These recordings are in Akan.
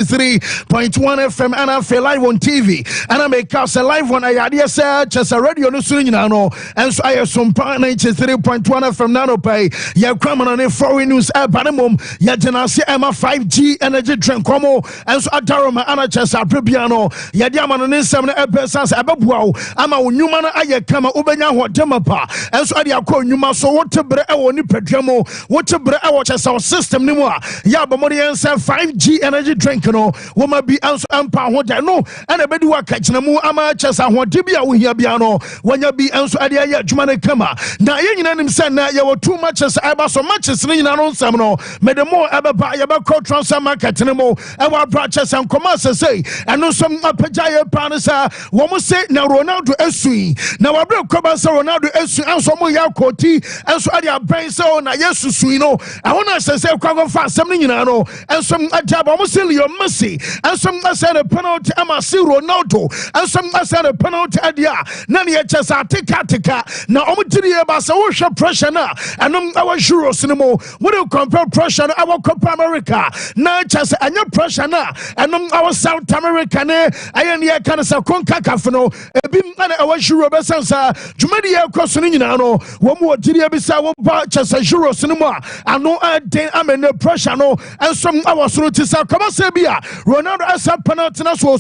3.1 FM and I feel live on TV and I make us a live one. I had just a radio no soon and so I have some 93.1 FM nano pay ya come on a foreign news banamum ya janasi Emma 5G energy drink como and so adaroma ana just a prebiano ya diamond in 7 episodes ababuao ama unyumana aye kama ubenya ho demapa and so adia ko nyuma so what bre e woni pedwamo what bre e wo chesa system ni mu a ya bamori ensa 5G energy drink no woma bi anso ampa ho da no ana bedi wa kachina mu ama chesa ho de bia wo hia bia no wanya bi anso ade ya adwuma ne kama na ye nyina nim se na ye wo too much as aba so matches ne nyina no nsam no me de mo ababa ye ba call transfer market ne mo e wa branches and commerce say eno so apagya ye pa ne sa wo mo se na Ronaldo esui na wa bre koba se Ronaldo esui anso mo ya koti anso ade aban se na yesu sui no e wona se kwa fa asem ne nyina no anso adaba mo se Leo Messi and some said a penalty Amasi Ronaldo and some said a penalty adia nani chesa tika na omutiri basa wo hwe pressure na anom our euros no mo we do compare pressure na our Copa America na chesa anya pressure na anom our South America ne ayen ye kan sa CONCACAF no ebi na our euro besansa dwumadi ye koso ni nyina no wo mo otiri bisa wo ba chesa euros no mo ano den amene pressure no and some our soro tisa kama sebia Ronaldo asa penalty na so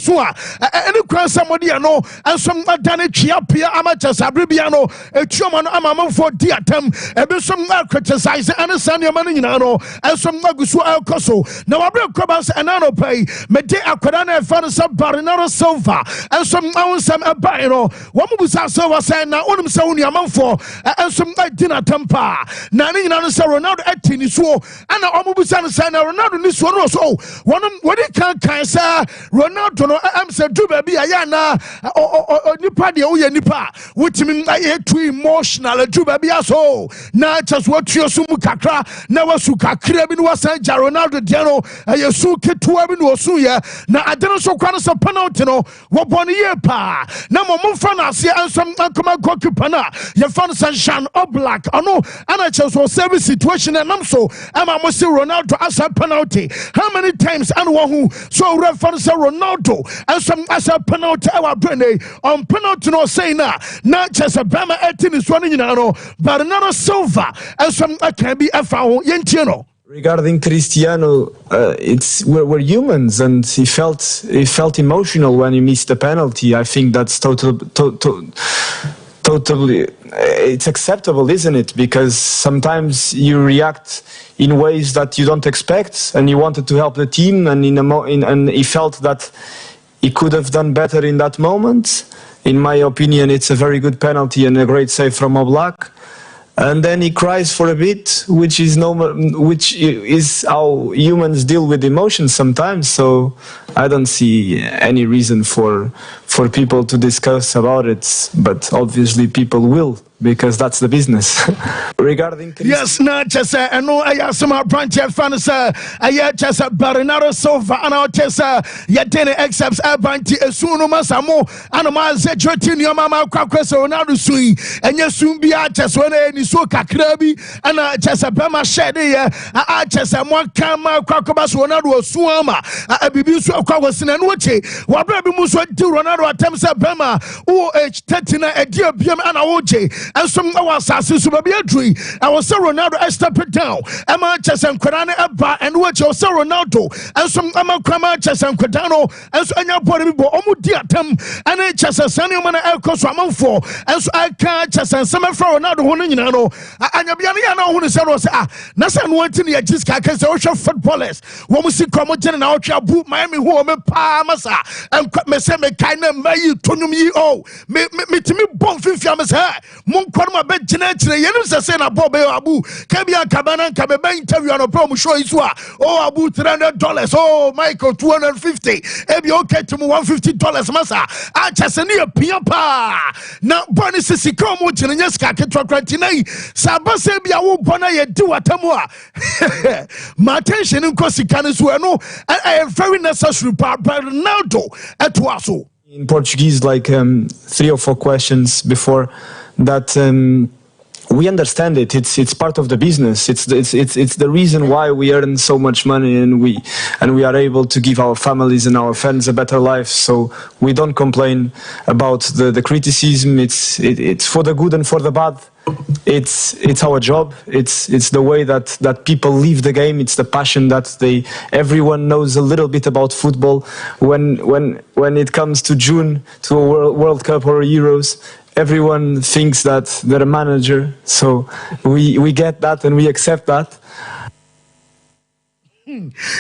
any kwan somebody no and some adane chiapia amateur sabribia no etuoma no amama for diatem ebe some criticize and sanya man nyina no and some magusu alkoso na wabre kobas enano pay me de akwada na fa no sabarinaro Sompa and some awnsam abai no wamubusa Silva say na onum se woni amanfo and some dina tempa na ni nyina no say Ronaldo atini so ana omubusa no say na Ronaldo ni so no so wonum wodi kan say Ronaldo no am say do baby aya na nipa de wo ye nipa wotimi aye too emotional do baby aso na just what you sum kakra na wasu kakra bi no wasan ja Ronaldo de no aye su ketua bi no su ye na adeno so kwa no so penalty no wo boni ye pa na mo mfa na ase ansam akoma goalkeeper na ye fan Jean Oblak ono ana just so service situation and am so ama mo say Ronaldo asa penalty how many times and who so reference Ronaldo and some as a penalty our brain on penalty no say na just a bama etin is one no but another Silva and some can be a foul yentino. Regarding Cristiano, we're humans, and he felt emotional when he missed the penalty. I think that's totally it's acceptable, isn't it? Because sometimes you react in ways that you don't expect, and he wanted to help the team, and and he felt that he could have done better in that moment. In my opinion, it's a very good penalty and a great save from Oblak. And then he cries for a bit, which is normal, which is how humans deal with emotions sometimes. So I don't see any reason for people to discuss about it, but obviously people will, because that's the business. Regarding yes, not just I know I have some branch fans. I just Bernardo Silva and I just Yatene accepts a banty as soon as Masamo and my Zetini Mama Quackers Ronaldo Sui and you soon be just when any soka krabi and I just a Bama shed here. I just a one kama Quackabas Ronaldo Suama a Bibisu Quawas in an Uche. What baby Musa do Ronaldo attempts a Bama OH 13 a dear BM and a Oche. And some our assassins will be a tree. I was so Ronaldo, I step it down. Emma Chess and Quadana Abba and watch your so Ronaldo and some Emma Crama Chess and Quadano and so any body Omudiatem and a Chess and Sunny Man Elcos Ramon for and so I can't Chess and some for Ronaldo Honino and Yabiana who is Nasan wanting the Jiska because the ocean footballers when we see Comogen and our boot Miami home Palmasa and Mesame kind of may Tonumi oh me to me bomb 50 hair. Kwarma be genetire yenim se say na bobe abu kabia kabana kabeba interview no promo show isu oh abu $300 oh Michael $250 ebi okay to $150 masa a chese ne apia pa na boni sisi komo genenya ska ketwa krantinai sabase bia wo bona ye di watamu a my attention nko sika ne so no very necessary part Ronaldo etwaso in Portuguese like 3 or 4 questions before that we understand it. It's part of the business. It's the reason why we earn so much money and we are able to give our families and our fans a better life. So we don't complain about the criticism. It's for the good and for the bad. It's our job. It's the way that people live the game. It's the passion that everyone knows a little bit about football. When it comes to June, to a World Cup or Euros, everyone thinks that they're a manager. So we get that and we accept that.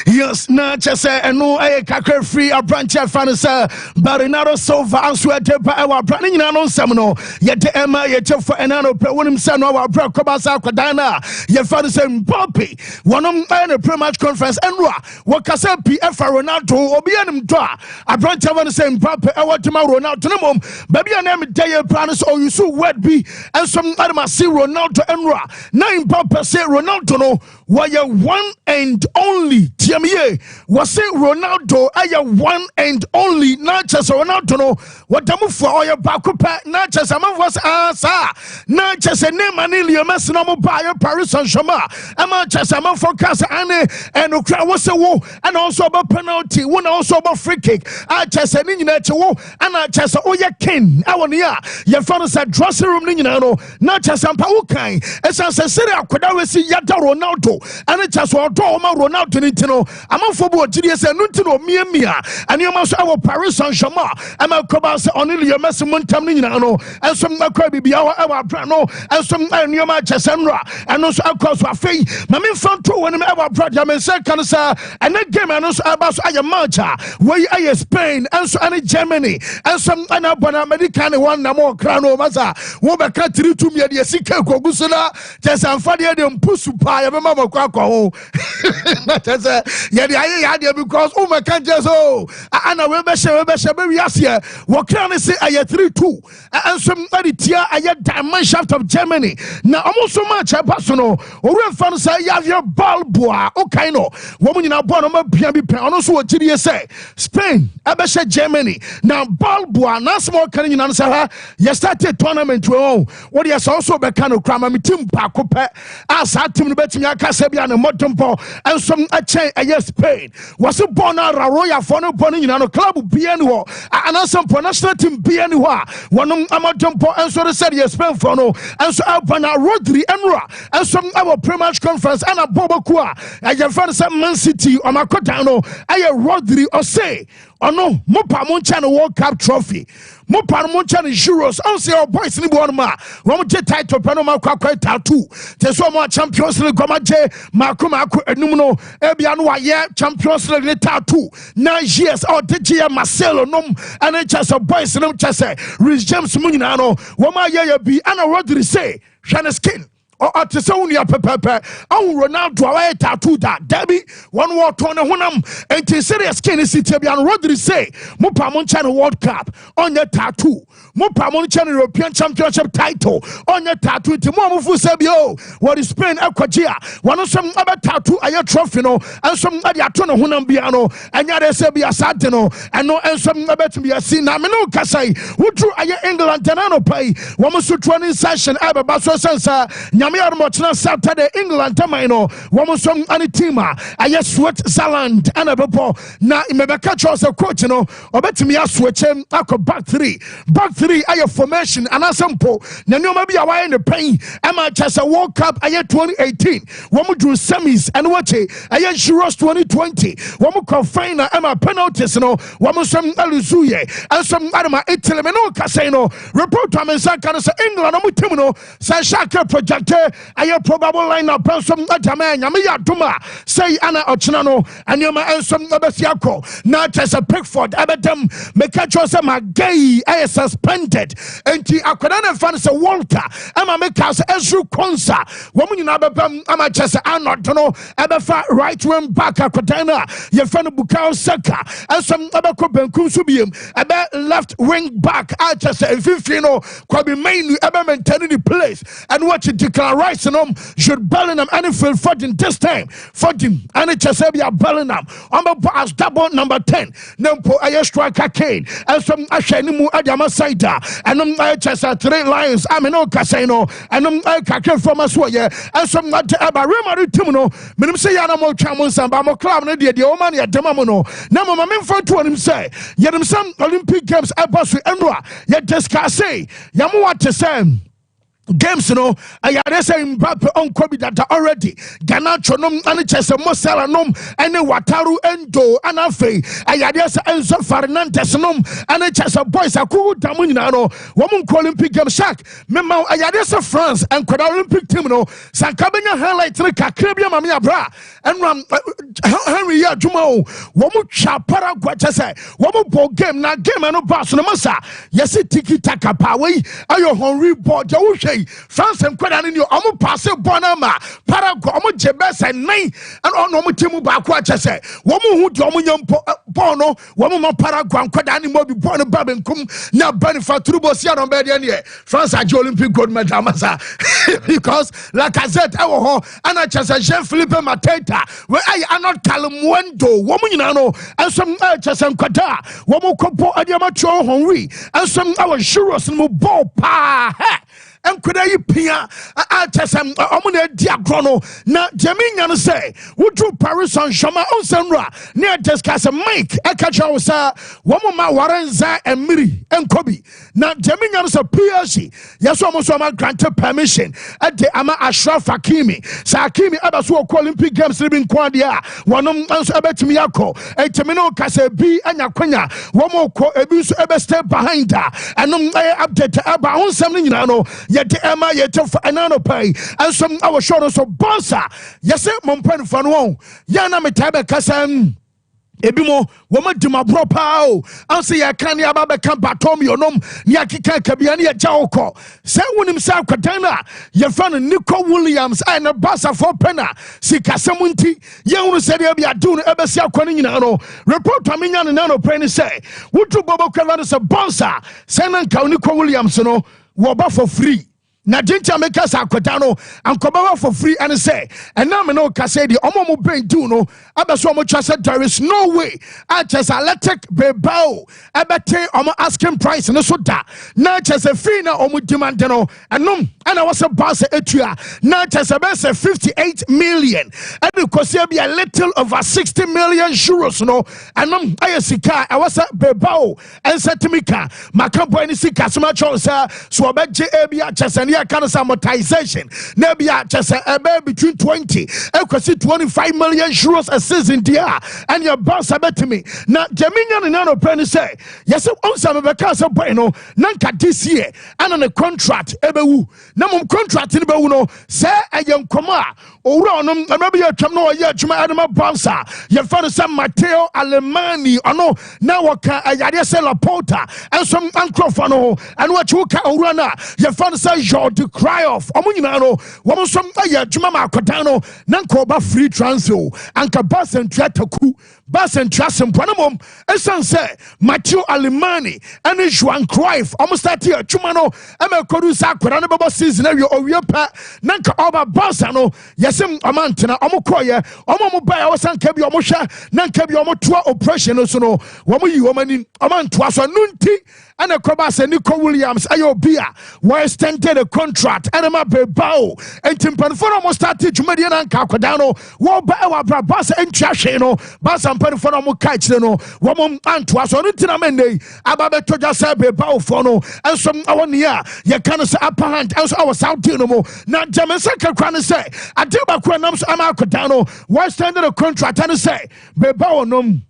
Yes, na chese eno kakra free a branch fans Barinado Silva answer tepa our brand nyina no nsem no yete ema yete for enano pre wonim se no our bra kobasa kwadana ye fans Mbappe wonom na pre-match conference enwa wakasa PF Ronaldo obi anim do a branch fans Mbappe e watima Ronaldo no mom baby anam dey plan so you so word be and some adama see Ronaldo enwa na Mbappe say Ronaldo no why one and only Tiamie was say Ronaldo aya one and only not just Ronaldo no what the move for your bakupa not just a man was answer not just a name and Messi no buy Paris Saint-Germain I'm just a man for Casa and Ukraine was a war and also about penalty one also about free kick I just a ninja wo and I just oya king I want your father said dressing room ninja not just a paukai as I said I could always see Yata Ronaldo and it just want to Ronaldo nitino amanfobo ogiri ese nutino miamia and you must our Paris Saint-Germain am akobase onili Messi montam ni nyina no enso makwa bibia our brand no enso nyoma chesenra and also across afei mame fanto woni our brand ya men say kan sa and game and also about aye match we aye Spain enso and Germany enso ana bona American one na mo kra no masa wo be ka 3-2 me de sika kogusula chesanfa de mpusu pa ya mama makwa ko because my country so and we be here what can I say I 3-2 and some tia I dimension of Germany now almost so much personal or fan say you have your ball boy okay no woman in a born be also what did you say Spain abesha Germany now ball boy na small can you answer you started tournament what you also be kind of cram team pakope as a team bet me akasebia na motompo and some a Spain was a born a royal for no bonnie in a club BNO and some national team BNO one amatompo and so said yes Spain for no and so up on a Rodri Enra and some our pre-match conference and a Bobakua and your friend Man City or Makotano I Rodri or say oh no Mopa Monchana World Cup trophy Mopa Monchana Euros on say our boys in Bonma Romaje title Panama quite tattoo there's so much Champions League Gomaje Makuma Numino Ebianwa yeah Champions League tattoo 9 years or Tijia Marcelo Num and then just a boys in them just say Rich James Munano Wama yeah be and a Rodri say Shana skin or at the Sonia Pepe, oh Ronaldo, I tattoo that Debbie, 1 war tournament, and to serious skin is City and Rodri say, Mopa Monchana World Cup on your tattoo, Mopa Monchana European Championship title on your tattoo, Timomu Fusebio, what is Spain Aquagia, one of some other tattoo, a trophy, and some other Tono Hunambiano, and Yada Sebia Satino, and no, and some other to be a scene. I'm no Casai, who drew a England Tenano pay, one was to 20 session, Abba Basso Sensa, Saturday England Tamaino woman some anitima I Switzerland and a before now Mebeka Charles a coach no or bet me a switch him back three I formation and a sample Nano maybe a wire in the pain Emma just a World Cup I 2018 woman drew semis and watch it I Euros 2020 woman confine Emma penalties no woman some Aluzuye and some Adama Italy no casino report to America England Mutino Sashaka projector I probable lineup some Ataman Yamia Duma say Anna Ochinano and Yama and some Abasiako not as a Pickford Abatum Mekachosama gay I suspended and the Aquadana fans a Walter Emma Mekas Ezru Konsa woman in Ababam Amachas Anotono Abafa right wing back Aquadana Yafan Bukao Saka and some Abako Benkusubium about left wing back I just say Fifino Kwabi mainly Aba maintaining the place and watch it decline Declan Rice Jude Bellingham and Phil Foden this time. Foden and Chesebia Bellingham as double number 10. Nempo a striker Kane and some Ashenimu Adama Saida and Chesa 3 Lions Amino Casino and Kaka from Aswaya and some Abarima Tumuno Minim say Yanamo Chamus and Bamo Club the Omani at Demamono Namo Mamin for to him say Yadam some Olympic Games Abbas Enra yet Descase Yamu to say games I say Mbappe on Kobe that already Ganacho nom and Chesa Mosala nom and Wataru Endo and Afe Ayades Enzo Fernandez nom and Chesa boys a cool Damunano woman Olympic Games Shak Memo Ayades France and Koda Olympic team Sankabenya highlight Caribbean Mamia Bra and Henry Jumo Womu Chapara Guachese Womu ball game na game and no pass no masa yes tiki taka power ayo Henry board France and Quadan in your omu pass bonama Paraguay omu jebes and nine and on omu timu bakwacha say womu who domu bono womu Paraguay and Quadan in mobi bono babenkum na benefit trubosia on bed France at Olympic gold medal masa because like I said and I just Jean Philippe Mateta where I are not Calumuendo woman nano and some Chasam Quata womu kopo adiamacho Henry and some our Shuros and Mubo pa and could I pia Chasam Omune Diagrono na Jamina say would do Paris Saint Germain on Senra near Descasa Mike Ekacha Womama Warenza and Miri and Kobe na Jamina sa PSG yes almost granted permission at the Ama Ashraf Hakimi Sakimi Abasu Olympic Games living Quadia one answer Miyako a Temino Kase B and Yaquina Womoko Ebus Ebe step behind her and update about on something yet Emma yet of anano pay and some our shoulders of Bossa yes Mompen Fanwon Yana Metabe Kasan Ebimo, woman to my bro I'll say I can't have a camp at Tommy or Nom, Niakika Kabiani at Jauko. Say when himself Katana, your friend Nico Williams and a bassa for penna. Sika Samunti, young said they'll be a doing ever see a Coninano. Report to me and Nano Penny say, would you Bobo Cavanas a bossa? Send and Nico Williams, Waba for free. Na jincha make us akwatano and come for free and say and now me no kase di omo brain do no abeso omo chase there is no way I just electric bebao ebete omo asking price no so da na chase free na omo demand no enum and I was a boss etua na chase be 58 million and because be a little over 60 million euros no enum ayesika I was a bebao and setimika makambo ni sika sma chosa so obeje ebia chase near kind of amortization. Maybe just a between 20 and 25 million euros a season, dear. And your boss, I bet to me. Now, Jaminian and Nano Penny say, yes, also a because of Bueno, Nanka this year, and on a contract, Ebewu. Namum contract in Beuno, say a young Koma, or Ronum, and maybe a Chamno, Yachma Adama Bonsa, your father San Matteo Alemani, or no, now a Yadesela Porta, and some Uncrofano, and what you can run, your father says, to cry off omunino woman some jumama kodano nanko free transfer and bus and trataku bus and trust and panamom esan say Matthew Alemani and Juan Cruyff almost that year chumano eme kodusa kodano baba season area owiapa nanka oba basano yesem amantena omokoye omo buy wasan kebi omosha nanka bi omotoa operation so no womo yi womani amantoa so nunti and a Kobas and Nico Williams, Ayobia, were extended a contract, and a Bebao, and Timpanforo almost started to Median and Cacodano, Wabawa, Bass and Chashino, Bass and Panforo Kachino, Woman Antois, or Tinamende, Ababeto Jasa Bebao Fono, and some our near, Yakanas upper hand, as our South Dinamo, not Jamasaka Cran say, Adiba Quanams Amacodano, were extended a contract and say, Bebao num.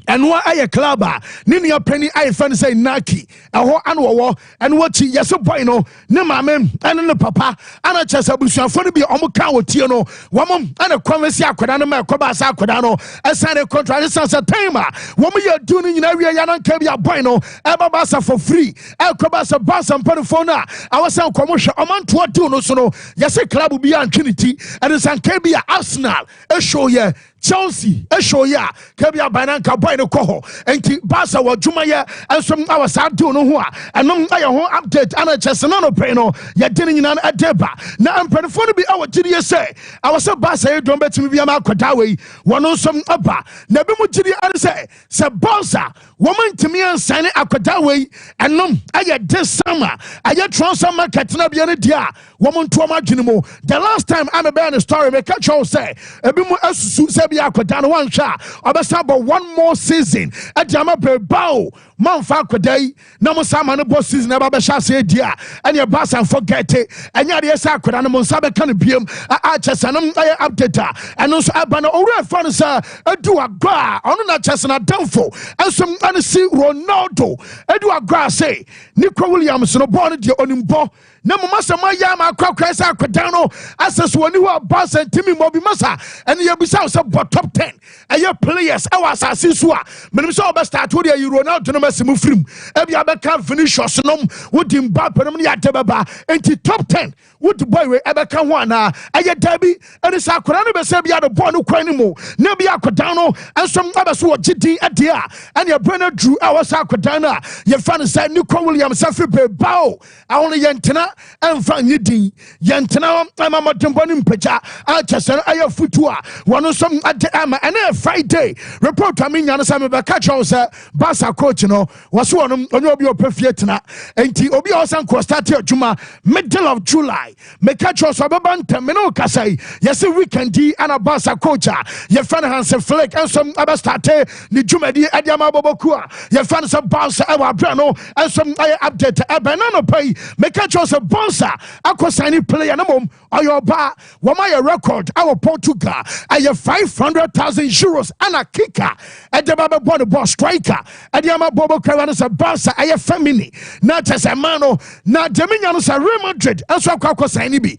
And what I a clubber, Nini a penny I fan say Naki, a ho anwa, and what she yes a boy no, Nemame, and the papa, and a chesabusa for to be omoka with Tino, woman, and a conversia Quadano, Cobasa Quadano, a sign a contract as a timer. Woman you're doing in area Yanan Kabia Bueno, Ababasa for free, El Cobasa Bass and Perifona, our sound commercial, a man to a tuno, so no, yes a club will be on Trinity, and it's on Kabia Arsenal, a show ye. Chelsea show ya kabia bananka boy no koho enti Barca wa dwuma ye ensom awasa do no ho a enom aye ho update ana Chelsea no pay no ye de nyina na adeba na ampanfo no bi awogiri ye say awasa Barca ye don betimi bia ma akoda we wono nsom aba na bi mu giri ane say Barca woman ntimi ansane akoda we enom aye December aye transfer market na bia ne dia woman to ma dwene mo the last time I'm about the story make catch all say ebi mu asusu say bia akoda no wan hwa obesa about one more season adjama bebao man fa akoda yi na mo sama no boss season eba be hwa say dia ene Barca forget it enya de say akoda no mo nsa be kan biem a Chelsea no aye update eno so aba no owura fa no say edu agba ono na Chelsea na damfo ensom ane si Ronaldo edu agba say Nico Williams no born de onimbo na mama sama ya ma kwakwa sa akoda no access woni ho Barca timi mo bi masa ene ye bisa say top 10 aye players awa asase so a menim say oba start wo de Ronaldo no masimu frim e bia be kan finishers no wodi Mbappe no ya tebaba enti top 10 would boy we ebe kan ho ana aye dabi ene sa akoda no be say bia de ball no kwan ni mo na bia akoda no ensom aba so gidi ade a ene Brenner Drew awa sa akoda na ye fan say Nico Williams afi bebao a won ye ntena emfa nyidi ye ntena mama tempo ni mpacha a Chelsea aye futu a wono som ade ama ene Friday report am nya no say me be catch all say Barca coach no was one onye obi opefie tena enti obi o san ko start adwuma middle of July me catch all so baba ntem me no kasai yes weekend di ana Barca coach ye fan Hans Flick and some aba start ni dwumadi ade ama boboku a ye fan some Barca e wa bra no and some update e banana pay me catch all so Barca akosani player no mom oyoba wo ma ye record our Portugal aye 500,000 euros and a kicker at the baba body boss striker at the ama bobo krawana sa Barca aye family na Chelsea mano na Deminya no sa Real Madrid enso akwa sign bi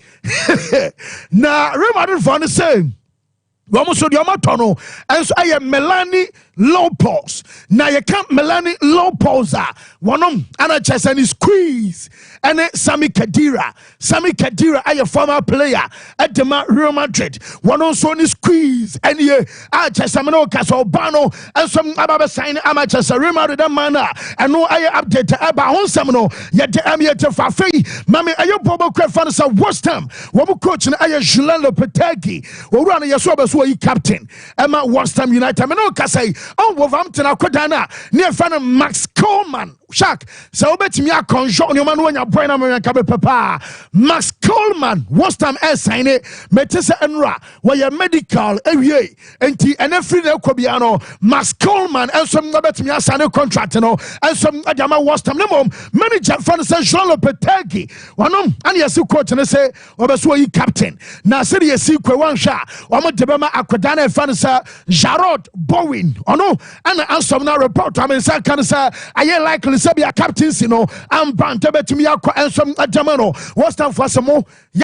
na Real Madrid for the same womo so de omatono enso aye Melanie Lopez na ye can Melanie Lopez wonom ana Chelsea ni squeeze and Sami Khedira aye former player at the Real Madrid one also ni squeeze and ye Chelsea no kaso bano and some aba sign ama Chelsea Real Madrid man and no aye update aba honsam no ye de amiete fa fei mame aye bobo kwefan sa West Ham wo coach na aye Julian Lopetegui wo run ye so abeso yi captain Emma West Ham United me no kasai on Wolverhampton akodana near fan Max Coleman Shaq so betimi akonjo no man wanya boy na me ka be papa Max Coleman West Ham sign it metese enra where medical ewie enti ene free na kwabia no Max Coleman ensom na betimi asane contract no ensom adama West Ham no manager fan say Jean Lopetegui wanom ane yesi coach ne say obeso yi captain na say yesi kwewan hwa omo debema akodana fan say Jarrod Bowen ono ana ansom na report am say kan say aye likely say be a captaincy no am bant betimi akọ ensom adama no West Ham for some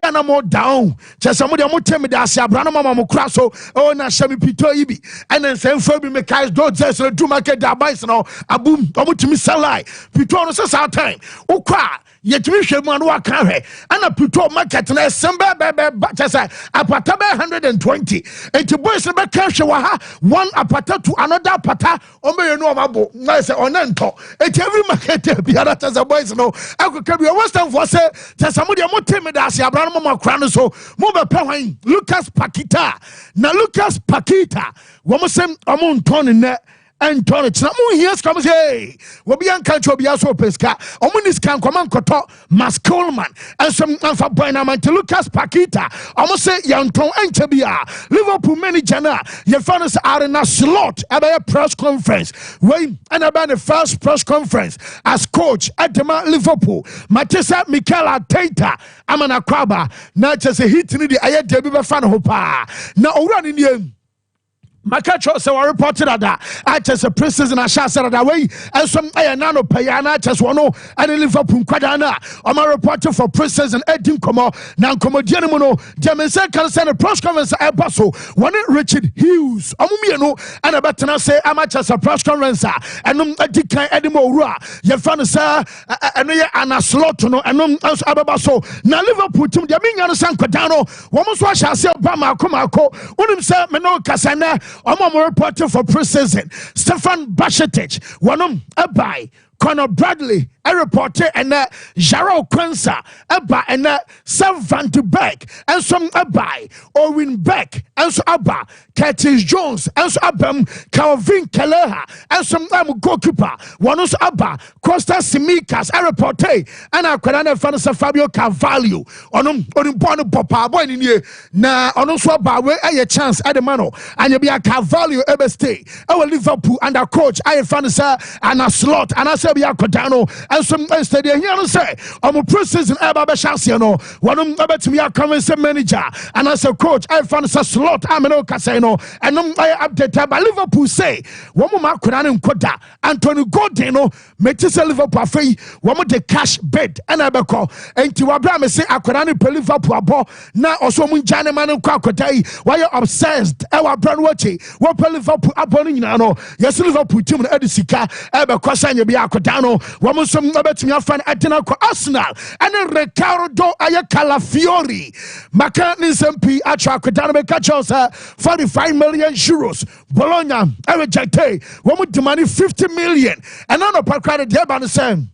ya na mo down Chelsea mo de mo temi da ase abra no mama mo kura so o na shami pito yi bi ene nsem fo bi me kai do just do market da boys no abum o mo timi salai pito no say sa time ukwa yetimi hwemu anu aka hwe ana pito market na sembe be Chelsea apata be 120 enti boys no be ka hwe wa ha one apata to another apata o me yenu o mabo na say onento enti every market bi ara Chelsea boys no akoka bi West Ham for say Chelsea mo de mo temi da ase abra no mama kura no so mo be pe hwan Lucas Paqueta na Lucas Paqueta wo mo sem o mo nton ne Antonio Chinamu hears come say we be ankancho be aso peska omunis kan command koto Max Coleman and some anfa boy na man Lucas Paqueta omo say yanton enche bia Liverpool manager na ye fans are na slot about a press conference when and about the first press conference as coach at the Liverpool Matisa Mikel Arteta amana kwaba na chese hit ni di aye debi be fan ho pa na owura ni Makacho se wa reported that I just a preseason a shot that way and some nano payana just one and Liverpool quadana I'm a reporter for preseason Edim Como now Comodiano Jemense can send a press conference at Basso one Richard Hughes Omumiano and a better say I'm just a press conference and a decline Edimo you found sir and a slot no and Ababaso now Liverpool team Jamina San Quadano almost wash say Obama Komako unim say Meno Casana I'm a reporter for preseason. Stefan Bashetic, one a buy. Conor Bradley, a reporter, and Jarrell Quensa, a buy, and Sam Van de Beek, and some a buy. Owen Beck, and so Abba, Curtis Jones, and so Abam, Calvin Keleha, and some goalkeeper. One was Abba, Costa Simikas, a reporter, and I could not find Fabio Carvalho. On Bono Papa, boy in here. Now, on also Abba, a chance at the mano, and you be a Carvalho ever stay. Our Liverpool and our coach, I found and a slot, and I said, Kodano, and some stadium here say, I'm a preseason Abba Shasiano, one of me a convincing manager, and as a coach, I found a slot, I'm an casino, and I update by Liverpool say, one more Kodan Koda, Anthony Gordano, Metis Liverpool Fay, one more the cash bed, and I call, and to Abraham say, I could only Liverpool ball, now also Munjana Manu Kwakotai, why you obsessed, our brand watching, what Liverpool upon Nano, yes, Liverpool team and Edisika, Abba Kwasanya Biakodano, one was some number to your fan at Arsenal, and then Ricardo Ayacalafiori, McCartney's MP at Kodano Kachosa, 45 million euros, Bologna, Erejate, one with the money 50 million, and on a park credit, the same.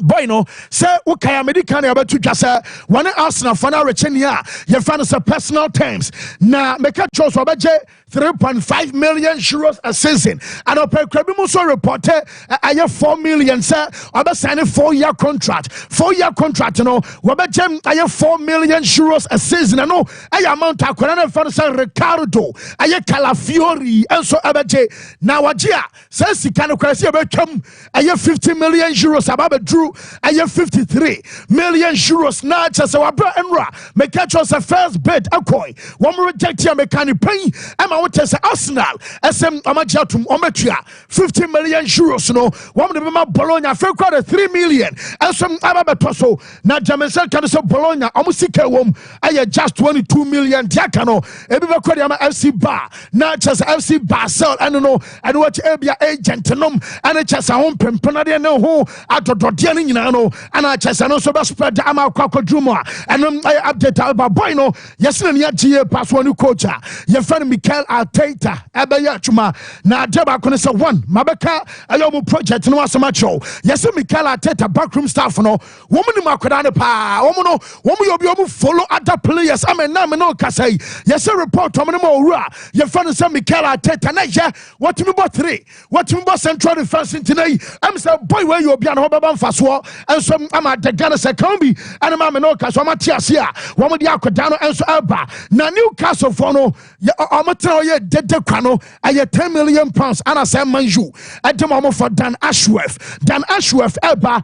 Boy no say ukaya medical about to just one Arsenal for now rechenia you find us a personal terms na make a choice obeje 3.5 million euros a season and open so reported I 4 million sir obe sign a 4-year contract 4-year contract you know obeje I 4 million euros a season no I amount akwana for say Ricardo I Calafiori and so obeje na wajia say sika no kwasi obetwam I 50 million euros ababa drew I have 53 million euros now just our bra enra make catch us a first bid akoi one reject your mechanic pay and I want to say Arsenal SM amajatum ometria 50 million euros no one of them Bologna for quite 3 million and some ababatoso now Jamaica can say Bologna omusike wom I just 22 million diakano ebiba kwadi FC Bar now just FC Basel I don't know and what ebia agent nom and just a home pempenade no ho atododian nyinano and I just no so spread ama kwakodruma and I update about boy no yesterday near GA pass one coach your friend Mikel Arteta ebeya chuma na deba kono say one mabeka ayomu project no asamacho yesterday Mikel Arteta backroom staff no woman makoda ne pa woman you obi follow other players amena me no kasai yesterday report woman mo owura your friend say Mikel Arteta na je what me bot 3 what me bot central defense today am say boy where you obi an hobaba mfaso and some ama de Ghana se can be and ma me no kaso ma tiasia wo mo dia akodano and so aba na Newcastle for no omotra ye dede kwano aye 10 million pounds and say manju edem for Dan Ashworth eba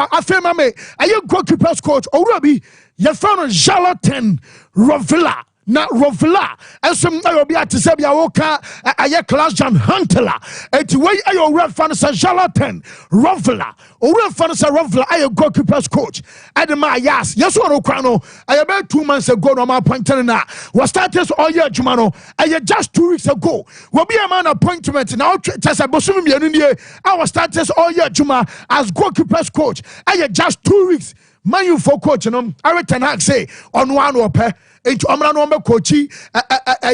afema me aye goalkeepers coach owurabi ye found Charlatan Rovilla na Rovilla and some obi atisebia woka aye class John Huntela eti wey ayo red fan sa Charlatan Rovilla owura fan sa Rovilla aye goalkeepers coach adema yes one okwano aye be 2 months ago no ma appointed na was started all year juma no aye just 2 weeks ago we be a man appointment now just abosumi mienu nie I was started all year juma as goalkeepers coach aye just 2 weeks man you for coach no I return say on one ope into amra no coachi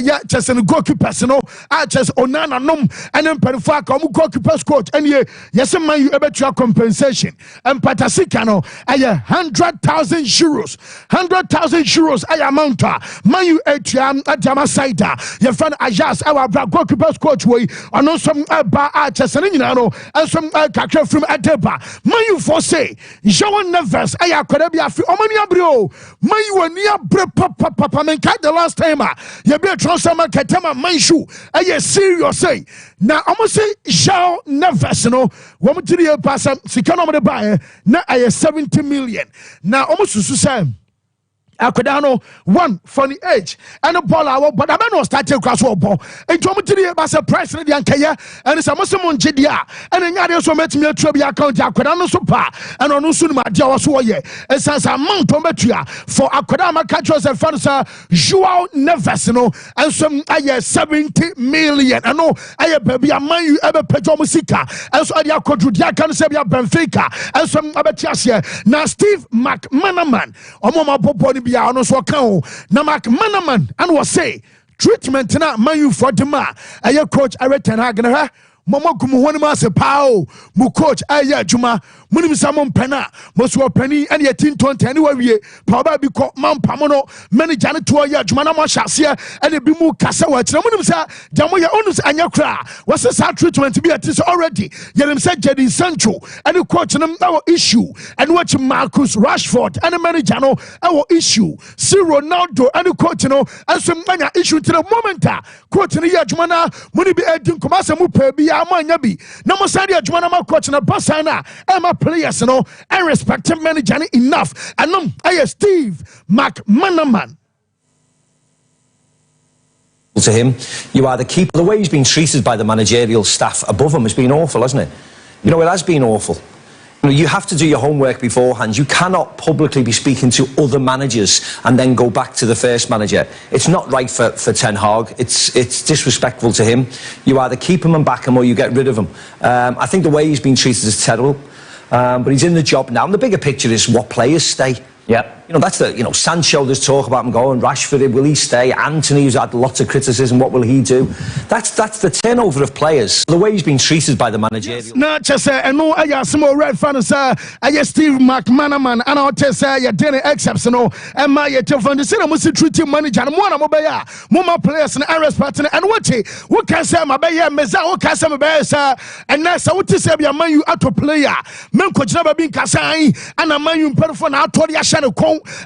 ya chese no goalkeepers no I chese onana nom and then perfa ka goalkeepers coach and yes man you ebetua compensation and patasika no aya 100,000 euros aya amount man you etua adama side your friend Ajas our goalkeepers coach we ono some ba chese no nyina no and some kakra from Adeba man you for say João Neves aya kwada bia fi omani abro man you ani abre papa men the last time you be a transfer market manshu aye serious say na almost say João Neves no woman to the pass sika no de buy na aye 70 million na almost so say Akwadano 1 for the age and a ball our but I no started cross war ball and to me was a price in the ankaya and it's a muslim jidia and then you also met me a tribute account Akwadano Sompa and on Usunma Jawasoye and says a month for Akwadama catchers and fans Joao Neves and some 70 million I know I baby a man you ever pay Musika and so I can say Benfica and some Abatiasia now Steve McManaman Omoma Boboni bia ono so kan na McManaman and was say treatment na man you for dem a coach Ten Hag na ha momo gumu woni ma se pao mu coach aya adwuma munim samon pena moso pani and ye tin ton tani wa wie pa ba bi ko man pam no manager ne to aya adwuma na mo hyase and bi mu kasa wa kire munim sa dem ye onus anya kra was sa treatment bi at is already yerim say Jadon Sancho and coach nem na issue and watch Marcus Rashford and manager no our issue see Ronaldo and coach no and some manya issue to the moment coach ne ya adwuma na muni bi edin komasa mu pa bi amanya bi na mo sande adwuma na ma coach na bossa na e ma players no and respected manager enough and Steve McManaman. To him, you are the keeper. The way he's been treated by the managerial staff above him has been awful, hasn't it? You know, it has been awful. You have to do your homework beforehand. You cannot publicly be speaking to other managers and then go back to the first manager. It's not right for Ten Hag. It's disrespectful to him. You either keep him and back him or you get rid of him. I think the way he's been treated is terrible. But he's in the job now. And the bigger picture is what players stay. Yeah. You know, that's the, you know, Sancho, there's talk about him going. Rashford, will he stay? Anthony, who's had lots of criticism, what will he do? That's the turnover of players. The way he's been treated by the manager. No, just say, and no, I some more red fans, I Steve McManaman, and I'll tell say, you didn't accept, no, and my telephone, the same must treat him manager, and one of my Mama players and Aris partner, and what can say, my baby, Meza, what can say, my baby, and that's what to say, your man, you out to player, men could never be Kasai, and a man you put for now, Tori Ashano.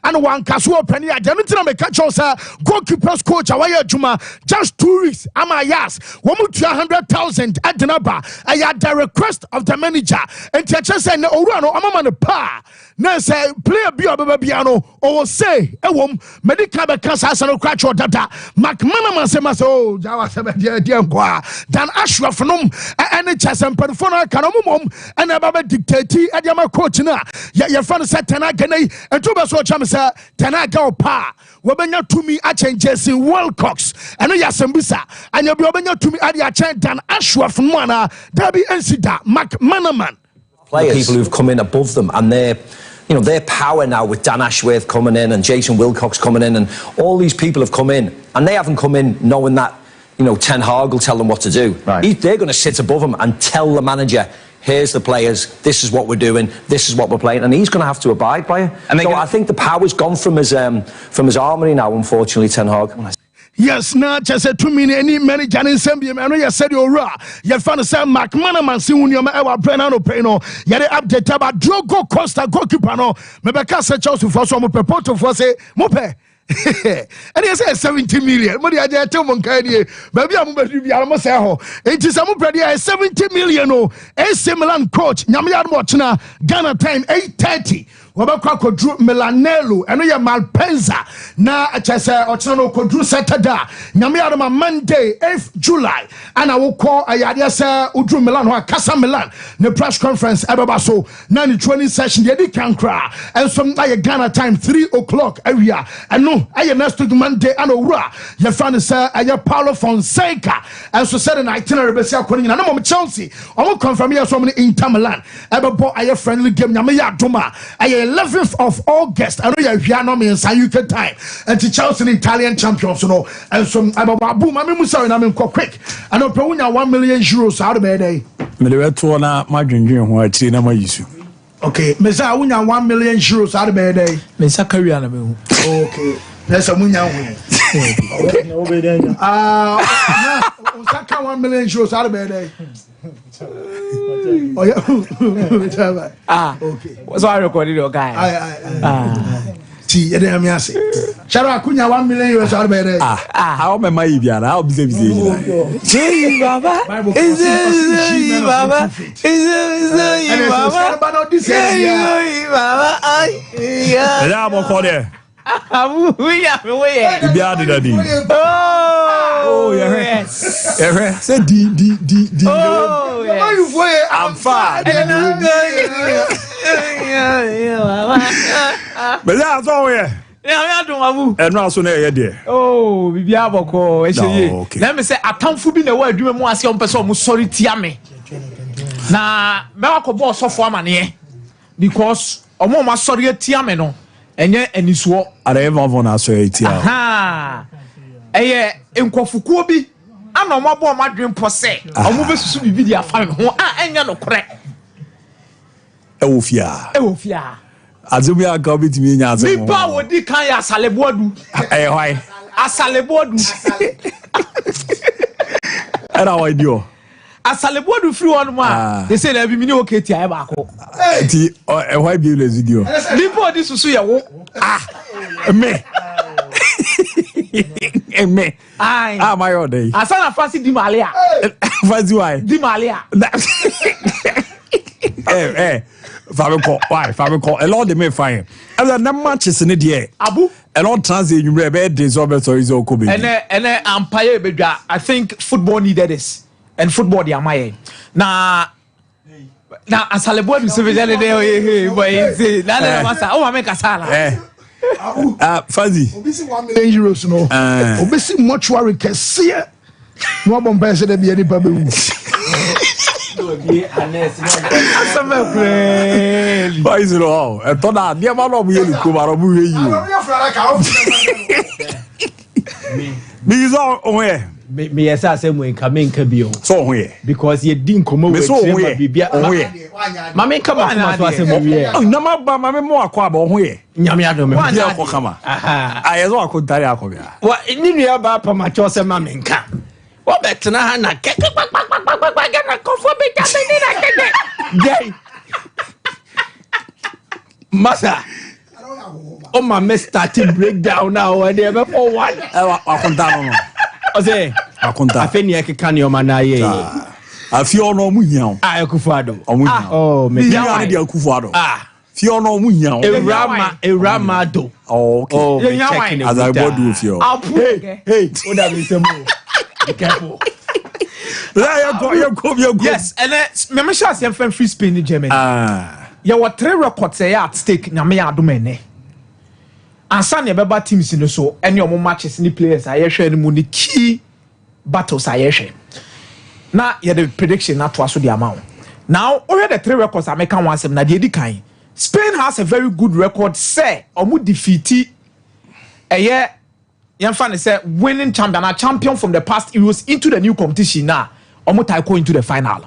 And one Kasuo Penny, I didn't make a choice. Goalkeepers coach, Awaya Juma, just 2 weeks. Ama yas, 100,000 at the number. I had the request of the manager, and Teachers and Orano, Amaman the pa. Now say, player Biano, or say, a woman, medical Casas and Cratch or Data, McManaman Semaso, Jawa Diamqua, Dan Ashraf Num, and NHS and Perfona Canamum, and Ababa dictate at Yama coach na. Your friend said Tanagane, and two best watch Amasa, Tanaga Pa, Wabanya to me, I change Jesse Wilcox, and Yasambisa, and you'll be Wabanya to me, I change Dan Ashraf Mwana, Darby Ensida, McManaman. Players, people who've come in above them, and they're, you know, their power now with Dan Ashworth coming in and Jason Wilcox coming in, and all these people have come in, and they haven't come in knowing that, you know, Ten Hag will tell them what to do. Right. They're going to sit above him and tell the manager, here's the players, this is what we're doing, this is what we're playing, and he's going to have to abide by it. And so I think the power's gone from his armoury now, unfortunately, Ten Hag. Yes, not just a 2 minute any manager in Sambia. I know you said you're raw. You found some McManaman, see when you're my Brenano Peno. You had update about Drogo Costa goalkeeper. No, maybe Casa Chelsea for some Pepoto for say Mope. And he said 70 million. Money I did tell Moncadi. Maybe I'm going to be almost a ho. It is some pretty 70 million. Oh, AC Milan coach, Nyamiad Mochna, Ghana time 8:30. Wabakwa kodru Melanelu eno ya Malpensa na chese ochino kodru Saturday nyame adoma Monday 8th July ana wokọ ayade se udru Milan ho Casa Milan ne press conference ebeba so na ni training session de kankra enso na ye Ghana time 3 o'clock area eno aye next week Monday ana owura ye fan se aye Paulo Fonseca enso said na itinerary be se akoni na mo Chelsea omo confirm ye so mo Inter Milan ebebo aye friendly game nyame ya adoma aye 11th of August. I know you're not in UK time. And to Chelsea Italian champions, you know. And some boom, I mean, sorry, I mean, quick. I know probably 1 million euros out of a day. My dream, okay, Mesa, we 1 million euros out of a day. Mesa career, okay. That's a winner. Okay. 1 million euros out of a day. Oh yeah. Okay. What's I recorded your guy? See, you didn't have me. Shara Kunya 1 million euros out of it. How am I? I'll be Hey, Baba. Is it Baba? Is it Baba? I'm Ibia de daddy. Oh yes. Say D. Oh yes. I'm fine. But that's all here. And also na here. Oh, bibia boko e shey. Let me say atamfu bi na wa adwuma mu ase on pese o mo sorry tia me. Na me akobo osofo amane because omo ma sorry tia me no enye anisuo. Ara even von aso tia. Aha. Eye enkofukuo bi ana omo bo ma dwen po se omo besusu bibi dia fa me ho enya no kore. E wo fia. Azumi aka obetimi nya aso. Bipa wodi kan ya asaleboadu. Why? Asaleboadu. Era why dio. Asaleboadu free one ma. They say na bi mini okay tia e ba ko. Ti why be le video. Bipa odi susu ye wo. Me. Me. Ai. My old day. Asana fasi di malia. Fasi why? Di malia. Fabrico. A lot of me fine. And the number matches in the air. Abu. A lot of transit you read days over so is all cool. And umpire bedra. I think football needed this. And football the amaye. Now asalebo du sevejale de boy say na masa o ma make asala. Fazi. Obisi 1 million euros no. Obisi mortuary kese. No bomb pese de bi ani pa be wu. Why is it all? I thought that dear man of you come out of you. Because where? Me yes I say we come in kabio. So where? Because you didn't come over. So where? Mama come out to say we. Oh, na mama mo akwa ba where? Nyame adom me. Dia akwa kama. Aha. Ayezo akontare akobia. Wa ni nua ba pa ma cho se mama nka. Wo betena ha na keke na kofo be ta be ni na keke. Gay. Masa. Oh my me starting breakdown now and they be for one. Akontano no. Ose akonta. Afeni ekeka ni o ma na ye. Afi ono mu hian. Akufado. Omu hian. Oh me hian di akufado. Fi ono mu hian. Eramado. Oh okay. Oh me checking as I board do fio. Hey, what have you said? Be careful. Yes, and me sure say am free Spain in Germany. You were 3 records at stake nyame adom ansa ne beba teams no so any omo matches ni players ayehwe ni mu ni key battles ayehwe na ye the prediction na to aso the amount now over the 3 records I make one sem na the edikan Spain has a very good record say omo defeat yemfa say winning champion from the past Euros into the new competition now omo taiko into the final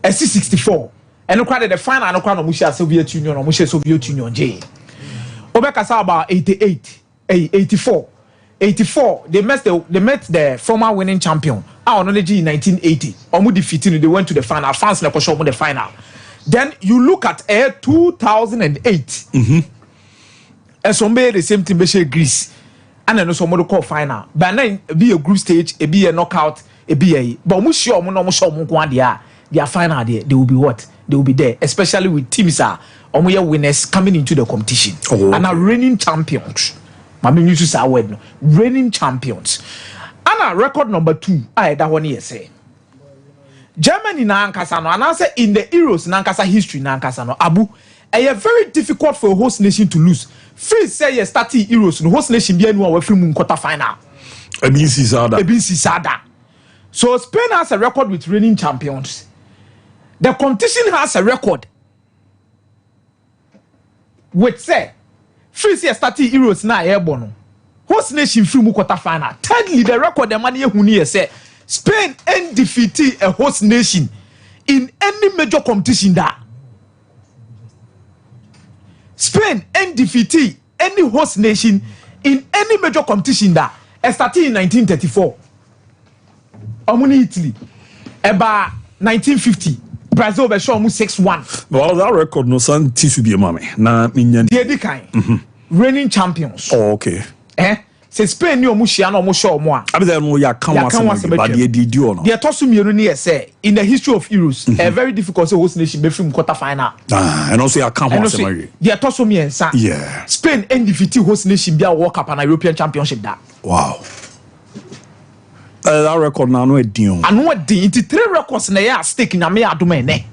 SC64 and no the final no kwa no mushia Soviet Union no mushia Soviet Union J Obekasa about 84 they met the former winning champion on in 1980 omu defeating they went to the final France na kwasho the final then you look at 2008 Esombe the same thing be Greece and then so call final but now be a group stage it be a knockout it be a but omu sure omu no omu sure omu kwa their final there they will be what they will be there especially with teams omoye winners coming into the competition and are reigning champions mama you to say word no reigning champions and record number 2 that one here say Germany na ankasa no and I say in the Euros na ankasa history na ankasa no abu very difficult for a host nation to lose free say you start Euros no host nation be anu free mu quarter final ebin sada so Spain has a record with reigning champions. The competition has a record with say free say starting Euros na airborne host nation free mu quarter final. Thirdly, the record the money huni say Spain undefeated a host nation in any major competition that Spain undefeated any host nation in any major competition that started in 1934 omuni Italy about 1950 Brazil be show 6-1. Well, that record no san tissue be mama. Na minyan. The edikan. Reigning champions. Oh, okay. say Spain ni omuhia na omo show omo a abeze no ya kan wasem ba de di ono de toso mienu ne say in the history of Euros a very difficult say host nation be film quarter final and also ya kan wasem de toso miensa Spain defeat host nation bia World Cup and European Championship da wow that record na no edin anu edin it 3 records na ya stake na me adoma ene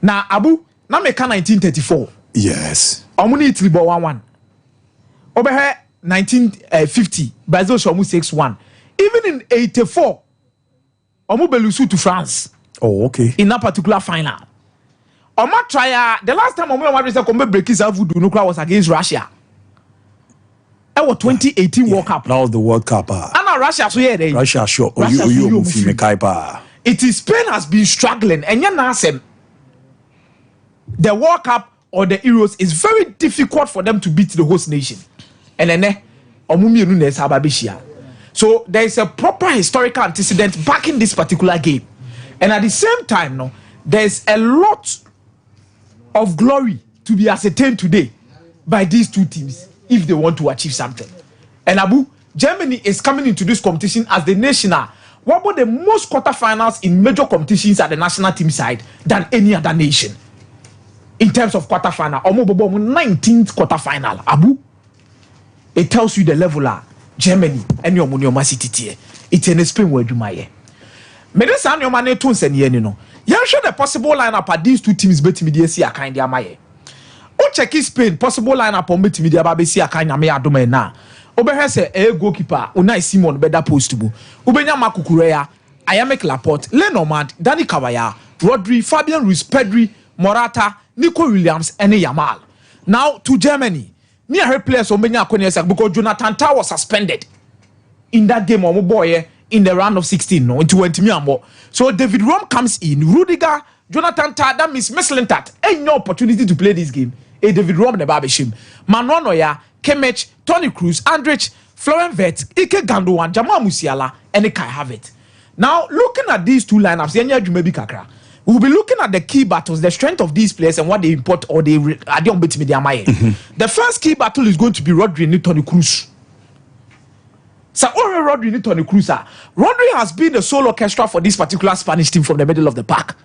na abu na meka 1934 yes omuni Italy ball 1-1 obehe 1950 Brazil show 6-1 even in 84 omu belusu to France oh okay in that particular final omo try the last time omu Madrid say come break his voodoo no was against Russia. That was 2018 World Cup. That was the World Cup. And Russia so here. Russia sure. It is Spain has been struggling and the World Cup or the Euros is very difficult for them to beat the host nation. And then so there is a proper historical antecedent back in this particular game. And at the same time, no, there's a lot of glory to be ascertained today by these two teams if they want to achieve something. And Abu, Germany is coming into this competition as the nation what about the most quarterfinals in major competitions at the national team side than any other nation in terms of quarterfinal. 19th quarterfinal. Abu, it tells you the level of Germany and your money city. It's in Spain where you may. Medicine your money to send you know. You sure the possible lineup at these two teams bet me see a kind of my. O check Spain possible lineup on bet me the babesi a kind of me adome na. Obehe se goalkeeper Unai Simon better post bu. Ubenya Makukurea, Ayamek Laporte, Lenormand, Dani Kawaya, Rodri, Fabian Ruiz, Pedri, Morata, Nico Williams, and Yamal. Now to Germany. Near her players Omenya Konesa because Jonathan Tah was suspended in that game on boy in the round of 16 no into Wentimiambo. So David Rom comes in, Rudiger, Jonathan Tah, that means Meslintat ain't no opportunity to play this game. David Rom the Babishim. Manuel Neuer, Kimmich, Toni Kroos, Andrich, Florian Wirtz, Ike Gandogan, Jamal Musiala, and Kai Havertz. Now, looking at these two lineups, we'll be looking at the key battles, the strength of these players, and what they import or they don't beat me. The first key battle is going to be Rodri and Toni Kroos. So, Rodri and Toni Kroos. Rodri has been the sole orchestra for this particular Spanish team from the middle of the park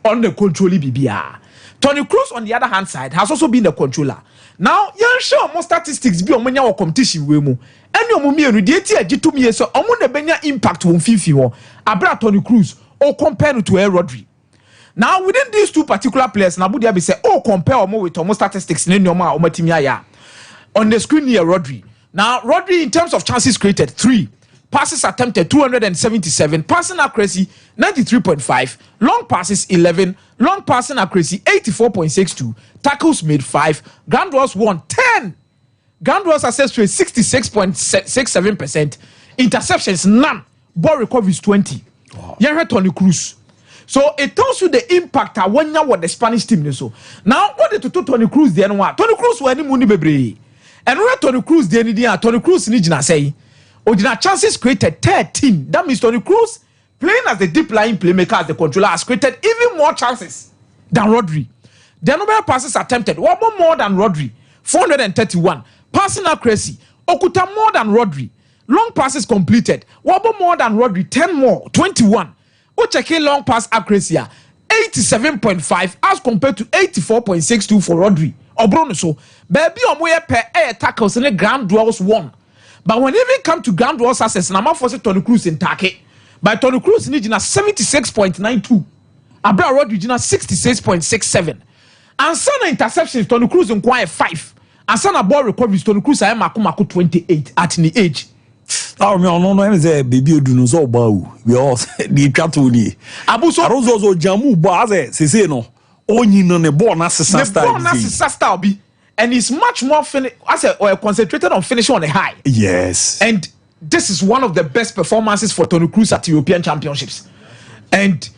on the controlling BBR. Toni Kroos, on the other hand side, has also been the controller. Now, you sure more statistics be on your competition with mu. And your mummy and the 2 years so on the benya impact on Fifi Abra Toni Kroos or compare to Rodri. Now, within these two particular players, Nabudia be say, compare more with almost statistics in your ma on the screen here, Rodri. Now, Rodri, in terms of chances created, 3. Passes attempted 277, passing accuracy 93.5, long passes 11, long passing accuracy 84.62, tackles made 5, ground balls won 10, ground balls access rate 66.67%, interceptions none, ball recoveries 20. Wow. Toni Kroos. So it tells you the impact when you what the Spanish team is so. Now what did Toni Kroos the one? Toni Kroos were any money bebre. And where Toni Kroos the any Toni Kroos ni jina say. Odina chances created 13. That means Toni Kroos playing as the deep lying playmaker as the controller has created even more chances than Rodri. The number of passes attempted one more than Rodri, 431. Passing accuracy, Okuta more than Rodri. Long passes completed, one more than Rodri, 10 more, 21. Ocheke long pass accuracy, 87.5 as compared to 84.62 for Rodri. Obrono so, baby omoye per air tackles and the ground duels won. But when even come to ground duel success, na man force Toni Kroos in take. But Toni Kroos need 76.92. Abra Rodri 66.67. And sana interceptions Toni Kroos in quite 5. And sana ball recoveries Toni Kroos I am 28 at the age. Ah me ono no say baby odunu so ba o. We all the twato ni. Abu so arozo jamu ba say no. Onyi no ne ball na sisa style. The ball na sisa style be. And it's much more concentrated on finishing on a high. Yes. And this is one of the best performances for Toni Kroos at European Championships. And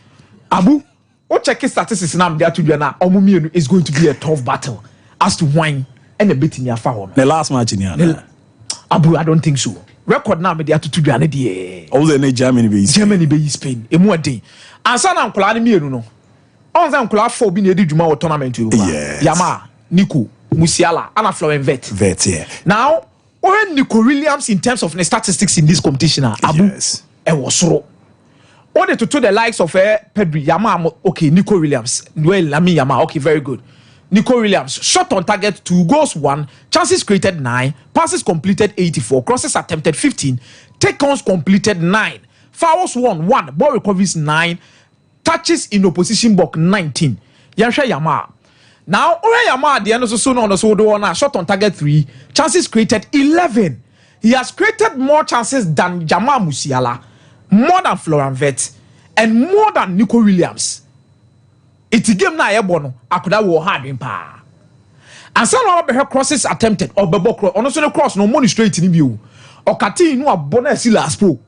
Abu, what check statistics now there to do now? Omumi is going to be a tough battle as to wine and a bit in your foul. The last match in here. Abu, I don't think so. Record now there to do another. All the Germany be Spain. A more day. And son I'm calling me no. On them club for being a juma tournament. Yes. Yama, Nico. Musiala and Florian Wirtz. Now, when Nico Williams in terms of the statistics in this competition, Abu, was so. Only to the likes of Pedri, Yama, okay, Nico Williams, Noel Lami Yama, okay, very good. Nico Williams, shot on target 2 goals 1, chances created 9, passes completed 84, crosses attempted 15, take-ons completed 9, fouls won 1, ball recoveries 9, touches in opposition box 19. Yansha Yama. Now, Yama, the end of the soon on the soda, shot on target 3, chances created 11. He has created more chances than Jamal Musiala, more than Florian Wirtz, and more than Nico Williams. It's a game na ebono akoda wo hard in pa. And some of the crosses attempted or bebo cross. Ono so no cross no money straight in view. Or Kati no abona si last po.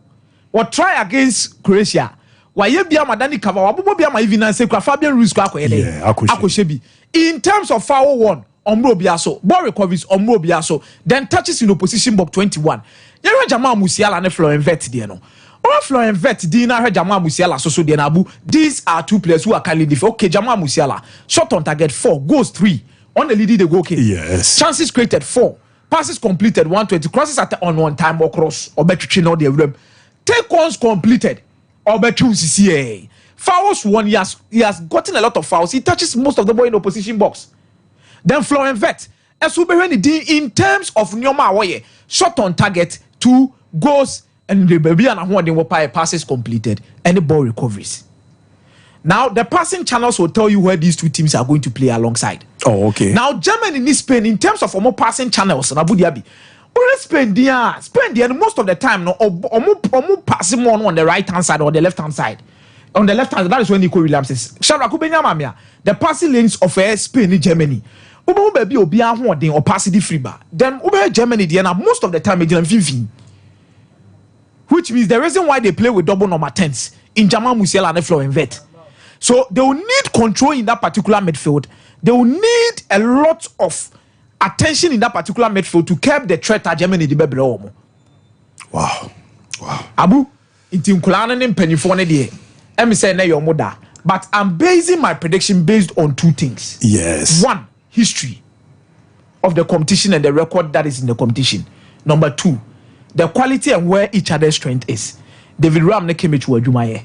Or try against Croatia. Why ye bia madani cover wabobo bia ma even say Fabian Ruiz ko akoyede. Akoshebi. In terms of foul 1, omro biaso, ball recoveries omro biaso, then touches in opposition box 21. Yere Jamal Musiala ne Florian Wirtz de no. Or Florian Wirtz, Dina, Jamal Musiala, so the Nabu. These are 2 players who are kindly different. Okay, Jamal Musiala, shot on target 4, goals 3, on the lead they go okay. Yes. Chances created 4, passes completed 120, crosses at on 1 time or cross or better chin or the room. Take-ons completed or better CCA. Fouls 1, he has gotten a lot of fouls. He touches most of the ball in opposition box. Then Florian Wirtz, as we in terms of Nyoma Awoye, shot on target 2, goals. And the baby and one passes completed and the ball recoveries. Now the passing channels will tell you where these 2 teams are going to play alongside. Oh, okay. Now Germany and Spain in terms of more passing channels and Abu Dhabi. Spain there most of the time no passing more on the right hand side or the left hand side. On the left hand, that is when Nico Williams is. The passing lanes of Spain and Germany. Baby or passing the free bar. Then Germany most of the time they which means the reason why they play with double number 10s in Jamal Musiala and Florian Wirtz. So they will need control in that particular midfield. They will need a lot of attention in that particular midfield to curb the threat at Germany. Wow. Abu, it's in Kulana and Pennyphone. I'm saying your mother. But I'm basing my prediction based on 2 things. Yes. 1, history of the competition and the record that is in the competition. Number 2, the quality and where each other's strength is. David Ram ne came to Jumaye.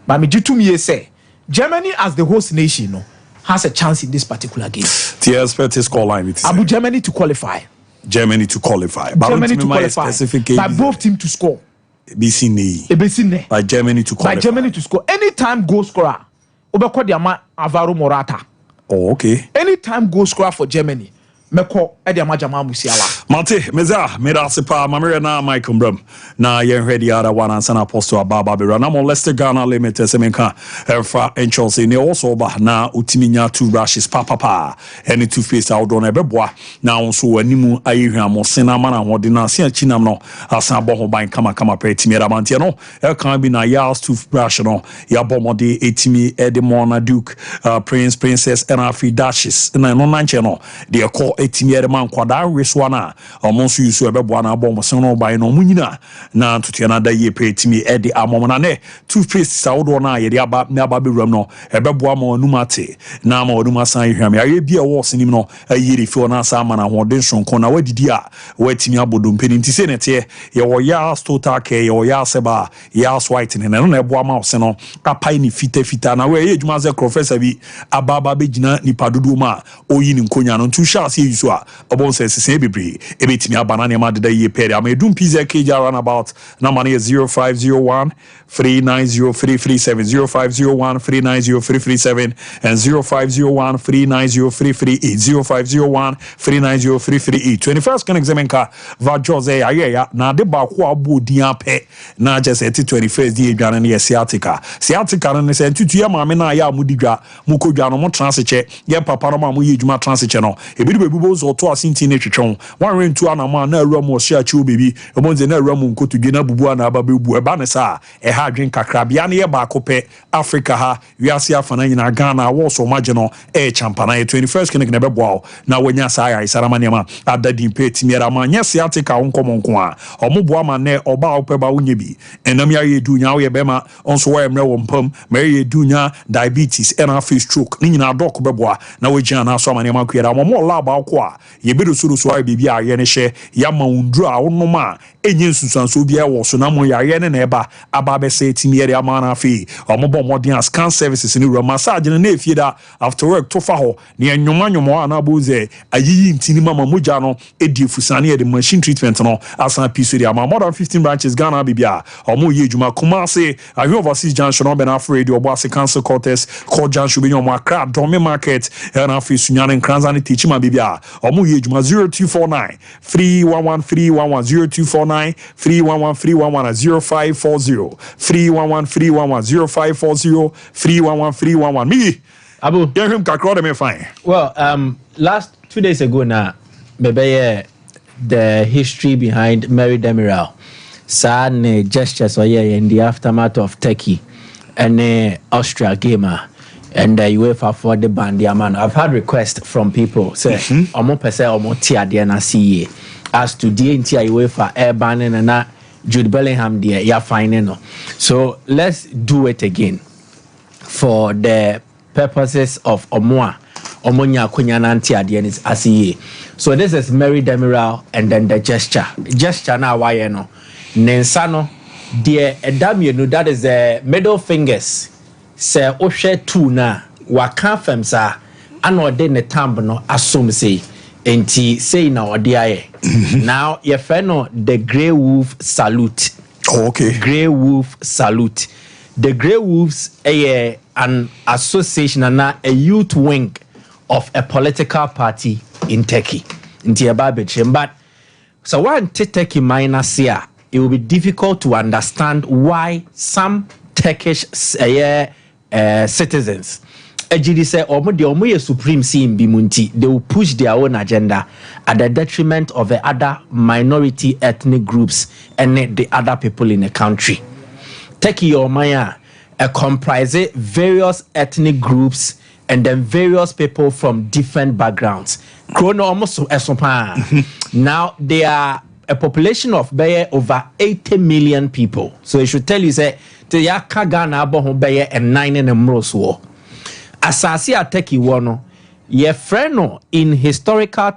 But me to me say Germany as the host nation has a chance in this particular game. TS score line it is. Abu Germany to qualify. Germany to qualify. Germany to qualify. By both teams to score. By Germany to qualify. By Germany to score. Anytime goal scorer. Obeko diama Alvaro Morata. Oh, okay. Anytime goal scorer for Germany. Meko Ediama Jamal Musiala. Mate, Meda Sepa, Mamira na Michael Brum. Na yen ready other one and San Apostle Baba Bira. Na mo Leicester Ghana Limited Semenka Fra and Chelsea. Ne also ba na utiminya 2 rashes papa. Any 2 face out on ebeboa. Na onso animu ayihwa mo sena mana hode na se chinam no asan bo ban kama pe timi ramantia no. E kan bi na yas 2 brush no. Ya bomode etimi Edmona Duke, Prince Princess and Afi dashes. Na no nanche no. De call etimi man kwada reswana omonso yusu ebeboa na abom sen no ban no munyina na ntutia na da ye pe etimi edi amomona ne 2 face sawodo na ye de aba na aba bewram no ebeboa ma onumate na ma onuma san hwam ya ye bia wo senim no ayiri fi ona sa ma na hoden sonko na wadidi a watimi abodom peni nti se nete ye wo ya total care ye wo ya seba ya white ne no na eboa ma ose no apai ni fita na we ye adwuma ze professor bi ababa begina nipa dodo ma oyi ni nkonya no ntu sha se yusu a obon se se bebre ebetimi abana ne ma deda ye pere am edum pizza cage around about na money is 0501 3903337 0501 3903337 and 0501 3903338 0501 3903338 21st can examine ka va Jose ya na de ba ko abodi ape na just 21st di edwane ne Sciatica no se ntutu ya maame na ya amudidwa mukodwa no mo transiche ye papa no ma mo ye edwuma transiche no ebidu bebubo zo to asinti ne twetwon wan rentu anama na awura mo hia chiwo bebi omonze na awura mo nkotudwe na bubu ana aba bebu eba ne sa e ha adwen kakra bia ne ye ba kope Africa ha wiase afana nyina Ghana wo so magye no e champana 21st clinic na beboa na wanya sa ya isarama ne ma adadi pe timiera ma nya Sciatica onkomonko a omoboa ma ne oba opeba wonye bi enam ya ye dunya wo ye bema onso wo emre wo mpam ma ye dunya diabetes and a face stroke ni nyina dok beboa na wagina na so ma ne ma kuera mo lab kwa ye be do so aye bibia aye ne hye ya ma undru a wonoma enye nsusanso bia wo so na mo ya aye ne eba aba be say timi ye ama na afi omobo modern scan services ni ro massage ne efie da after work to fa ho ne anwoma na boze ayiyi ntini mama moja no edi fusane ye the machine treatment no asan piso dia more than 15 branches Ghana bibia omo ye juma Kumasi ahi overseas junction on Benaf Radio Obuasi Council Quarters call junction be omo Accra Dome Market na afi sunyane nkranza ne tichima bibia omo ye juma 0249 311 311 0249 311 311 0540 311 311 0540 311 311 me Abu yeah him kakro me fine. Well, last 2 days ago now, maybe the history behind Mary Demiral, sad gestures in the aftermath of Turkey and Austria gamer and UEFA for the band. Man, I've had requests from people say, "Omo pese omo tia de na see as to the entire UEFA air banning and na Jude Bellingham there, ya fine no." So let's do it again for the purposes of Omonya Kunyananti Adianis Asiye. So this is Mary Demiral and then the gesture. Gesture na wayeno. Nensano dear Edamienu, that is the middle fingers. Se Oshe two na waka femsa ano de ne tamb no assume say enti say na odiaye. Now your friend the Grey Wolf salute. Oh, okay. Grey Wolf salute. The Grey Wolves an association and a youth wing of a political party in Turkey. But so when Turkey minus here, it will be difficult to understand why some Turkish citizens say supremacy in Bimunti, they will push their own agenda at the detriment of the other minority ethnic groups and the other people in the country. Turkey or Maya comprises various ethnic groups and then various people from different backgrounds. Now they are a population of over 80 million people. So it should tell you say te ya Ghana aboho beye and 9 in Mroso. Asasi a Turkey wono ye freno in historical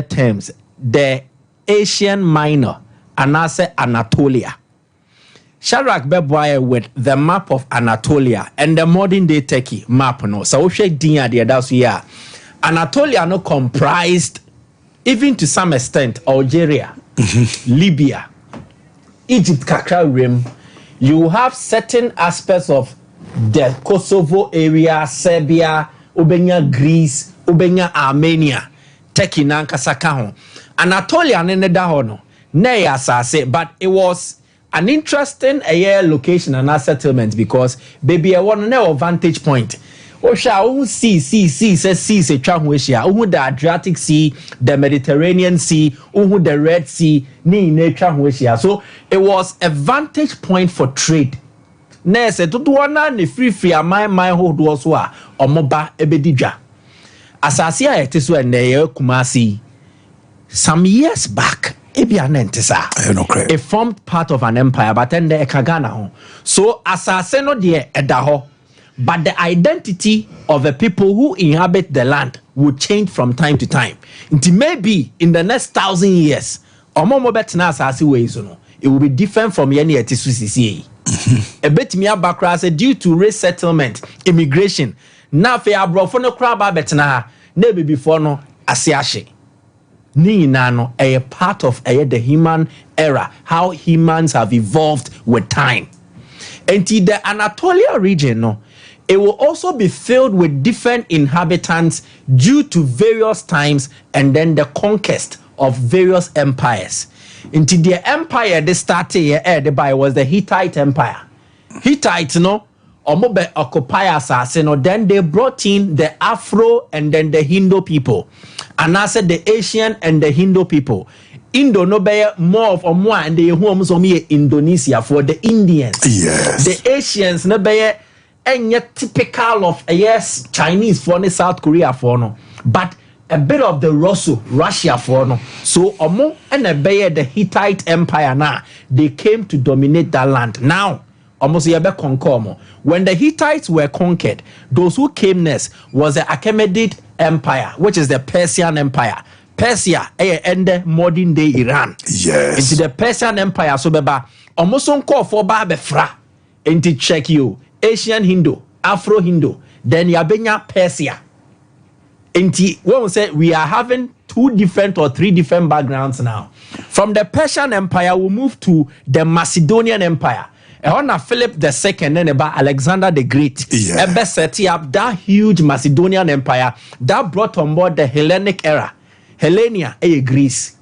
terms the Asian Minor anase Anatolia. Shadrach Beboye with the map of Anatolia and the modern day Turkey map no. So we dinya the that's here. Anatolia no comprised even to some extent Algeria, Libya, Egypt kakra rim. You have certain aspects of the Kosovo area, Serbia, Ubenya Greece, Ubenya Armenia, Turkey nankasaka ho. Anatolia nene da ho no. Ne ya say, but it was an interesting location and a settlement because baby I want to know vantage point. Osha see say the Adriatic Sea, the Mediterranean Sea, the Red Sea, so it was a vantage point for trade. Nese to wana ne free my hold was wa omoba ebedija. Asasi a eteso ene Kumasi some years back. It formed part of an empire, but then the Ekagana. So asaseno de edaho, but the identity of the people who inhabit the land will change from time to time. It may be in the next 1,000 years, omomo betina asasi ways no. It will be different from any etisusi. A bit me bakra said due to race settlement, immigration. Na fe abrofo no kraba betina nebi before no asiashe. A part of the human era, how humans have evolved with time. And the Anatolia region, no, it will also be filled with different inhabitants due to various times and then the conquest of various empires. Into the empire they started here, was the Hittite Empire. Hittites, no, Omobe occupy assassin, then they brought in the Afro and then the Hindu people. And I said the Asian and the Hindu people. Indo no be more of more and the homes of me Indonesia for the Indians. Yes. The Asians no be any typical of yes Chinese for the South Korea for no. But a bit of the Russia for no. So omo and a be the Hittite Empire now they came to dominate that land. Now almost conquer. When the Hittites were conquered, those who came next was the Achaemenid Empire, which is the Persian Empire. Persia end modern day Iran. Yes. Into the Persian Empire so beba almost on call for befra into check you Asian Hindu, Afro Hindu, then yabenya Persia. Inti when we say we are having 2 different or 3 different backgrounds now. From the Persian Empire, we move to the Macedonian Empire. On Philip II and then about Alexander the Great. Ebe set up that huge Macedonian Empire that brought on board the Hellenic era. Hellenia, Greece.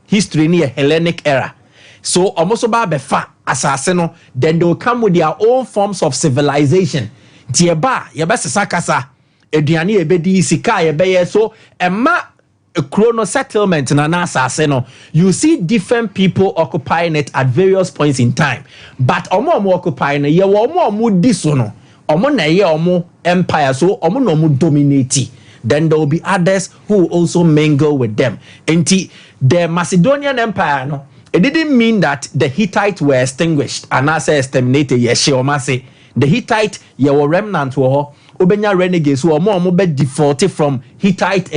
History near Hellenic era. So almost about befa asaseno, then they will come with their own forms of civilization. Tieba, yebese sakasa, eduani ebedi sika yebeye so emma a chrono settlement na asaseno. You see different people occupying it at various points in time. But omo occupying ye omo disono. Omo na ye omo empire so omo no dominate. Then there will be others who also mingle with them. And the Macedonian Empire, no, it didn't mean that the Hittites were extinguished and I say exterminated. Yes, the Hittite, you were remnant war, Ubenya renegades who are more defaulted from Hittite,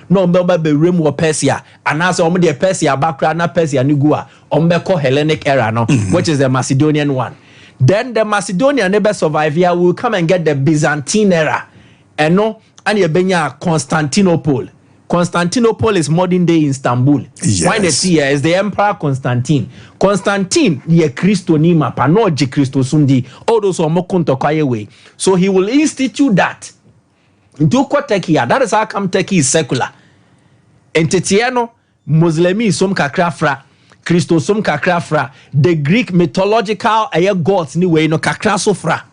no be rim or Persia, and as the Persia, background, Persia, Nugua, Ombeko Hellenic era, no, which is the Macedonian one. Then the Macedonian never survive here will come and get the Byzantine era, and no. And you benya Constantinople. Constantinople is modern day Istanbul. Yes. Why the see is the Emperor Constantine. Constantine ye Christo ni mapa no je Christo sundi. All those are more way. So he will institute that. Into Turkey. That is how come Turkey is secular. Entitiano Muslimi sum kakrafra. Christo sum kakrafra. The Greek mythological gods ni way no kakrasofra.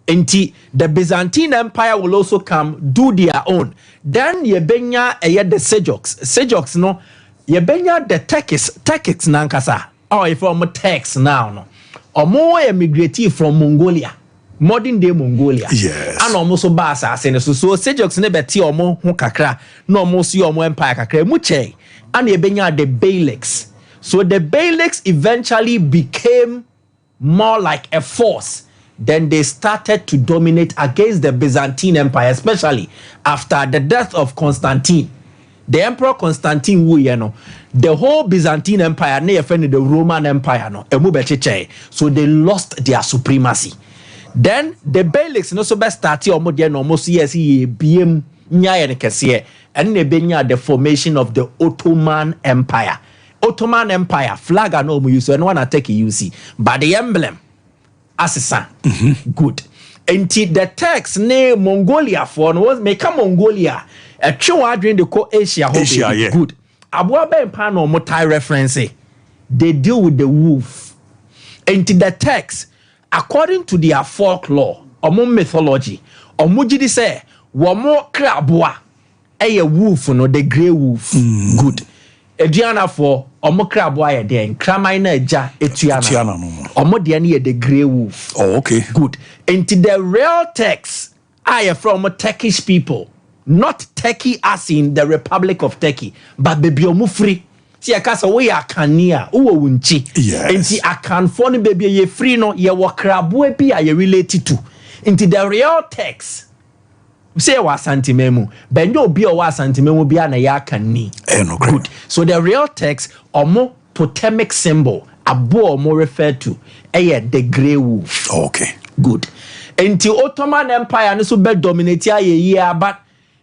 Enti the Byzantine Empire will also come do their own. Then yebenya the Seljuks no yebenya the Turkics nankasa. Or if I'm a Turks now no. Or more emigrate from Mongolia. Modern day Mongolia. Yes. And almost so basa so Seljuks ne beti omo hu kakra no almost see omo empire kakra muche. And yebenya the Beyliks. So the Beyliks eventually became more like a force. Then they started to dominate against the Byzantine Empire, especially after the death of Constantine. The Emperor Constantine, the whole Byzantine Empire, the Roman Empire, so they lost their supremacy. Then the Beyliks also started almost yes, BM and the formation of the Ottoman Empire. Ottoman Empire, flag and no use, and one attack you see, but the emblem. Assassin. Good. Until the text name Mongolia for was make a Mongolia. A true during the co Asia. Yeah. Good. Abua Ben Pano Motai reference. They deal with the wolf. Until the text, according to their folklore, or mythology, or Mujidi say, Wamo Krabua, a wolf, no, the grey wolf. Good. Ediana for Omokra boy then Kramina ja Etiana no. Omodiani the grey wolf. Oh, okay. Good. Into the real text, I am from Turkish people. Not Turkey as in the Republic of Turkey, but baby omufri. See a casa we are kania uwo wunchi. Yes. Into a can phone baby ye free no ye wakrabue pi are related to. Into the real text. Say wa santimemu, but no be wa santimemu be na ya kanni. No good. So the real text omo totemic symbol abo omo referred to the grey wolf. Okay. Good. Until Ottoman Empire no so be dominate year, but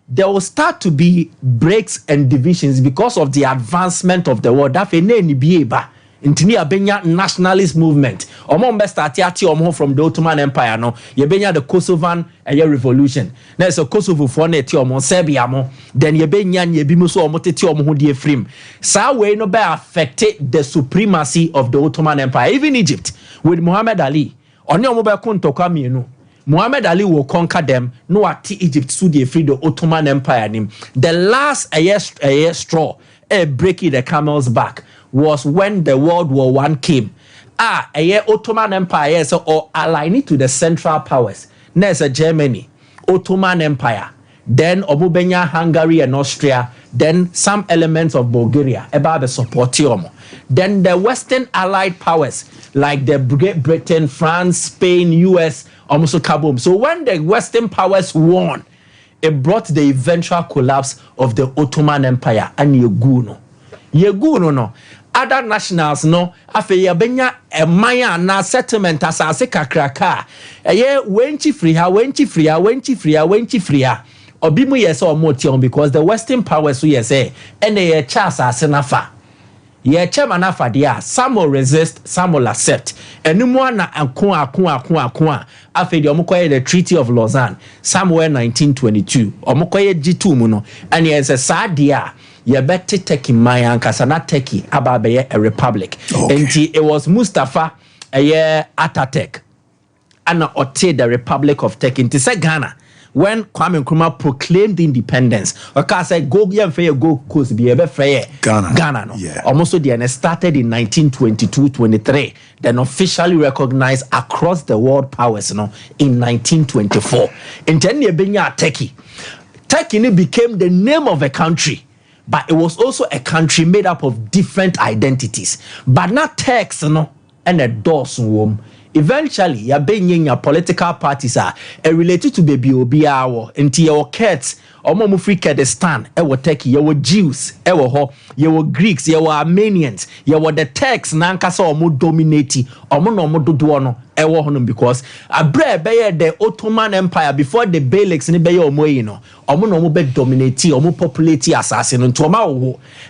there will start to be breaks and divisions because of the advancement of the world. That ni be ba. Intini abenya nationalist movement. Omo mbe start ati omo from the Ottoman Empire no. Yebenya the Kosovan revolution. Na so Kosovo for na ati omo Serbia mo. Then yebenya nyebi mo so omo teti omo ho die frame. Sa way no be affected the supremacy of the Ottoman Empire. Even Egypt with Muhammad Ali. Oni omo be kontokwa mienu. Muhammad Ali will conquer them. No ati Egypt so die free the Ottoman Empire nim. The last straw breaking the camel's back was when the World War I came. Ottoman Empire or aligning to the Central Powers. Next, Germany, Ottoman Empire. Then Omubenya, Hungary and Austria. Then some elements of Bulgaria. About the supportium. Then the Western Allied Powers like the Great Britain, France, Spain, US, almost kaboom. So when the Western powers won, it brought the eventual collapse of the Ottoman Empire and Yeguno no. Other nationals no afe yabenya emaya na settlement asase kakraka eye wenchi free ha obi mu yese omotion because the western powers so yese ene ye cha asase nafa ye che manafa dia some will resist some will accept enimu na akon afe de omokoye the Treaty of Lausanne somewhere 1922 omokoye G2 mu no and ye say sadia ye better take in my ankasa na Turkey ababeye a republic. And it was Mustafa Ataturk and ote the Republic of Turkey. It said Ghana when Kwame Nkrumah proclaimed independence. Okay, said go coast be ebe free Ghana no. Yeah. Almost the end started in 1922-23, then officially recognized across the world powers no in 1924. And then ye benya Turkey. Turkey became the name of a country. But it was also a country made up of different identities. But not Turks, no, and a doors womb. Eventually, your being your political parties are related to baby Obiawo, into your Kurds, or Momufri Kurdistan, ewo Turkey, you were Jews, ewo ho, you were Greeks, you were Armenians, you were the Turks, Nankasa or more dominating, or more do ewo honum because a bread by the Ottoman Empire before the Beyliks in the Bay or Moino, or no be dominate or more populate assassin to a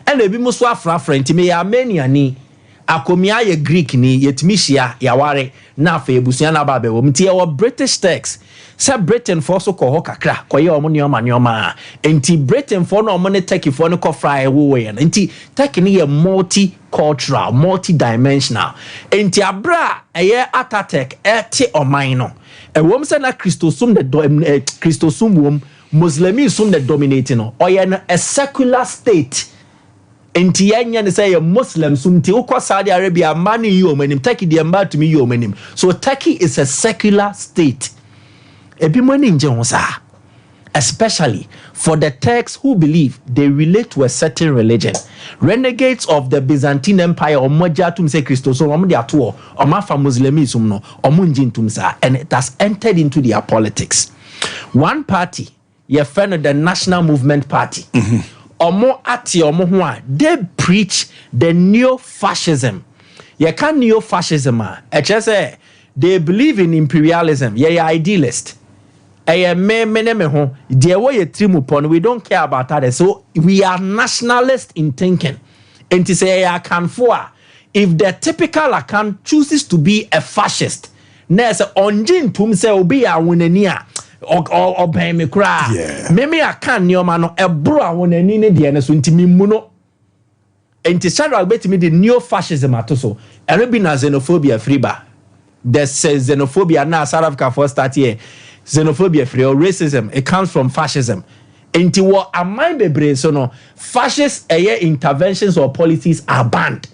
and the Bimuswa friend to me Armenia ni. Akomia ye Greek ni yetmishia yaware na fa ebusuana babe wo mtie wo British text say Britain for so ko kakra koye omo nyoma enti Britain for no omo ne Turkey for no ko fry wo we enti Turkey ni ye multicultural multidimensional enti abra eye Ataturk ete oman no ewom se na Christosum the Christosum wom Muslimism the dominating no oye a secular state. Enti yanya ne say Muslim sumti ukwa Saudi Arabia mani yomenim Turkey de mba to me yomenim. So Turkey is a secular state. Ebi mani nje honsa. Especially for the Turks who believe they relate to a certain religion. Renegades of the Byzantine Empire or mojatum say Christos or omo de ato or mafa Muslimism no omo njintum sa and it has entered into their politics. One party ye friend the National Movement Party. Omo ati omo ho a they preach the neo-fascism. Ye can neo-fascism say they believe in imperialism. Ye idealist. Me ho de wo ye trimupon we don't care about others. So we are nationalist in thinking. And to say I can for if the typical Akan chooses to be a fascist, na say onjin tum say obi a wonania or pay me cry. Maybe I can't near man a bro when any ne so intimi muno. And to Shadrach bet me the neo fascism at so. And be na xenophobia free ba. There's xenophobia now South Africa for start here. Xenophobia free or racism. It comes from fascism. And to what a mind be so no fascist interventions or policies are banned.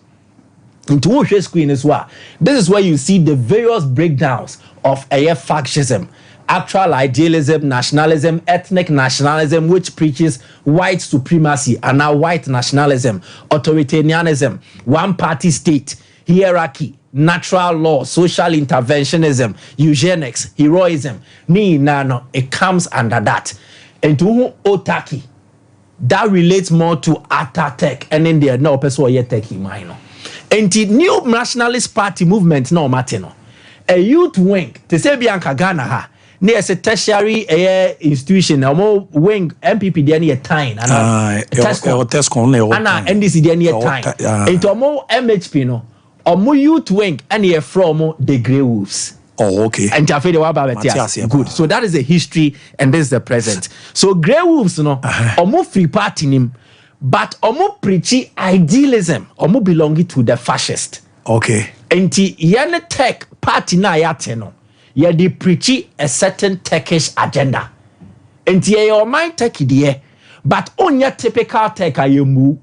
Into what screen as well. This is where you see the various breakdowns of fascism. Actual idealism, nationalism, ethnic nationalism, which preaches white supremacy, and now white nationalism, authoritarianism, one-party state, hierarchy, natural law, social interventionism, eugenics, heroism. No, it comes under that. And to Otaki, that relates more to Ataturk, and in there, no person yet taking mine. And the new nationalist party movement, no Martino, a youth wing, to say Bianca Ghana ha. Near a tertiary institution, more wing MPP there near time, and NDC there near time. Into more MHP no, or more youth wing, and near from the Grey Wolves. Oh, okay. And good. So that is the history, and this is the present. So Grey Wolves no, or more free party him, but or more preachy idealism, or more belonging to the fascist. Okay. And the tech party na yateno. Yeah, they preach a certain Turkish agenda. And your mind Turkey there, but on your typical Turkey you move.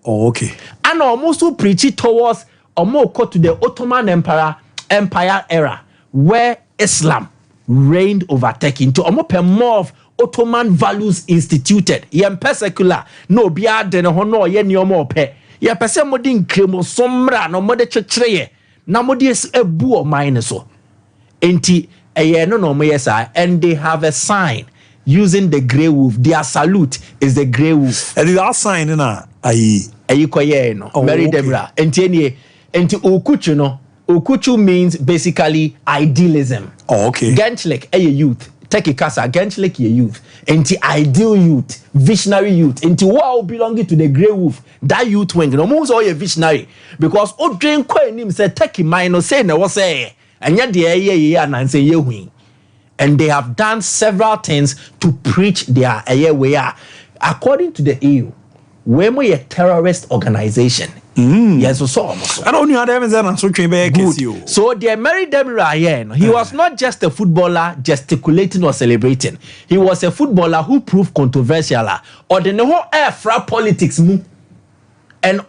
Oh, okay. And almost to preach it towards or more to the Ottoman Empire era, where Islam reigned over Turkey into almost more of Ottoman values instituted. Yem secular, no biad and honor yen your more pe. Ya pese modin kremo somra no mode chechreye. Na modis a buo mine so. Enti no yesa, and they have a sign using the grey wolf. Their salute is the grey wolf. And the sign in Mary Deborah. Enti Okuchu no. Okuchu means basically idealism. Oh, okay. Gentlik a youth. Take a casa. Gentlik a youth. Enti ideal youth, visionary youth. Enti wow belonging to the grey wolf. That youth wing. No most all a visionary because o drink kwa him say take mine no say no say. And yet the and say ye. And they have done several things to preach their way. According to the EU, we're a terrorist organization. Yes, so I don't know how them is so good. So they married them Ryan. He was not just a footballer gesticulating or celebrating. He was a footballer who proved controversial. Or the whole air fra politics mu. And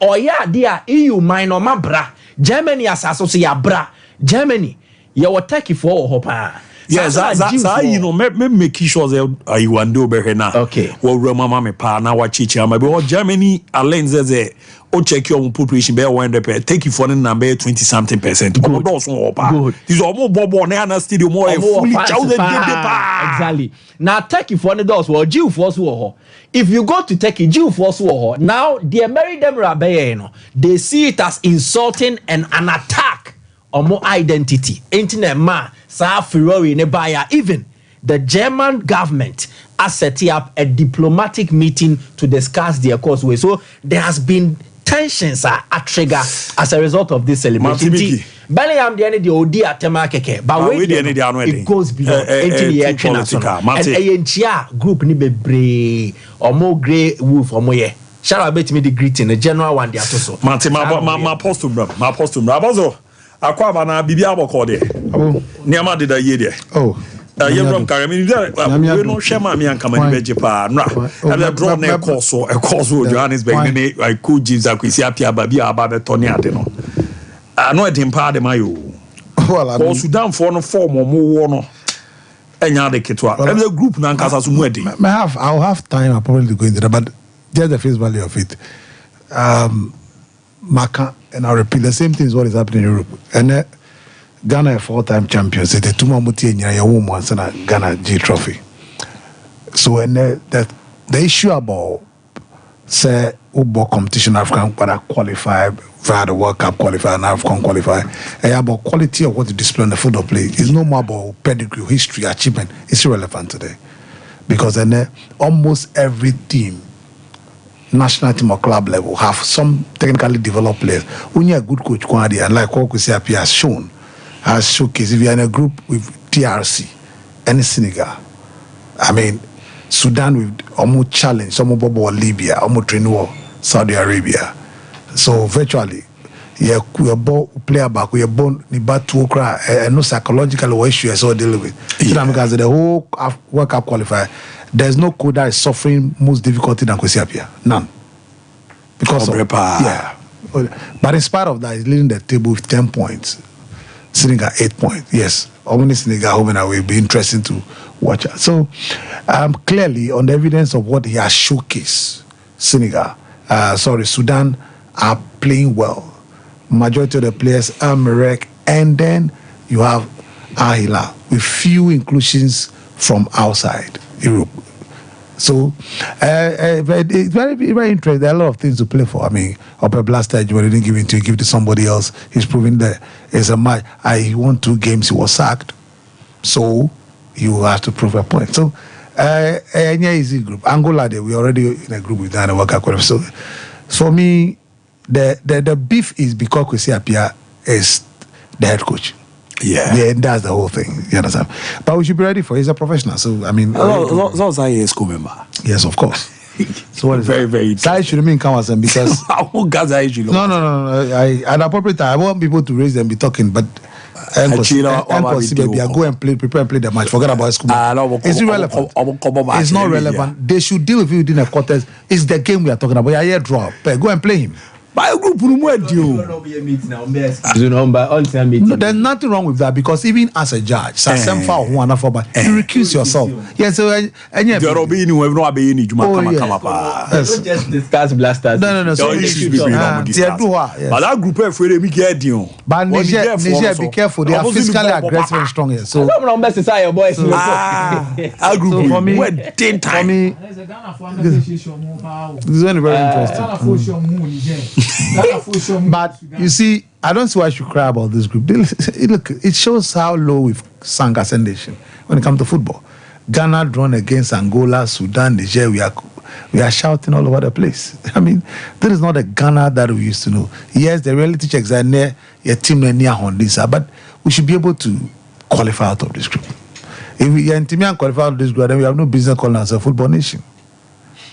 dear EU minor ma bra. Germany as associate bra. Germany, you will take it for hopa. Yes, that's you know, me make sure that you want to do better now. Okay. Well, remember me pa na watch it. But Germany alone says o check your population be 100%. Take it for the number 20-something%. Good. These are more bobo na stadium more fully chosen. Exactly. Now take it for the doors. Well, Jew force war. If you go to take it, Jew force war. Now the American Rabbi, they see it as insulting and an attack on more identity. Internet man. Even the German government has set up a diplomatic meeting to discuss their causeway. So there has been tensions at trigger as a result of this celebration. Bellingham the end the OD at Temakeke, but wait, it goes beyond and group ni be or more grey wolf or more. Shall I bet me the greeting the general one there also. My apostle bro. Akwaba na bibi aboko de. Niama de da ye de. Yebrom karami we no hwema me anka mani beje pa nra. Ele draw na course Johannesburg ne I could Jesus akwisi apia ba bia aba beto ne ade no. No edin pa de mayo. Well, Sudan for no form mo wo no. Enya de ketwa. Every group na nkasa so mu edin. I'll have time I'll probably go into that, but just the face value of it. Maka, and I'll repeat the same thing is what is happening in Europe. And Ghana a 4-time champions. It's a Tumamuti and Yawum and Ghana G Trophy. So and the issue about say football competition African qualify via the World Cup qualify and African qualify. And about quality of what you display on the football play is no more about pedigree, history, achievement. It's irrelevant today. Because then almost every team, national team or club level, have some technically developed players. When you're a good coach, and like what we say up here has shown, has showcased, if you're in a group with TRC and Senegal, I mean, Sudan with almost challenge, some of Libya, almost train war, Saudi Arabia. So virtually, you're player back, you're born, you bad to cry, and no psychological issue I saw dealing with. Yeah. Because the whole World Cup qualifier, there's no code that is suffering most difficulty than Kwesiapia. None. Because of, yeah. But in spite of that, he's leading the table with 10 points. Senegal 8 points. Yes. Only Senegal home and away will be interesting to watch. So clearly on the evidence of what he has showcased, Sudan are playing well. Majority of the players are Merek, and then you have Ahila with few inclusions from outside Europe. So it's very, very interesting. There are a lot of things to play for. I mean, Upper Blaster, you didn't give it to, give it to somebody else. He's proving that it's a match. He won 2 games, he was sacked. So you have to prove a point. So yeah, easy group. Angola, we already in a group with Ghana World Cup. So for me, the beef is because Kwesiapia is the head coach. Yeah, that's the whole thing. You understand? But we should be ready for it. He's a professional. So I mean, that's a school member. Yes, of course. So what is very, very that should mean come because no. At appropriate time, I want people to raise them, be talking, but go and prepare and play the match. Forget about school. It's irrelevant. It's not relevant. They should deal with you within a quarters. It's the game we are talking about. Yeah, draw. Go and play him. By a group, No, there's nothing wrong with that because even as a judge, Sompa or one you recuse yourself. Yes, so and yes. Don't just discuss blasters. No. So but that group afraid they get you. But Niger, be careful. They are physically aggressive and strong here. So I'm not messing your boys. That group for me, It's very interesting. But you see, I don't see why I should cry about this group. Look, it shows how low we've sunk as a nation when it comes to football. Ghana drawn against Angola, Sudan, Niger. We are shouting all over the place. I mean, this is not the Ghana that we used to know. Yes, the reality checks are near your team near Hondisa, but we should be able to qualify out of this group. If we are qualify out of this group, then we have no business calling ourselves a football nation.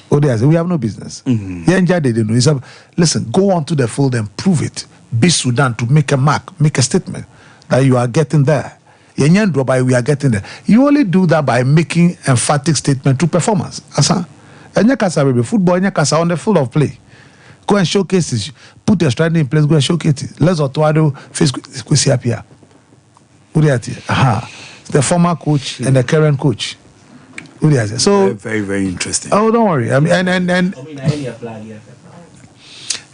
We have no business. Listen, go on to the field and prove it. Be Sudan to make a mark, make a statement that you are getting there. We are getting there. You only do that by making emphatic statement to performance. Football on the field of play. Go and showcase it. Put your strategy in place. Go and showcase it. Let's face Kwesi the former coach and the current coach. So very, very interesting. Oh, don't worry. I mean, and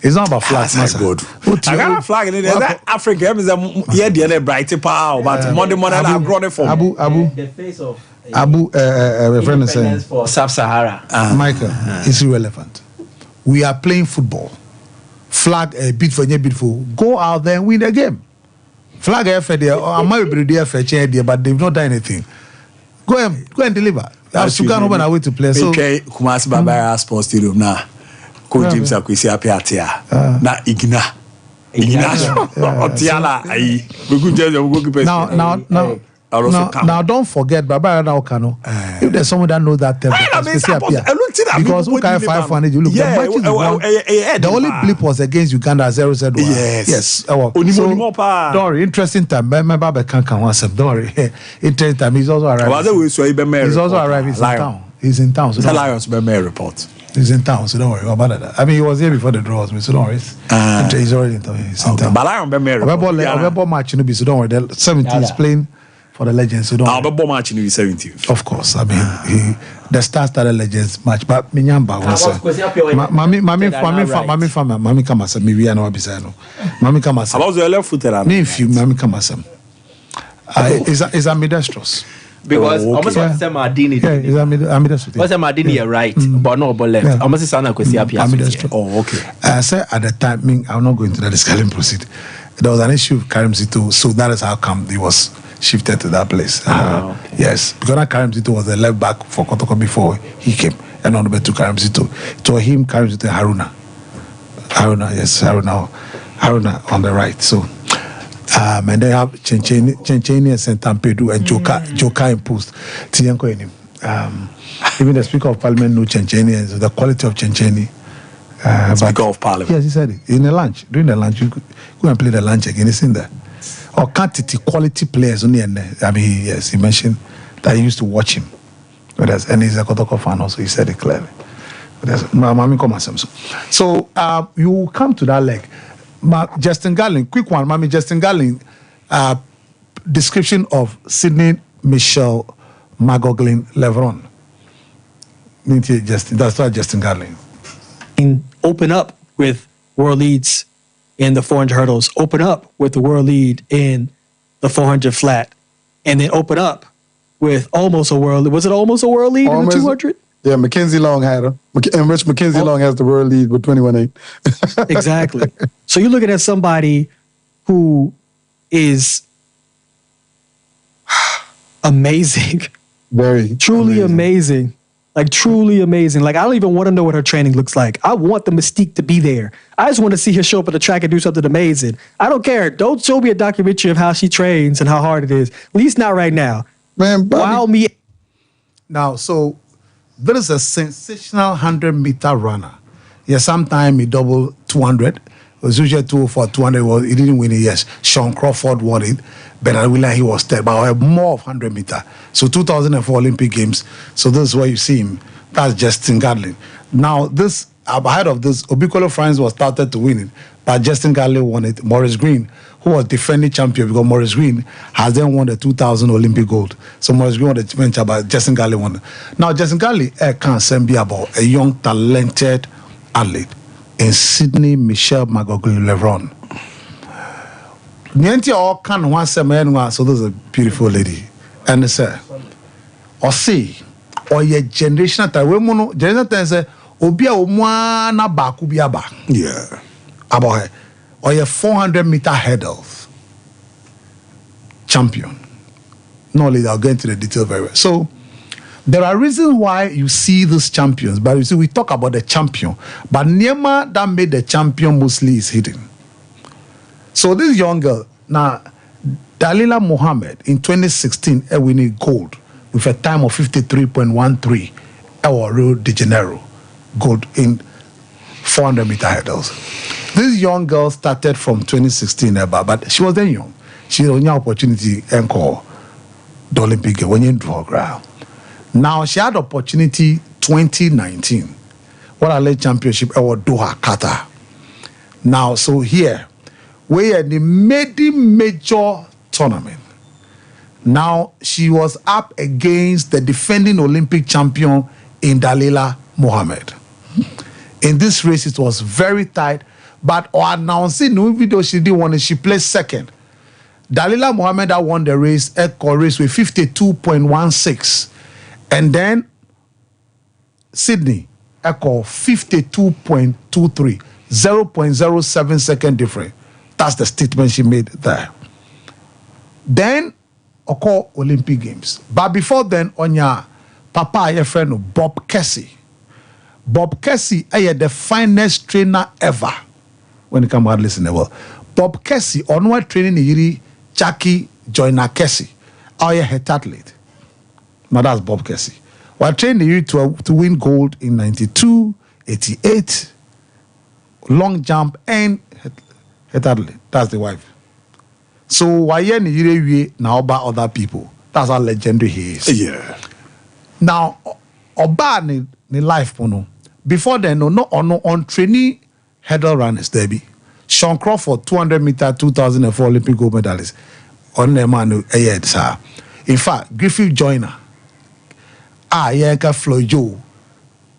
it's not about flags. That's good. I got a flag in it. Africa is the bright power, but Monday morning I brought it for the face of independence for Sub-Sahara. Michael, it's irrelevant. We are playing football. Flag a bit for go out there and win the game. Flag I might be there for but they've not done anything. Go and deliver. I have to go on away to play. So Kumasi Babaya Sports Stadium now. Coach James Akwesi Apiatia. Na Igna. Otiala ayi. Now don't forget Baba now Kano. If there's someone that knows that term, because who can 500 you look the only blip was against Uganda 0-0. Yes. So, don't worry, interesting time. Remember don't worry. Interesting time. He's also arriving. He's also arriving in town. He's in town. So the Lions report. He's in town, so don't worry about that. I mean, he was here before the draws, so don't worry. He's already in town. He's in town. But Lions report match, so don't worry. The 17th is playing for the Legends, so don't worry. I'll match in the 17th. Of course, I mean, the star started Legends match, but Minyamba was Mami Kamasa, maybe I know Abisano. Mami Kamasa. About the left footer, me if you Mami Kamasa. Is ambidextrous. Because almost what's the Mardini? Ambidextrous. What's the Mardini? Right, but no, but left. Almost Sana Kwesi Apia. Oh, okay. I said at the time, I'm not going to the discussion proceed. There was an issue with Karim Zito, so that is how come he was shifted to that place. Okay. Yes, because Karim Zito was the left back for Kotoko before he came, and on the to Karim Zito. To him, Karim Zito, Haruna, Haruna on the right. So, and they have Chencheni and Sentampedu and Joka imposed. Even the Speaker of Parliament knew Chencheni and the quality of Chencheni. Speaker of Parliament. Yes, he said it. In the lunch, during the lunch, you go and play the lunch again. It's in there. Or quantity, quality players only. I mean, yes, he mentioned that he used to watch him. And he's a Kotoko fan also. He said it clearly. So you come to that leg. Justin Garling, quick one, Mami. Justin Garling, description of Sydney Michelle Magoglin Levron. That's what Justin Garling. Open up with world leads in the 400 hurdles, open up with the world lead in the 400 flat, and then open up with almost a world lead. Was it almost a world lead in the 200? Yeah, Mackenzie Long had her. And Rich Mackenzie Long has the world lead with 21-8. Exactly. So you're looking at somebody who is amazing. Very. Truly amazing. Like, truly amazing. Like, I don't even want to know what her training looks like. I want the mystique to be there. I just want to see her show up at the track and do something amazing. I don't care. Don't show me a documentary of how she trains and how hard it is. At least not right now. Man, wow me. Now, so there is a sensational 100-meter runner. Yeah, sometime he doubled 200. It was usually 204, 200. He didn't win it, yes. Sean Crawford won it. But I realized he was third, but I have more of 100 meter. So 2004 Olympic Games. So this is where you see him. That's Justin Garling. Now, this ahead of this, Obikwelu France was started to win it, but Justin Garley won it. Maurice Green, who was defending champion, because Maurice Green has then won the 2000 Olympic gold. So Maurice Green won the venture, but Justin Garley won it. Now, Justin Garley can't be about a young, talented athlete in Sydney, Michelle Magoglu-Leveron. Niente all can one semen, so there's a beautiful lady. And they say, or see, or your generational time, generational time say, Obia Omwana Bakubiaba. Yeah. About her. Or your 400-meter hurdles champion. No, I'll get into the detail very well. So, there are reasons why you see these champions, but you see, we talk about the champion, but Nema that made the champion mostly is hidden. So this young girl, now, Dalila Mohammed in 2016, winning gold with a time of 53.13 at Rio de Janeiro, gold in 400-meter hurdles. This young girl started from 2016, but she was then young. She had an opportunity and call the Olympic when you draw ground. Now she had opportunity 2019, what I led championship at Doha, Qatar. Now, so here, we are the major tournament. Now she was up against the defending Olympic champion in Dalila Mohammed. In this race, it was very tight, but announcing no video she didn't want it, she placed second. Dalila Mohammed won the race, Echo race with 52.16. And then Sydney, Echo 52.23, 0.07 second difference. That's the statement she made there. Then, occur Olympic Games. But before then, on your papa, your friend Bob Kessie. Bob Kessie is the finest trainer ever when it comes to listening the world. Bob Kessie, on what training the Jackie Joyner Kessie, our head athlete. Now that's Bob Kessie. We trained the to win gold in 92, 88, long jump, and head athlete. That's the wife. So why you now about other people? That's how legendary he is. Yeah. Now, Oba ni life pono. Before then, no on trainee hurdle runners, Debbie. Sean Crawford, 200 meter, 2004 Olympic gold medalist. On the man, sir. In fact, Griffith Joyner. Floyd Joe.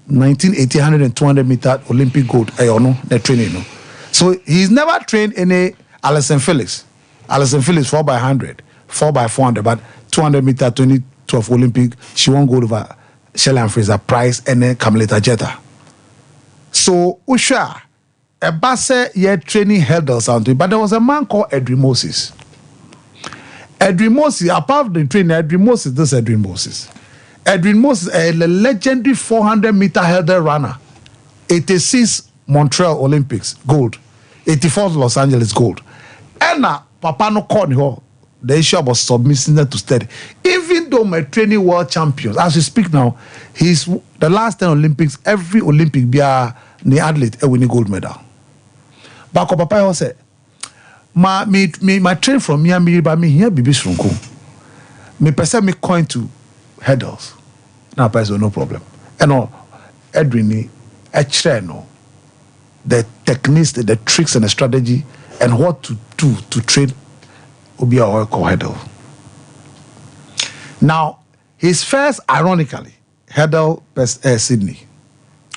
1980, 100 and 200 meter Olympic gold. The training. No. So he's never trained any Alison Phillips. Alison Phillips 4x100, 4x400, but 200 meter 2012 Olympic, she won gold over Shelley and Fraser Price and then Carmelita Jetta. So Usha, a basse yet training hurdles onto it, but there was a man called Edwin Moses. Edwin Moses, apart from the training, Edwin Moses, this is Edwin Moses. Edwin Moses, a legendary 400 meter hurdle runner. 86 Montreal Olympics, gold. 84 Los Angeles, gold. And Papa no called her. The issue was submitting to study. Even though my training world champions, as we speak now, he's the last 10 Olympics, every Olympic be a athlete winning gold medal. But Papa said, my train from me by me here be strong. Me person me coin to hurdles. Now person no problem. And no Edwin no the techniques, the tricks and the strategy and what to do to train Obia or hurdle. Now, his first, ironically, hurdle Sydney.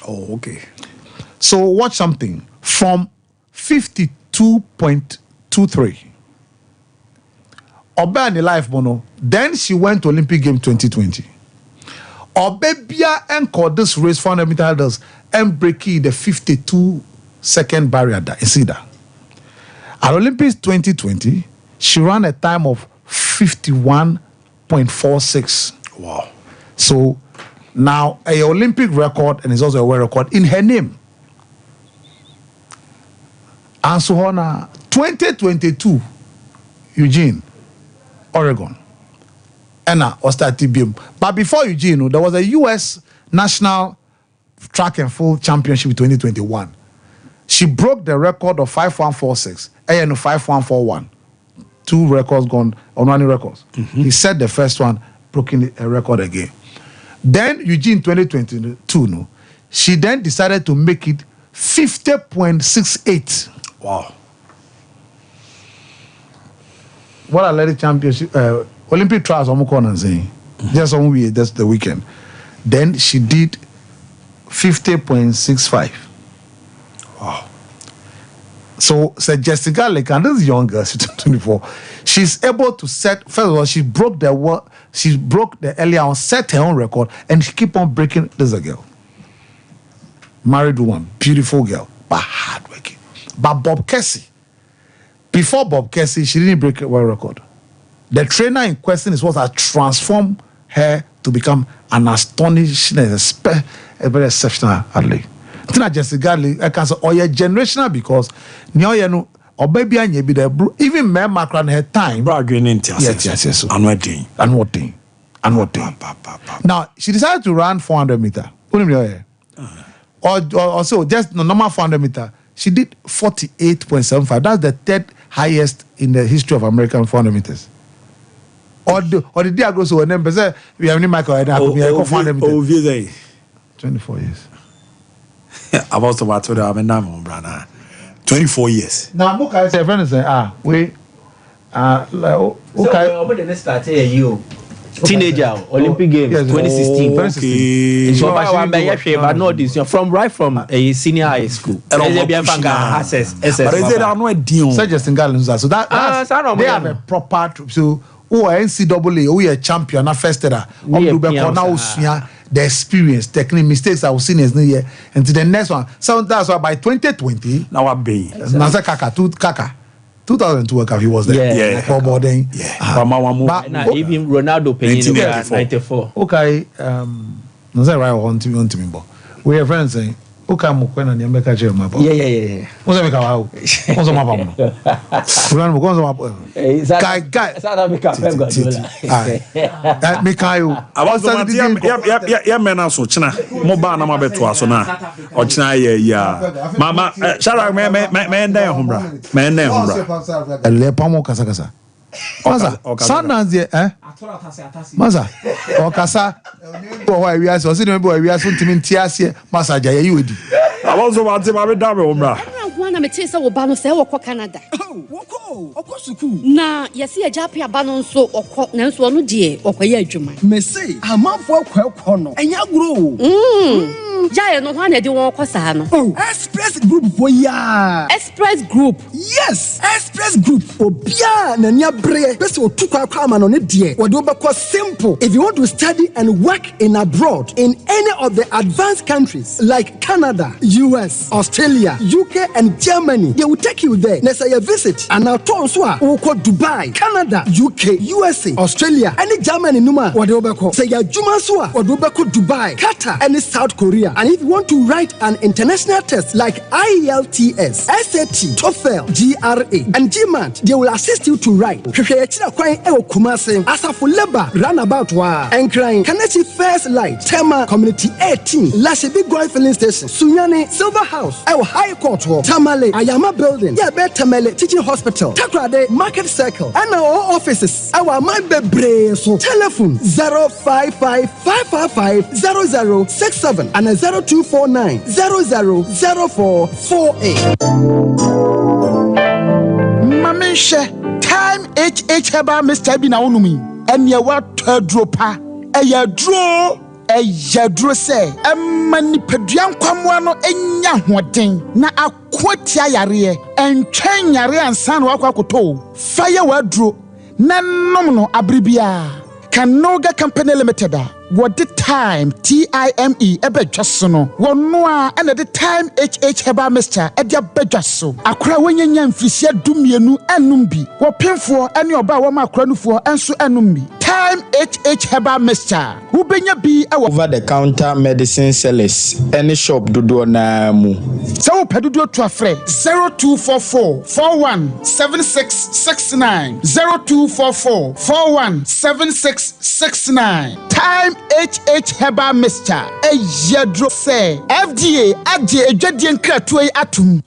Oh, okay. So watch something. From 52.23. Oba in life, Bono. Then she went to Olympic Game 2020. Obebia and this race 400 meter hurdles and breaking the 52-second barrier. You see that? At Olympics 2020, she ran a time of 51.46. Wow. So now a Olympic record and it's also a world record in her name. And so on 2022, Eugene, Oregon. And TBM. But before Eugene, there was a U.S. National Track and Field Championship in 2021. She broke the record of 5146 and 5141. Two records gone on running records. Mm-hmm. He set the first one, broken a record again. Then Eugene 2022, She then decided to make it 50.68. Wow. What athletic championship, Olympic trials, I'm saying. Just on we that's the weekend. Then she did 50.65. Wow. So Jessica Lekan, this young girl, she's 24. She's able to set. First of all, she broke the earlier on, set her own record, and she keep on breaking. This is a girl, married woman, beautiful girl, but hardworking. But Bob Kessie, before Bob Kessie, she didn't break a world record. The trainer in question is what has transformed her to become an astonishing, a very exceptional athlete. Tina Jessica Lee, I can say, oh yeah, generational because no, or maybe I be there. Even men macron her time. Yes. And what thing? Now she decided to run 400 meter. Or so just the normal 400 meter. She did 48.75. That's the third highest in the history of American 400 meters. Or the day ago, so when say we have any Michael 400 meters. 24 years. I was about to have a name, brother. 24 years. Now, Muka say, friend say, okay. You teenager Olympic Games 2016. Okay. So from right from a senior high school. Access. But is it I'm not deal? Suggesting Gallons. So that they have a proper so NCAA, who are champion, not first now the experience, technique, mistakes I was seeing is new year. And to the next one. So that's why by 2020, now I'm being Nasa Kaka 2002 he was there. Yeah. For boarding. Yeah. But even Ronaldo paying 94. Okay, Nasa right on to me, but we are friends saying, okay, I'm going to make a chair, my boy. Yeah. What's that? What's my problem? Guy. Mikael. I was yeah, man, so China, Mobana, my bet was on or China, yeah. Mama, shall I, man, there, Humbra, man, there, Humbra. A lepamo casacasa. Maza, Sundance, Maza, or Casa, boy, we are so sitting, boy, we are soon to mean Tiasia, Masaja, you would. I was about to have a double, Humbra. One of the Bano sell or Canada. Na, yes, a Japia Banon so or cock nose one dear or Juma. May say, I'm up for Quail and ya grow. Jaya no one do walk Cosano. Oh, Express Group for ya. Express Group. Yes, Express Group for Bia Nanya Bre. Best will took our common on it, dear. What do simple? If you want to study and work in abroad in any of the advanced countries like Canada, US, Australia, UK, and Germany, they will take you there. Let's say a visit. And now Tonswa will call Dubai, Canada, UK, USA, Australia, and Germany. Numa, what do you say? Jumaswa, what do you Dubai, Qatar, and South Korea. And if you want to write an international test like IELTS, SAT, TOEFL, GRA, and GMAT, they will assist you to write. Asafo Leba, Runabout Wa, and crying, Kanechi First Light, Tema Community 18, Lashibi Goy Filling Station, Sunyani, Silver House, El High Court, Tamale, Ayama Building, Yabe Tamale, Teaching Hospital, Takrade, Market Circle, and our offices, our Mabebre, so telephone 05555550067 and 0249 000448. Mamisha, time HH Heba Mr. Binaunumi, and ya what dropa, a ya draw. Ejadro say mani peduan kwamwa enya hoden na akwatia yare entwen yare ansan wakwakoto fire wadro na nom no abribia Kanoga Company Limited what the time TIME ebedwaso no wono a na the time HH Heba Mr. edia bedwaso akra wonyanya mfisia dumienu enum bi wo pemfo ene oba wo makra nufo enso enum bi time HH Heba Mr. who benya bi over the counter medicine sellers any shop dodo na mu so pedodo to afre 0244 417669 0244 417669 time HH Heba Mr. Ejadro say FDA adje ejwadie nkratoe atum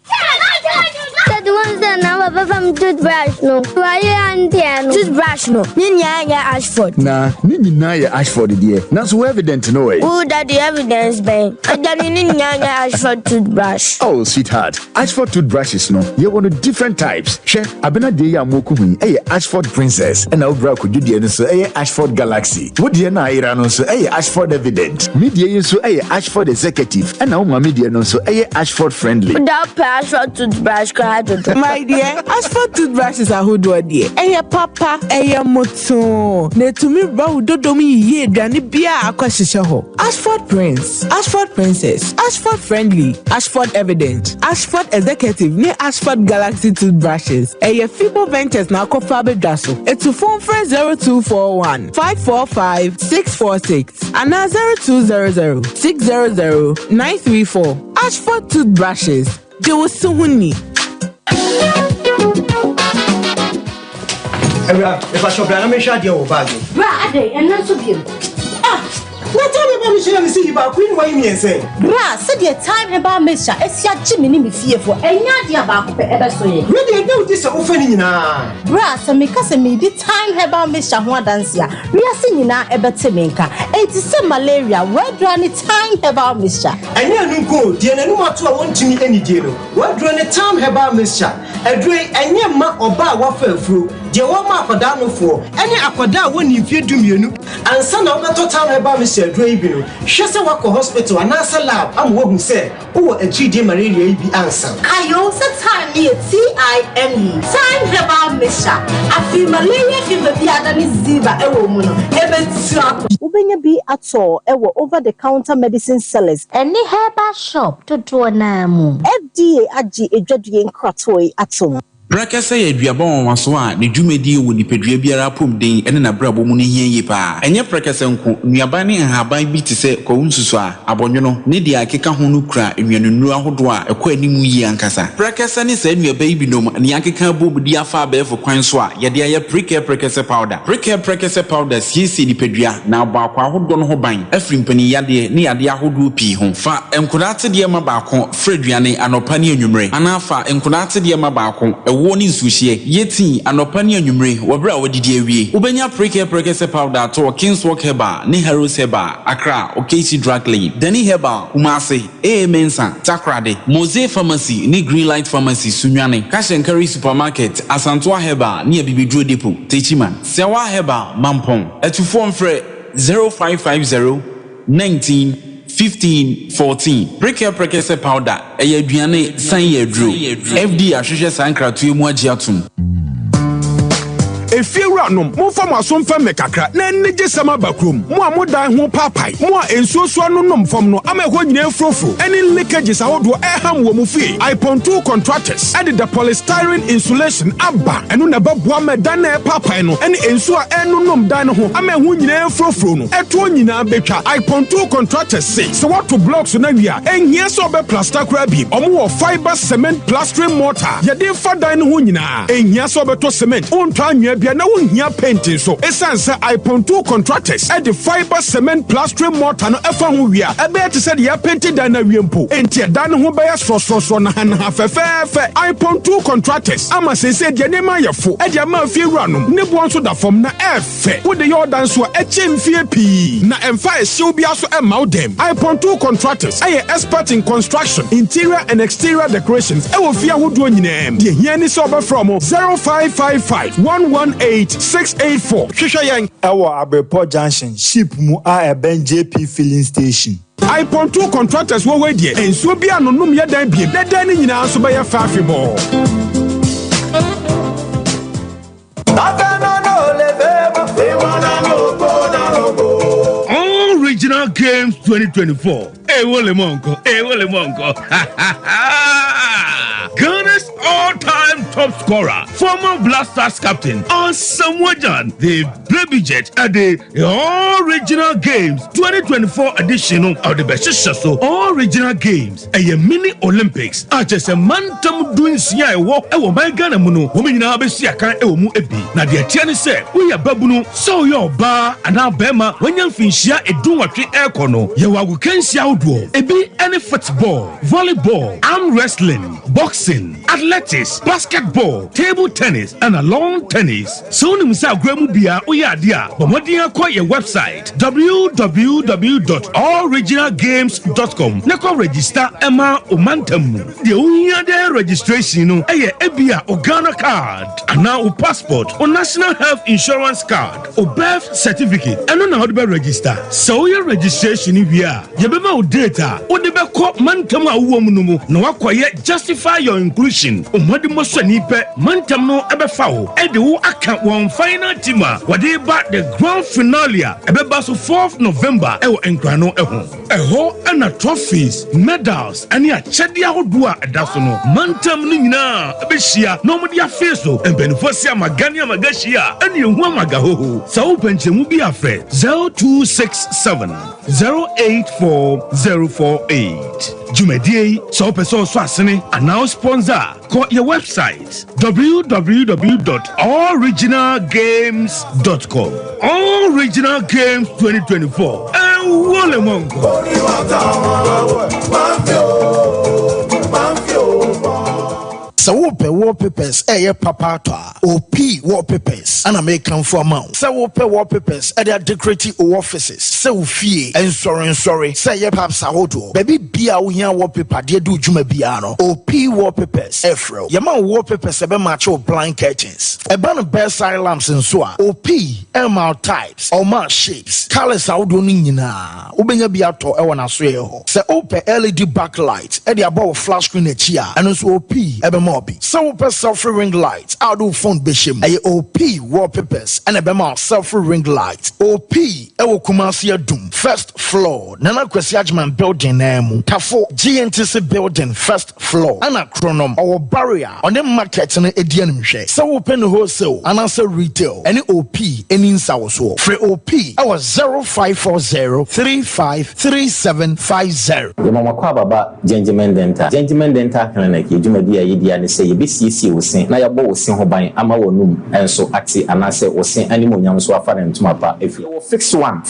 the ones that now Papa Toothbrush no. Why and toothbrush no. Ninya Ashford. Nah, Nina Ashford dear. Not so evident no way. Who that the evidence bang? And then Ninya Ashford toothbrush. Oh, sweetheart. Ashford toothbrushes no. You want different types. She abena de ya moku Ashford Princess. And now bra could you so Ashford Galaxy. What dear na ira no so Ashford Evident. Media so Ashford Executive. And now my media no so Ashford Friendly. Without Ashford toothbrush my dear, Ashford toothbrushes are who do dear. Papa, moto. Ne to me bro dodomi ye dani bia akwashisha ho. Ashford Prince, Ashford Princess, Ashford Friendly, Ashford Evident, Ashford Executive, ne Ashford Galaxy toothbrushes. Fibo Ventures na kofabe daso. It's to phone friend 0241 545 646 and 0200 600 934. Ashford toothbrushes. They were so winning. If I shall plan, I may shut your bag. Right, and not so good. What time about me shall see about Queen Wayne and say? Bra, said your time about Mister S. Jimmy me fearful, and Yadia about ever so. Really, no, this is offending now. Bra, so me cousin me the time about Mister Huadansia. We are singing now about Timinka. It is some malaria. Where do any time about Mister? And you go, dear, no matter I want to meet any deal. Where do any time about Mister? A drink and your ma or bar waffle through. Dear, what ma for down for any aquada when you fear do you and son of the time about Mr. Draybino. Shassa Wako Hospital and Nasa Lab. I'm what who said, oh, a GD malaria be answer. I also time near TIME. Time about Mister. I feel malaria fever be at Ziba, a woman. Ubenya be at all, over the counter medicine sellers. Any herbal shop to do a namu. FDA Aji a judging cratoi at home. Brakasa ye duabon waso a ne dwumadi wo nipadua biara pom den ene na brabo mu ne hieye pa enye brakasa nko nuaban ne nhaban bi te se ko nsusu a abonwono ne dia akeka ho no kura enwanunu ahodo a ekọ animu yi ankasa brakasa ne sa nuaban bi nom ne akeka bobudi afa abefo kwan so a ye de aye precare brakasa powder siesi nipadua na aba akwa ahodo no ho ban afri mpani yade ne yade ahodo pi ho fa enkodate de ma baako freduane anopa ne anwumre anafa enkodate de ma baako woni nsuhie yeti anopa ne anwumre wobra wodidi awie ubenya precare powder to Kingswalk Herbal ne Heroes Herbal Accra Okesi Drug Lane Dani Herbal Kumase Mensa Takrade Mose Pharmacy ne Greenlight Pharmacy Sunwane Cash and Carry Supermarket Asantoa Herbal ne Bibidro Depot Techiman Sewa Herbal Mampong etufo mfre 0550 19 15-14 Precare powder eye aduane san ye dro FD ahwehwe sankratu emu agiatum Efiewura nom mo fa maso mfa mekakra na nige sama bakrom mo amodan ho papai mo ensuoso no nom fam no ama ho nyina frofro any leakages ahodo eham wo mu fie iPon2 contractors added the polystyrene insulation aba eno na babua medan na papai no any ensuo eno nom dan ho ama ho nyina frofro no eto nyina betwa iPon2 contractors say so what to blocks na wia enhia so be plaster kra bi omo wo fiber cement plastering mortar ye dey fa dan no ho nyina enhia so be to cement onto anwia bia na wonhia painting so esanse iPon2 contractors at the fiber cement plastering mortar no efa ho wia ebe te se ya painting dan na wiempo enti dan ho be ya so na ha fefefe iPon2 contractors ama se de nema yefo e de ama fiewura no ne bo nso da fom na efe wo de your dan so echemfie pi na emfa ehyew bia so e ma dem iPon2 contractors aye expert in construction interior and exterior decorations e wo fie ahodo nyinem de hia ni so be from 0555 118-684. Hwehwe Ewo Abrepo Junction ship mu a eben JP filling station. iPon2 contractors wo we die enso bia no nom ye dan biem na dan ni nyina so be ye fafi bo. Original Games 2024. Wole monko. Ghana's all-time top scorer, former Blasters captain, Samojan, the Baby Jet at the Original Games 2024 edition of the Beshishaso Original Games, a mini Olympics. Just a man tam doing sia walk. My Ghana muno, woman in Abesia can mu ebi. Na the Tiani said, we are babuno, so your bar and our bema when you finish a do what we air kono. You are we can see outdoor. Ebi any football, volleyball, arm wrestling, boxing, athletics. athletics, basketball, table tennis, and a lawn tennis. So nimsa gremu bia oyadia, bomodia kwa your website www.allregionalgames.com. Nako register Emma Omantamu. The unya de registration no eye ebia Ghana card, and now o passport or national health insurance card or birth certificate. And on how to register. So your registration if you are yebema o data or the beko mantam a womunumu no akwaye justify your inclusion. O madi mo swanipe mantam no ebefa o e de wo account one final team wade ba the grand finale ebeba so 4th November e wo enkrano eho na trophies, medals and ya chede ahodo a edaso no mantam no nyina ebehia no mo dia face so embenefosia magania magashia ene ehu magahoho sawo penchemu bi afre 0267 084048 Jumedie so person so asene and now sponsor call your website www.allregionalgames.com. All Regional Games 2024 and Wole Mongo. So wallpapers papa OP wallpapers and American for amount. So wallpapers at their decorative offices. So fee and sorry. Say ye perhaps ahodo. Baby bia unya wallpaper dear do jume biano. OP wallpapers Efro. Yaman wallpapers ebe macho blind curtains. Eban bedside lamps and so OP MR types or mar shapes. Colors ahodo nina. Ubenya biato ewana suyeho. Se OP LED backlight at the above flash screen echia and also OP ebe so selfie ring lights out of phone bishim OP wallpapers and a bema selfie ring lights OP ewo Kumasi Doom first floor Nana Kwesiajman building name Tafo GNTC building first floor and a chronom or barrier on the market and edian so open wholesale and answer retail any OP any insawo free OP our 0540353750 Mama kwa baba gentleman dental clinic yedumadi ne say yebesiesie wo sen na yabo wo sen ho ban ama wo num enso ate anase wo sen animonyam so afa ne ntoma pa efi wo fixed one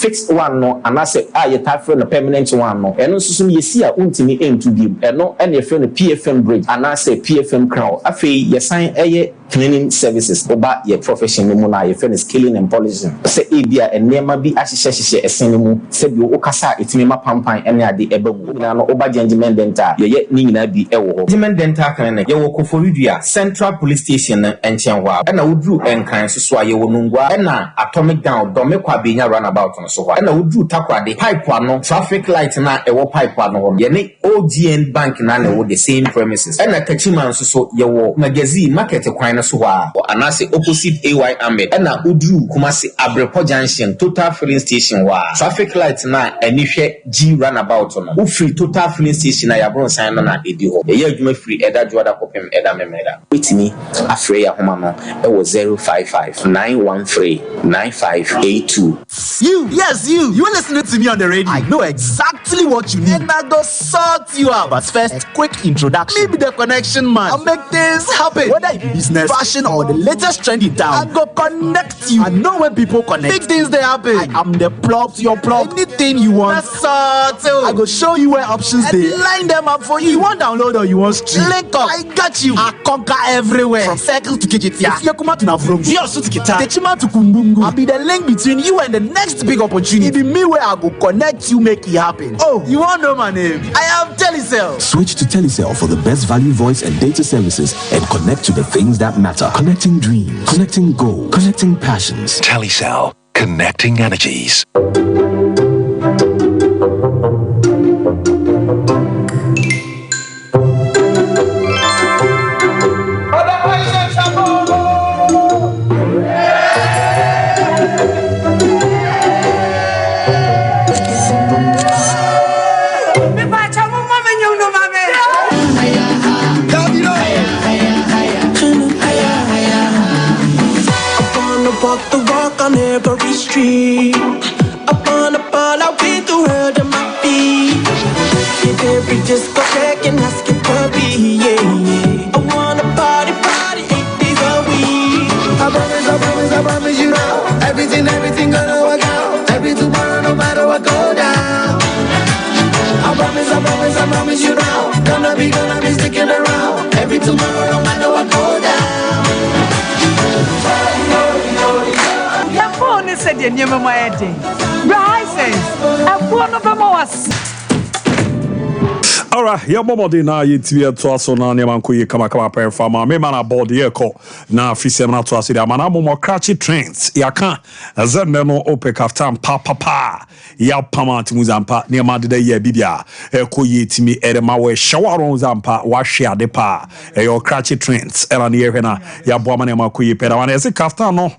no anase ye tafre no permanent one no eno susu yesi a untimi entu bi eno ene ye no PFM bridge anase PFM crown afi yesan eye cleaning services oba ye profession no mu na ye fene scaling and polishing se ebia enema bi ahyehyehye esen mu se bi wo kasa etimi mapampan ene ade eba mu na no oba gentleman dental ye ni nyina bi ewo ho gentleman dental clinic ye wo Koforidua Central Police Station and Chenwa and I would do enkran so aye wo nungwa and atomic down domekwa benya runabout on so and I would do takwa de pipe no traffic light na ewo pipe no ye ne OGN bank na na wo the same premises and Kachiman so ye wo magazine market kwan so wa anase opposite AY Ahmed and Udu Kumasi Abrepo Junction Total Filling Station wa traffic light na enihwe G runabout no wo free Total Filling Station na ya bron sign na edi ho ye adwuma free eda juada kopem eda memeda witini afreya homa no e wo 055-913-9582. You listening to me on the radio. I know exactly what you need and I go sort you out. But first, quick introduction. Maybe the connection man. I'll make things happen. Whether it be business, fashion, or the latest trend in town, I go connect you. I know when people connect, big things they happen. I am the plug to your plug. Anything you want, I go show you where options they line them up for you. You want download or you want stream? Link up. I got you. I conquer everywhere. From circles to Kikitia. If you come to Navrum, you also to Kita. Techima to Kumbungu. I'll be the link between you and the next big opportunity. It be me where I go connect you, make it happen. Oh, you want to know my name? I am Telecel. Switch to Telecel for the best value voice and data services and connect to the things that matter. Connecting dreams, connecting goals, connecting passions. Telecel, connecting energies. On every street, upon a ball, I've been through hell to my feet. Hit every discotheque and ask it to be, yeah. I wanna party 8 days a week. I promise you now. Everything gonna work out. Every tomorrow, no matter what go down. I promise I promise you now. Gonna be sticking around. Every tomorrow, no matter what go down. Your phone is said in your mind. Rises. I'm one of them was. All right, your mama did now you to to us on your man kuye kama performer. Me man aboard ye ko na fisi na to us there man mo cratchy trends. Ya kan azan no ope kaftan pa ya pama timuzampa ne ma de ye bibia ko ye timi ere ma we shawaron zampa wa hwe ade pa your cratchy trends era ne ye hwe na ya bo ma ne ma kuye pera wan ese kaftan no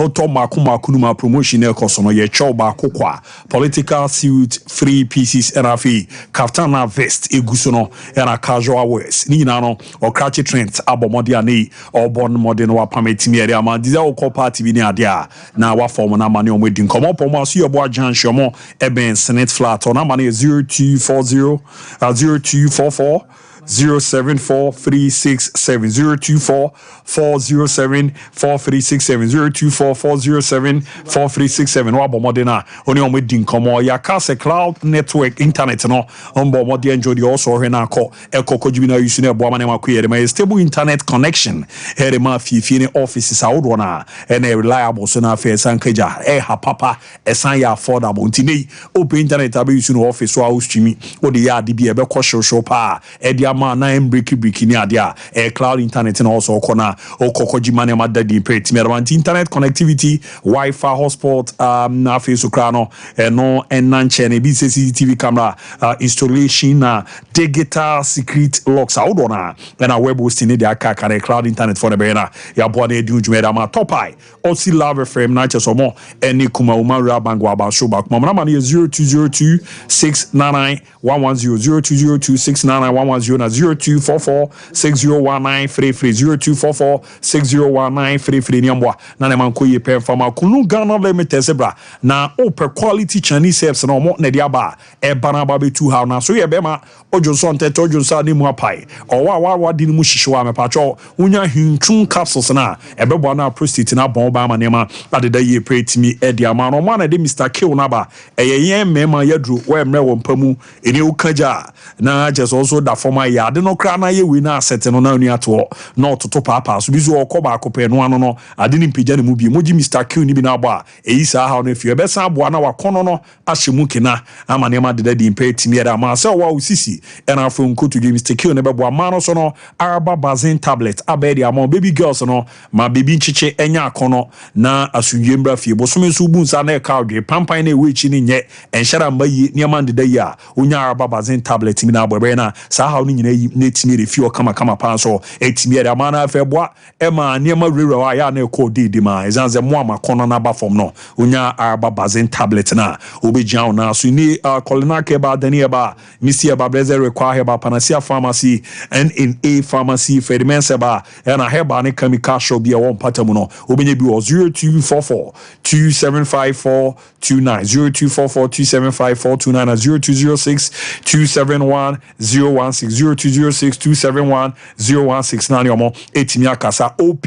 to maku no ma promotion e ko so no ye chow ba kokwa political suit free pieces era fi kaftan na vest guso no na casual wears ni nyina no o cratchy trends abomode ani o bon modern wa pametimi area ma diza o ko party bi ni ade a na wa form na mane o medi nkomo pomo aso ye bo ajan hwomo eben senate flat on na mane 0240 0244 0743670 244074367 wa bomodena oni o medi nkomo ya kase cloud network internet no on bomode enjoy the also he na ko ekokojibi na use na bo amane makoyere ma stable internet connection here ma fifi ni offices awodo na and reliable so na fe sankaja ha papa esan ya affordable ntini open internet abe use no office so house stream o de ya de bi ebe ko show pa e dia ma na breaky ni adia cloud internet na also kona okokoji mane madadi pet merwanti internet connectivity Wi-Fi hotspot na face krano no enanche ne bi CCTV camera installation na digital secret locks awdona na web hosting dia aka cloud internet for the bena ya bo na edu jumeda ma topai osi love frame na che somo eni kuma umara bangwa ba show back mama na 0202 699 110 0202 699 110 na 0244601933 niambwa na nemanko ye pen fama kunu Ghana limited zebra na open quality Chinese service na omo ne dia ba e bana ba betu ha na so ye be ma ojonso ntete ojonso ani mu apai owa di mu hihyewa me pacho unya hintun capsules na e be bo na prostate na bon ba ma nema adeda ye pretimi e dia ma no ma na de Mr. Kill na ba e ye mema yadru we mre wo mpamu eni ukaja na just also da former ya de no kra na ye we na asset no na anu ato no toto papa so bizu okoba akopɛ no ano no ade ni mpagya ne mu bi moji Mr. Q ni bi na abo a eyi saa ha no afie be san abo na wakono no ahye mu kina ama ne ma deda di mpa timi era ma sɛ wa usisi ɛna afo nkoto di Mr. Q ne bɛbo ama no so no araba bazin tablet abedi ama baby girls no ma baby nchiche enya akono na asundwe mbra fie bosome so bu nsa na e ka odwe pampan na ewe chi ni nye enhyara mba yi ne ma deda yi a onya araba bazin tablet mi na abo be na saa ha no nyina yi na timi refio kama pa so etimi era ma na afeboa e ma ne ma rewra wa ya na e ko di ma ezanze mo amakono na ba form no onya araba bazin tablet na obejian na so ni kolina ke ba dani e ba misi e ba breze require ba Panacea Pharmacy and in A Pharmacy Fedimense ba na heba ne chemical shop bi e won patamu no obenye bi 0244 2754429 0244 2754429 0206 271 016 0206 271 016 nani omo etimi akasa OP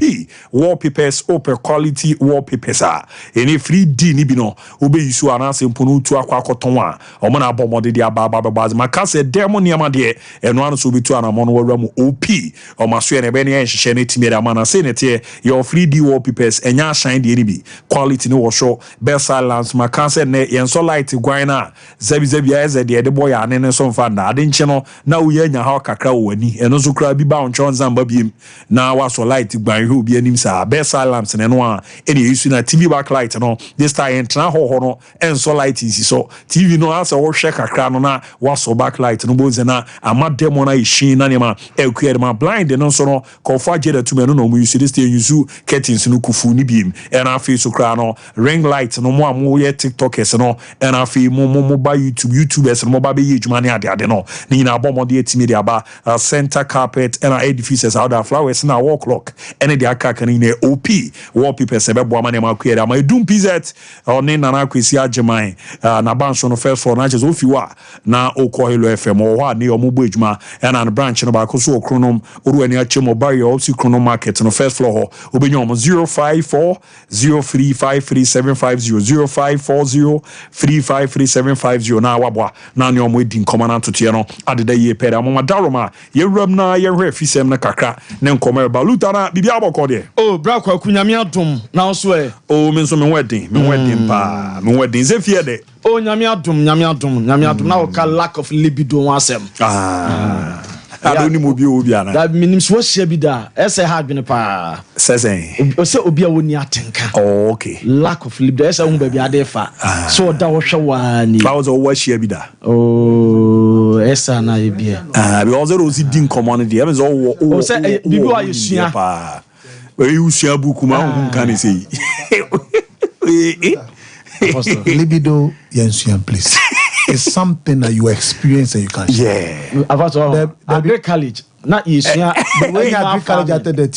wallpapers open quality wallpapers any free D ni bi no obe yisu anase mpono tu akwakoton a omo na abomode dia baba makase demo niama de eno anu so betu anamo no wawra mu OP omaso ye ne be ne yenhye ne timi da mana se ne te your free D wallpapers enya shine de ni bi quality no wo show best silence makase ne yenso light gwan na zabi eze de boy ane ne so mfa na ade nche no na uye nya ha kakra wo ani eno so kra bi ba oncho nzamba biem na waso light gban hu bi anim sa best silence ne no a ene yisu na TV backlight no this time entra ho no enso light isi so TV no asa wo hwe kakra no na waso backlight no boze na ama demo na ishin na nema ekuere ma blind no so no kofa jeda tume no mu yisu this time yisu curtains no kufu ni biem ena afi so kra no ring light no mo amu ye TikTokers no ena afi mo ba YouTubers no mo ba be yejuma ne ade no ni na bomode etimi de aba center carpet and edifices out of flowers na wall clock and the aka kan in OP wallpaper se be boa ma na ma kwere ma edum pz oni nana kwesi ageman na banso no first floor na je ofiwa na okohelo fm o ha ne omugbo ejuma and an branch no ba ko so okronom oru ani ache mo bar yo si kronom market no first floor ho obenyo 05403537500 05403537550 na wabwa na ne omo edi nkoma na totie no adeda ye pere amoma daroma ye ram na ye hwe fisem na kakra ne nkoma ba lutana bibia aboko de oh bra kwa kunyame adom na oso e oh me so me wedding pa me wedding ze fie de oh nyame adom na o ka lack of libido wasem adoni mo bi obi ana da minim so hia bi da ese ha adwene pa sesen o se obi a woni atenka oh okay lack of libido ese hu ba bi ade fa so da wo hwe wani ba wo wo hia bi da oh esa na ye bi bi wo zo si din common dey e so o se bibi wa yesua pa we usua buku ma hu kan ni sei libido yensua please. It's something that you experience and you can share. Yeah. About all Agri college. Not you see the way Agri college after the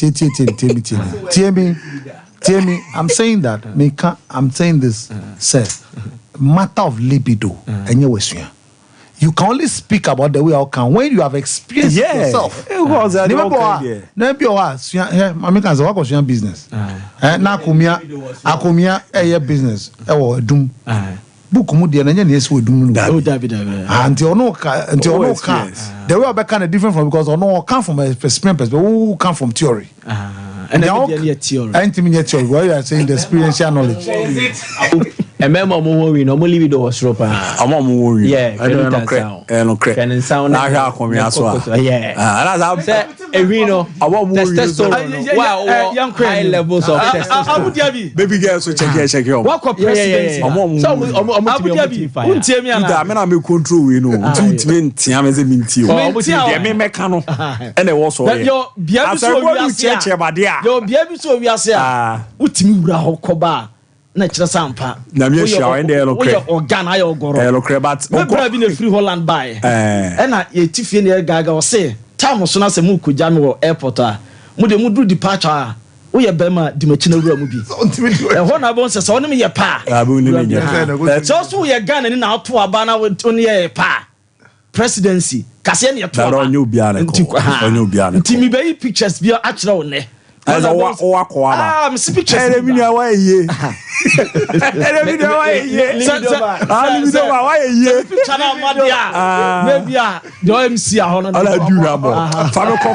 TME. I'm saying that. I'm saying this. Sir, matter of libido and you can only speak about the way I can when you have experienced yourself. Business. Na akumia business. Dum. Book mu de na nya na esi odum no anti ono ka the way I kind of different from because ono come from a experience who come from theory and then theory theory where you are saying the experiential knowledge Emema mo wi no mo libido was ropa amo mo wi yeah no crack can sound na hwa akomia so yeah that's how ewi no amo mo wi wow high levels of testosterone Abu Dhabi baby girl so check here what president amo so Abu Dhabi untie mi ana da me na me control we no untie ntia me se minti o de me meka no ene wo so yo bia bi so wi ase a utimi wura hokoba na kira sampa na me hia ende elo kre o Ghana ya ogoro elo kre but o bra bi na free Holland buy na ye tifie na gaga o se time so na se mu koja me wo airport a mu de mu do departure a wo ye bema di machi na wura mu bi ho na bon se so ne me ye pa abu ni me ye so ye Ghana ni na auto aba na wo ne ye pa presidency kase ne ye to aba onye obi ana nti mi be pictures bi a kira wo ne As o wa I'm pictures. Eremi na wa ye. Eremi na wa ye. Libido wa ye. Picture na madia. Maybe the MC a hono. Ala du rabo. Famiko.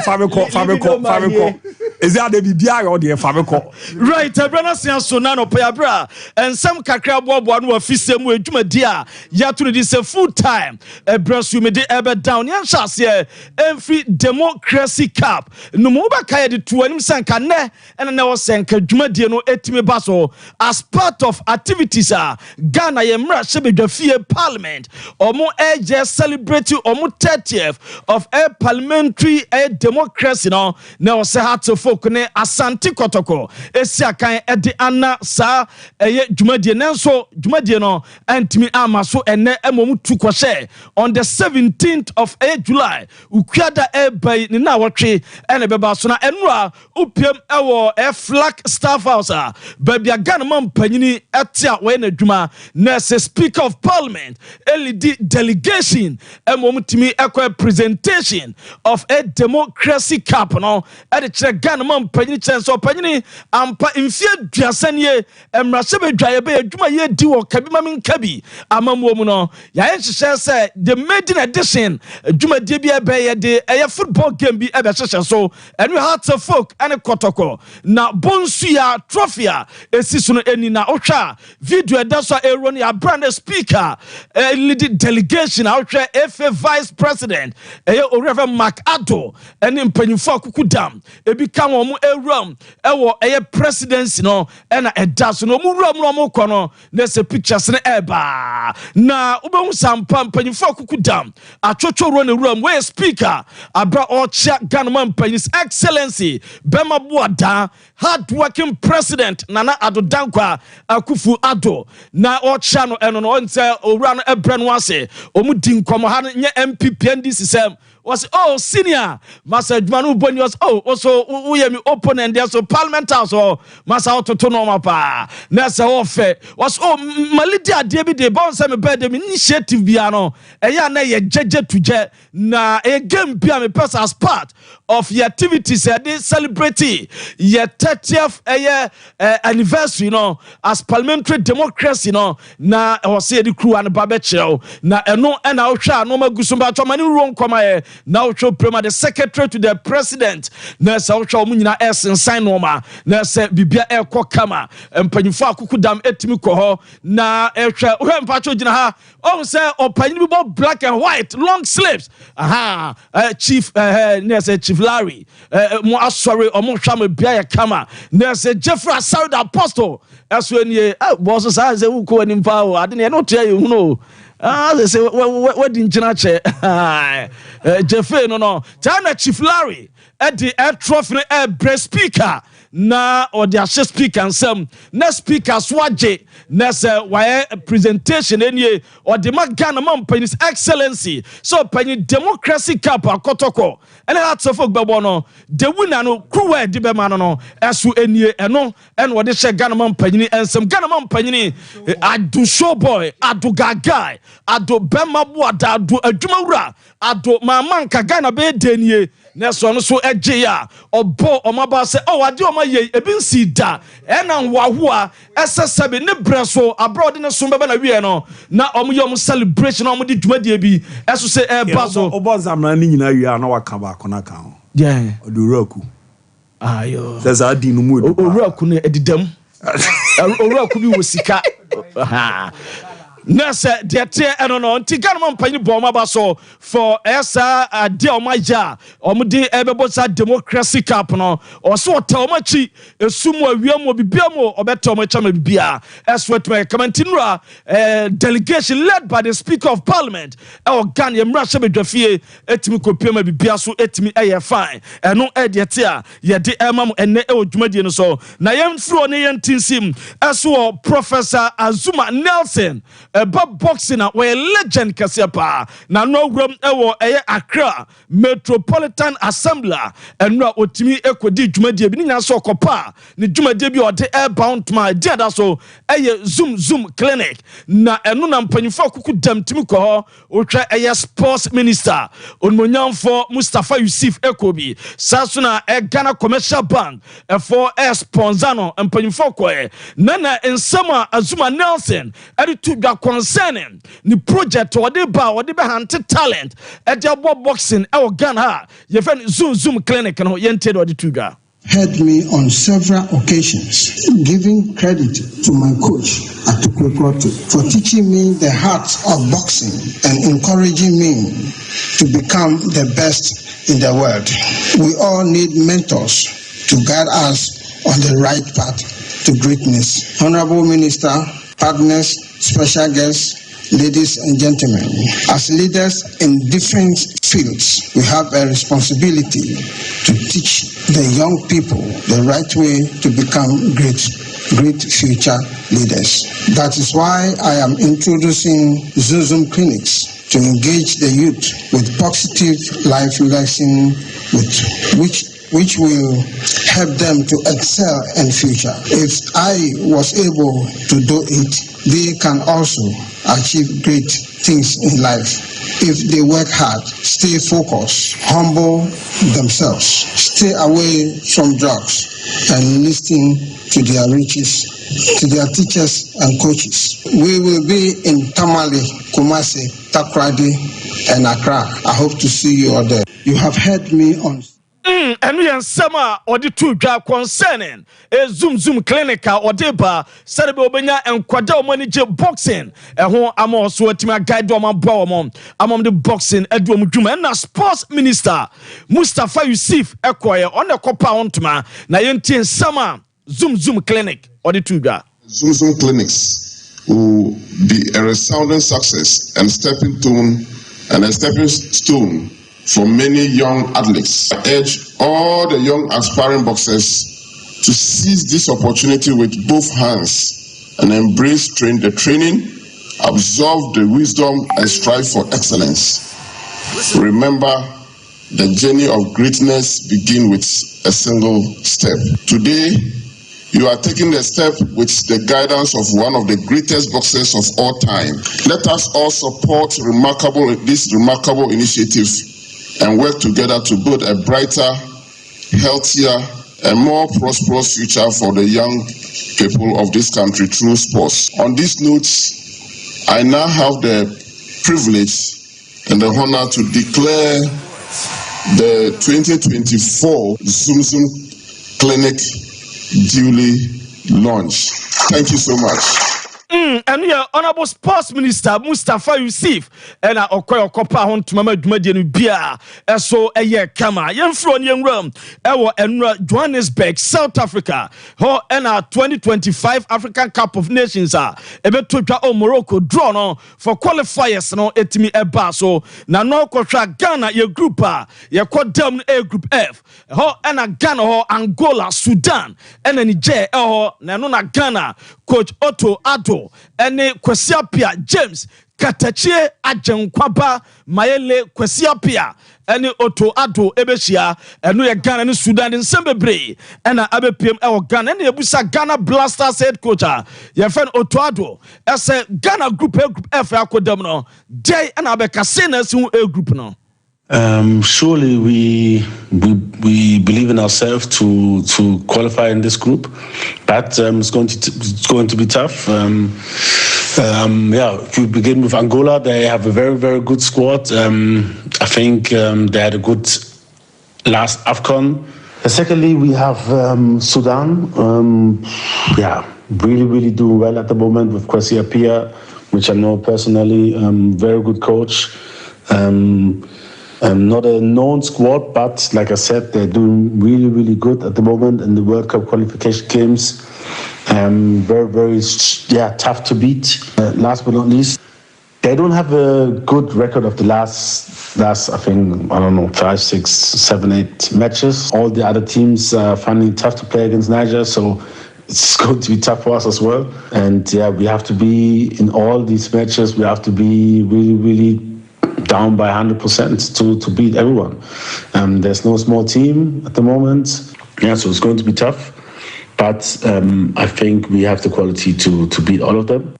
Is that the bibia or the famiko? Right, Brana Sian no payabra and some kakra bobo no afisem we dwumadi a ya to this full time. Brasu me de ebe down yan chance here every democracy cup. No mo ba kai de to anim sanka ne and na was senka dwumadi no etime baso as part of activities Ghana yemra sebedwafie parliament omo eje celebrate omo 30th of a parliamentary democracy no na was hat folk ne asante kotoko esia kan ede ana sa eye dwumadie nenso dwumadie no antimi amaso ene emom tu kwose on the 17th of July ukwada ebe ni na wotwe ene beba so na enura upiem ewo flag staff house babia Ghana man panyini etia we na dwuma na se speaker of parliament LED delegation emom timi ekwa presentation of a democracy cup no e de Ghana man panyini chenso panyini ampa infie duasanie emrase bedwaye be adwuma ye di wo kabi mamin kabi amamuo mu no ya hyehyɛ sɛ the maiden edition adwuma die bi ebe ye de football game bi ebe hyehyɛ so enu heart of folk ane kotoko na bonsu ya trophy a esiso no eni na otwa video edaso ero ne brand speaker lead delegation outwa FA vice president Reverend Mark Ado ene mpanyimfo akukudam ebi kan omo ewram ewo presidency no ena edaso no omo wram no omo kono na se pictures ne eba na ubehu sampa mpanyimfo akukudam atwotwo ro ne wram we speaker abra ocha Ghana man mpanyis excellency Bema Buada hard working president Nana Ado Dankwa Akufu Ado na ocha no eno no onse owura no ebra no ase omu dinkomo ha nye MPP NDC sem was senior Master Manu Boni was also we me opponent there so parliament house Master autonomous pa na se ofe was Malidia Debi de bon se me bed initiative biano eya na ye jeje tuje na a game bia me person as part of your activities they celebrate your 30th anniversary as parliamentary democracy na or say the crew and babechel na eno na ohwa no magusumba chomani ron kwama na ohwo prema the secretary to the president na se ohwa mu nyina sign no ma na se bibia kama mpanyifo akukudam etimi kɔ hɔ na ehwe ohwe mpacho gina ha say opanyi bi black and white long sleeves chief Chief Larry mo asori omo hwa me bia kama na se Jeffrey Asauda Apostle eso enie boss say say wo ko ani mpa o ade ne no tia you know they say what didn't che Jeffrey no China Chief Larry at the air trophy air speaker na or the speaker and some next speaker swaje next why presentation any or the Ghana man penis excellency so penny democracy cap akotoko and that's of no the winner no crew di be man no esu enie eno and what the Ghana man penny and some Ghana man penny adu show boy adu gagai adu bema buada adu adwumawura adu mamanka Ghana be denie neso no so eje ya obo omaba se ade omaye ebinsi da ena nwahoa esesebe ne breso abroad ne so beba na wie no na omye celebration omde dwumadie bi eso se baso obo zamna ni nyina wie na waka ba akona kan ho oduraku ayo sesa adi no mu oduraku ne edidam oduraku bi wo sika Nurse, dear tear, I don't know. Tigana Pani Bomba Basso for Esa, dear Maja, Omudi Ebebosa Democracy Capano, or so Tomachi, a sumo, Viamo, Biamo, or Betomacham Bia, as what my commentinra delegation led by the Speaker of Parliament, our Ghanaian Russia Bedrefie, Etimico Pima Biasu, Etimi Aya fine, and no Ediatia, yet the Emam and Neo Jumadian so. Nayam through Nayan Tinsim, as well Professor Azuma Nelson. Bob boxing where legend kasepa na no gram ewo Accra Metropolitan Assembly enra otimi ekodi dwumadie bi nya so kopa ne dwumadie bi ode airbound my dear so zoom clinic na eno na mpanyifo akuku dam timi ko ho otwa sports minister onmonyamfo Mustafa Yusuf Ekobi saso na Ghana Commercial Bank for sponsor no mpanyifo ko na ensema Azuma Nelson editu concerning the project or the bar or the hunted talent at your boxing our Ghana your friend zoom clinic and oriented or the tuga had me on several occasions giving credit to my coach at Tukwekoto for teaching me the heart of boxing and encouraging me to become the best in the world. We all need mentors to guide us on the right path to greatness. Honorable Minister, partners, special guests, ladies and gentlemen, as leaders in different fields, we have a responsibility to teach the young people the right way to become great future leaders. That is why I am introducing Zoom clinics to engage the youth with positive life lesson which will help them to excel in future. If I was able to do it, they can also achieve great things in life. If they work hard, stay focused, humble themselves, stay away from drugs, and listen to their teachers and coaches. We will be in Tamale, Kumasi, Takrady, and Accra. I hope to see you all there. You have heard me on and we are summer or the two job concerning a zoom clinic or deba Saturday Obenya and Quadel manager boxing and who I'm also at my guide on my bow among the boxing Edwin Juma and sports minister Mustafa Yusuf acquire on the compound na yenti summer zoom clinic or the two job zoom clinics will be a resounding success and a stepping stone for many young athletes. I urge all the young aspiring boxers to seize this opportunity with both hands and embrace the training, absorb the wisdom and strive for excellence. Remember, the journey of greatness begins with a single step. Today, you are taking the step with the guidance of one of the greatest boxers of all time. Let us all support this remarkable initiative and work together to build a brighter, healthier, and more prosperous future for the young people of this country through sports. On this note, I now have the privilege and the honor to declare the 2024 Zoom Clinic duly launched. Thank you so much. And your Honorable Sports Minister Mustafa Yusuf and Okoye Okopa hon to mama dwumadi no bia eso eye kama yemfro nyemram ewo enra Johannesburg, South Africa ho na 2025 African Cup of Nations ebeto dwa o Morocco draw no for qualifiers no etimi eba so na no kwotwa Ghana ye group ye kodam A group F ho na Ghana ho Angola, Sudan na Niger ho na no na Ghana coach Otto Addo ene Kwesiapia James Katachie Ajenkwaba Mayele Kwesiapia ene Otto Addo ebehia eno ye Ghana ne Sudan nsembebre ena abepiem ewo Ghana ene ebusa Ghana Blasters head coach ye fen Otto Addo ese Ghana group A group F akodam no dey ena abekase na si A group no. Surely we believe in ourselves to qualify in this group, but it's going to be tough. If you begin with Angola, they have a very, very good squad. I think they had a good last AFCON. Secondly, we have Sudan. Really doing well at the moment with Kwesiapia, which I know personally. Very good coach. Not a known squad, but like I said, they're doing really good at the moment in the World Cup qualification games. Very tough to beat. Last but not least, they don't have a good record of the last I think, 5, 6, 7, 8 matches. All the other teams are finding it tough to play against Niger, so it's going to be tough for us as well. And we have to be in all these matches. We have to be really down by 100% to beat everyone. There's no small team at the moment. So it's going to be tough. But I think we have the quality to beat all of them.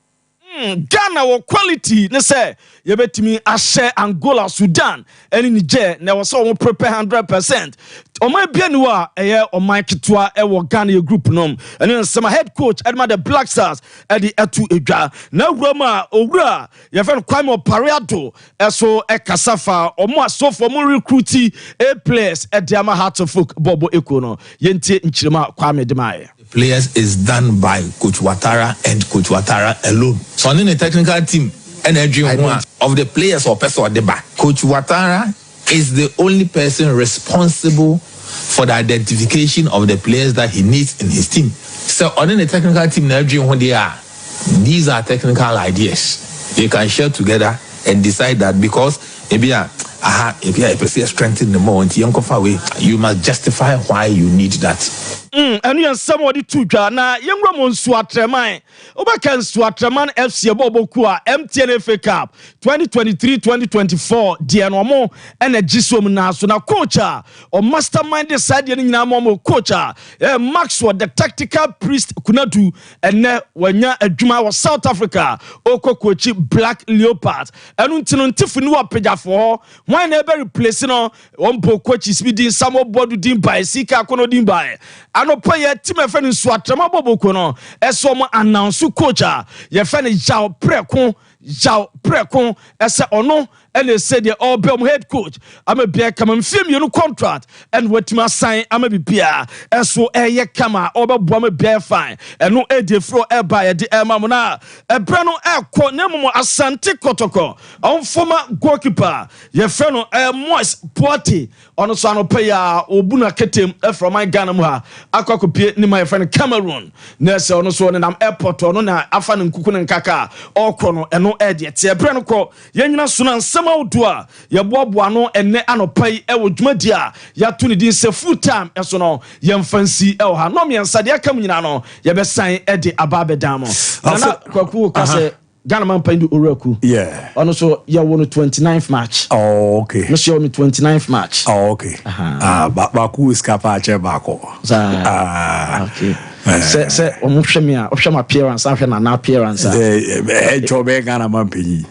Ghana wo quality ne say ye betimi ahye Angola, Sudan eni Niger na wo so prepare 100%. Oman bia ni wa eye oman kitwa e wo Ghana ye group nom eni nsema head coach Edma the Black Stars edi etu edwa na wura owura ye fen Kwame Opariado eso e kasafa omo asofo mo recruiti A players e de ama heart of folk Bobo Eko no yentie nchirima Kwame Demaye. Players is done by Coach Ouattara and Coach Ouattara alone. So in the technical team, energy of the players or person at the back. Coach Ouattara is the only person responsible for the identification of the players that he needs in his team. So on the technical team, these are technical ideas. They can share together and decide that because if you strengthen the moment, you must justify why you need that. And you somebody to na yengra mon suatreman obaka suatreman FC Bobokua MTN FA Cup 2023-2024 dia no mo energisom na so na coach or mastermind decide nyina mo coach Maxwell the tactical priest kunadu ene wanya adwuma wa South Africa oko coach Black Leopard enu ntino ntifu ni wa pejafo wan na be replace no ompo coaches bi din Samo Bodu din by Sika Kono din by anopa ye team efe ni suatrama Boboko no eso mo announce coach ye fe ni Jao Prekon ese ono ene said the all be head coach ama bia kama mfiem you contract and wetima sign ama bibia eso eye kama obeboa ma bia fine eno e de fro e ba ye de ema mo na ebre no ekọ na mo Asante Kotoko on former goalkeeper ye fe no Moise Poiti ono so anopa ya obuna ketem from my Ghana mu ha akokopie ni my friend Cameroon na se ono so nam airport ono na afa ne nkuku ne nkaka okọ no eno e de tie ebre no kọ ye nyina so na Udua, ya boaboano ene anopai ewo dwumadi a ya to ne din se full time eso no ye mfansi ewo ha no me nsade aka mu nyina no ye be san e de ababedam na kwaku ka se Ghana man playing the Uraku. Yeah. And also, you won the 29th match. Oh, okay. No, show me 29th match. Oh, okay. Baku is Kapache Bako. Okay. Say, option appearance, after an appearance. Jobe Ghana man pay.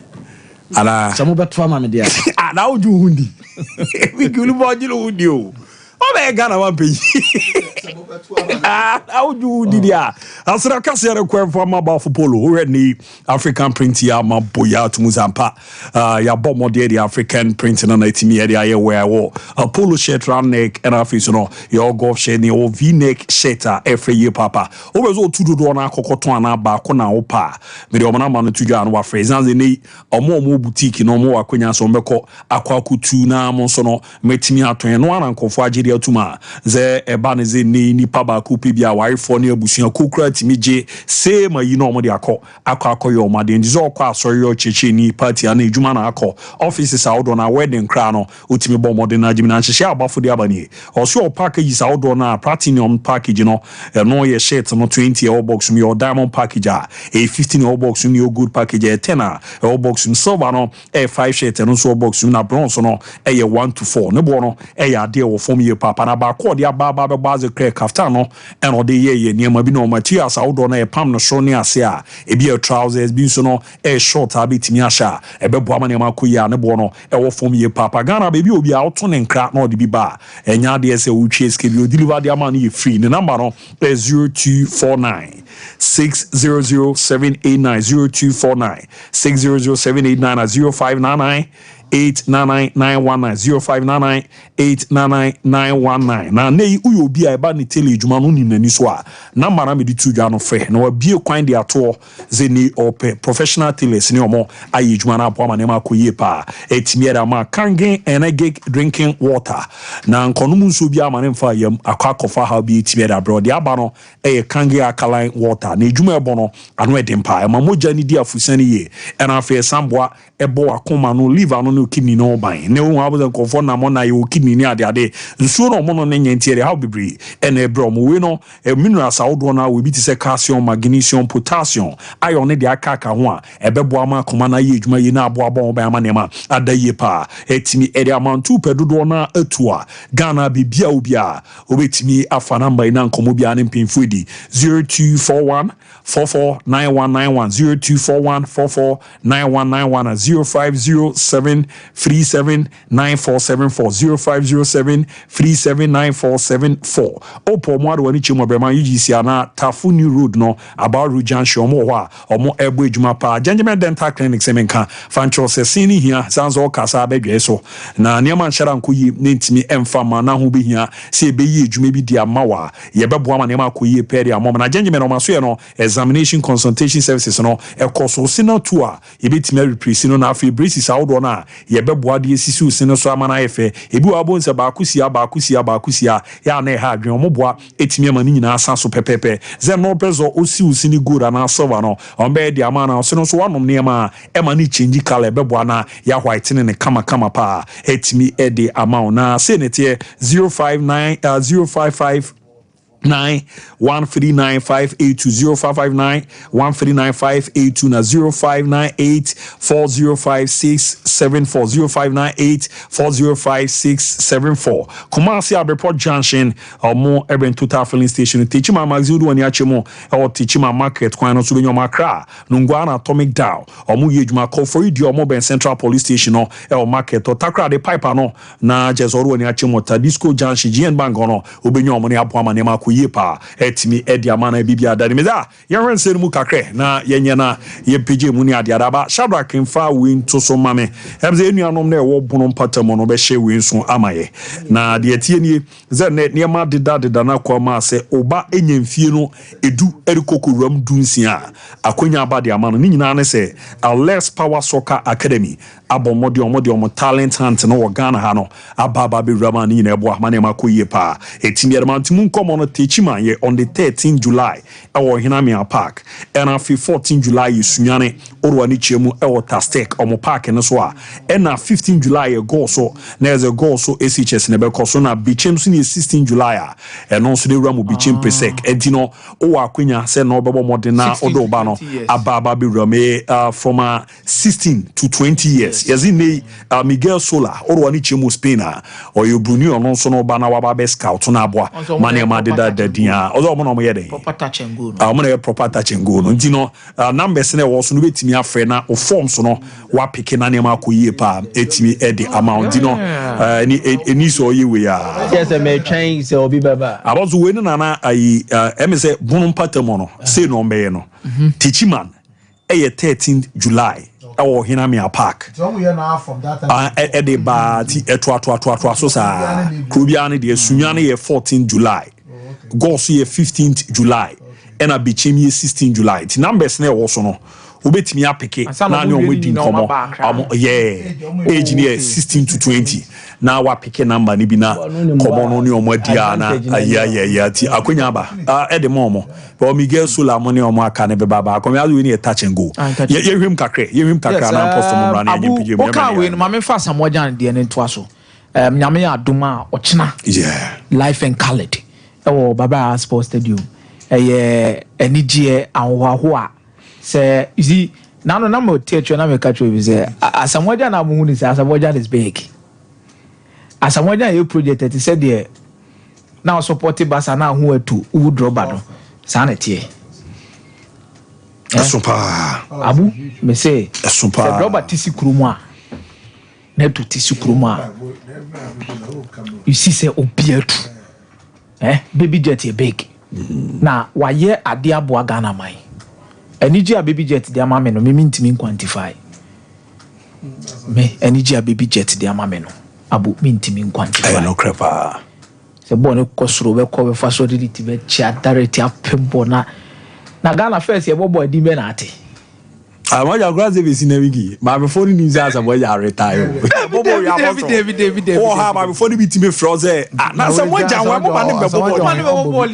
Ala. Some over trauma, my dear. Now do hundi. We could watch you with you. Oh, Ghana man pay. How do you do? As I can say, from about for polo, already African print ya ma boya to Muzampa. Ya bomb the African printing on 80 area where a polo shirt round neck and a face, your golf shirt, your V-neck shirt every year, papa. Always all to do on a cocotona bacona opa. Mediomana man to Jan wa phrase and the or more boutique no more Aquina Sombeko, Aquacutuna, Monsono, Metimia to an one and Confagiria Tuma. Ze Ebanizi ni paba kupi bia wife for near busia kukra timije same you know modi akọ yo made ndizo akọ asori yo cheche ni party ana ejuma na akọ offices outdoor na wedding crown no utimi bo modern na jimi na nhye abafo di abani also packages outdoor na platinum package no no ye shirt no 20 euro box me or diamond package a 15 euro box me your good package a 10 euro box me silver no 5 shirt no so box me na bronze no 1 to 4 ne bo no ade wo form ye papa na ba ko dia ba baze crack after no and all the year near be no materials outdoor na pam no show ne ase a e be trousers bi so no short abit mi asha e be boa ma makoya ne bo no wo form ye papa Ghana baby obi auto ne nkra na odi bi ba enya de se wo twie ske bi o deliver de ama no free ne number no 0249 600789 0249 600789 0599 899919059989919 na nei uyo obi a eba ne tele adwuma no ni nani so a na mara me di tu dwa no fe na wa bie kwan de ato ze ni ope professional tailors ni omo ayi adwuma na apo ama ne ma koyie pa etimi era ma kangen energetic drinking water na nkonum nso bi ama ne mfa yam akwakofa ha bi etimi era bro de aba no kangen alkaline water na adwuma ebo no ano edempa ma moja ni di afusani ye na afa samboa ebo akoma no liver no kidney no ban ne wo abuza konfo na mo na ye kidney ni ade nsuo no mo no ne nyantiere how bebre ene ebro mo we no minerals awodo na we bi ti se calcium magnesium potassium iron ne de akaka ho a ebebo ama akoma na ye adwuma ye na abo abo ban ama ne ma adaye pa etimi ere amantu pedodo na atua Ghana bibia obia obetimi afa number na nkomo bia ne mpemfu edi 0241 449191 0241 449191 0507 379474 0507 379474 opo mo ado wani chimo brema UGC ana Tafuni Road no about Rujanshi omo ho a omo ebo ejuma pa Gentleman Dental Clinic semenka fancho se sini hia sanzo kasa abedwe so na niam anhyara nkoyi nentimi emfa ma na ho behia se ebeyi ejuma bi dia mawa ye bebo ama niam akoyi peri amom na Gentleman o maso ye no examination consultation services no ekoso sina to a ebetimi replace no na afi braces awodo na ye beboa de sisi sino so amana efe ebi wa bonse ba akusia ya na ha adwen omoboa etimi ama ni nyina asa so pepepe ze no prezo osi usini gura na silver no ombe de amana osino so wanom ne ma ema ni change color beboa na ya white ne kama pa etimi ede amount na senete 059 055 139582055913958 na 0598405674 Kumasi Abreport Junction mo Urban Total Filling Station Tichima Magazine woni achemo Tichima Market kwan no so benyo makra Nungwana Atomic Dow omo yedwuma call for idi omo Ben Central Police Station no market takra de pipe no na jezoru woni achemo Tadisco Junction GN Bank no obenyo omo ne apo ama ne ma yepa etimi edi amana bibia dani meza yenrense mu kakre na yenye na yepeje mu ni ade adaba Shadrack mfa win to so mame emze enuanom na ewo bono patamo no be hye win so amaye na de tie nie ze ne ma deda na kwa ma se oba enyemfie no edu erikoko ram dunsia akonya aba de amana ni nyina ne se Alex Power Soccer Academy abomodi omo talent hunt no wo Ghana ha no ababa be rama ni na ebo ma na makoyie pa etimi ermantimu nkomo no techiman ye on the 13th July ewo Hinamia Park and afi 14th July Sunyane orwa ni chiemu ewo Tastek omo park no so a and 15th July e go so na as a go so SHS ne be koso na bichem so ni 16th July a eno so de ramu bichem presec enti no o akwenya se no bebo modena odo ba no ababa be rame from 16 to 20 years yazine Miguel Sola orwa ni chiemu Spain or you bruni ono so no ba na wa ba be scout na aboa mane ma de da dia ozo mo no mo ye den proper touch and go mo na proper touch and go no nti no numbers na wo so no betimi afre na o forms no wa pick na ne ma akoyie pa etimi e the amount no any so ye we ya yes me train se obi baba abozo we no na ayi em say bunum patamo no say no mbe no techiman e 13th July our Hinamia Park. So we are now from that time. Ede ba ti eto so sa Krubiani de Sunyane ye 14th July. Gosu ye 15th July. And a Bichim ye 16th July. Ti numbers ne also no. Ubetimi apeke na ne omodi nkomo. Age ne 16 to 20. Na wa peke number ni bi na komo no ne omodi na ti akonya ba. Ede momo. But Miguel Sola money omo aka ne be baba. Come as we need touch and go. Ye hwem kakra na post mo run and pige me. Okay, we no ma fa samoja de ne to aso. Nyame adoma ochina. Yeah. Life and colored. Ewo baba sports stadium. Enije anwaho a say you see now no mo teach na me catch we say asamoja na mu ni say asamoja is big. Asamoja you project it said there now support basa na ho atu u draw ba no sa na tie. Sompa abu me say Sompa draw ba tisi kurumu a na to tisi kurumu a you see say obiatu baby jet e big na waye ade aboa Ghana man eniji a baby jet de ama me no me ntimi quantify me eniji a baby jet de ama me no abu me ntimi quantify no crepa se bon ko soro be ko be fa so de ti be chia direct apembo na Ghana first ye bobo di be na ate amaja graze be sinawigi ma before ni nza asamoja retire bobo ya boso David oh ha ma before ni bitime froze na asamoja wa mo ma ne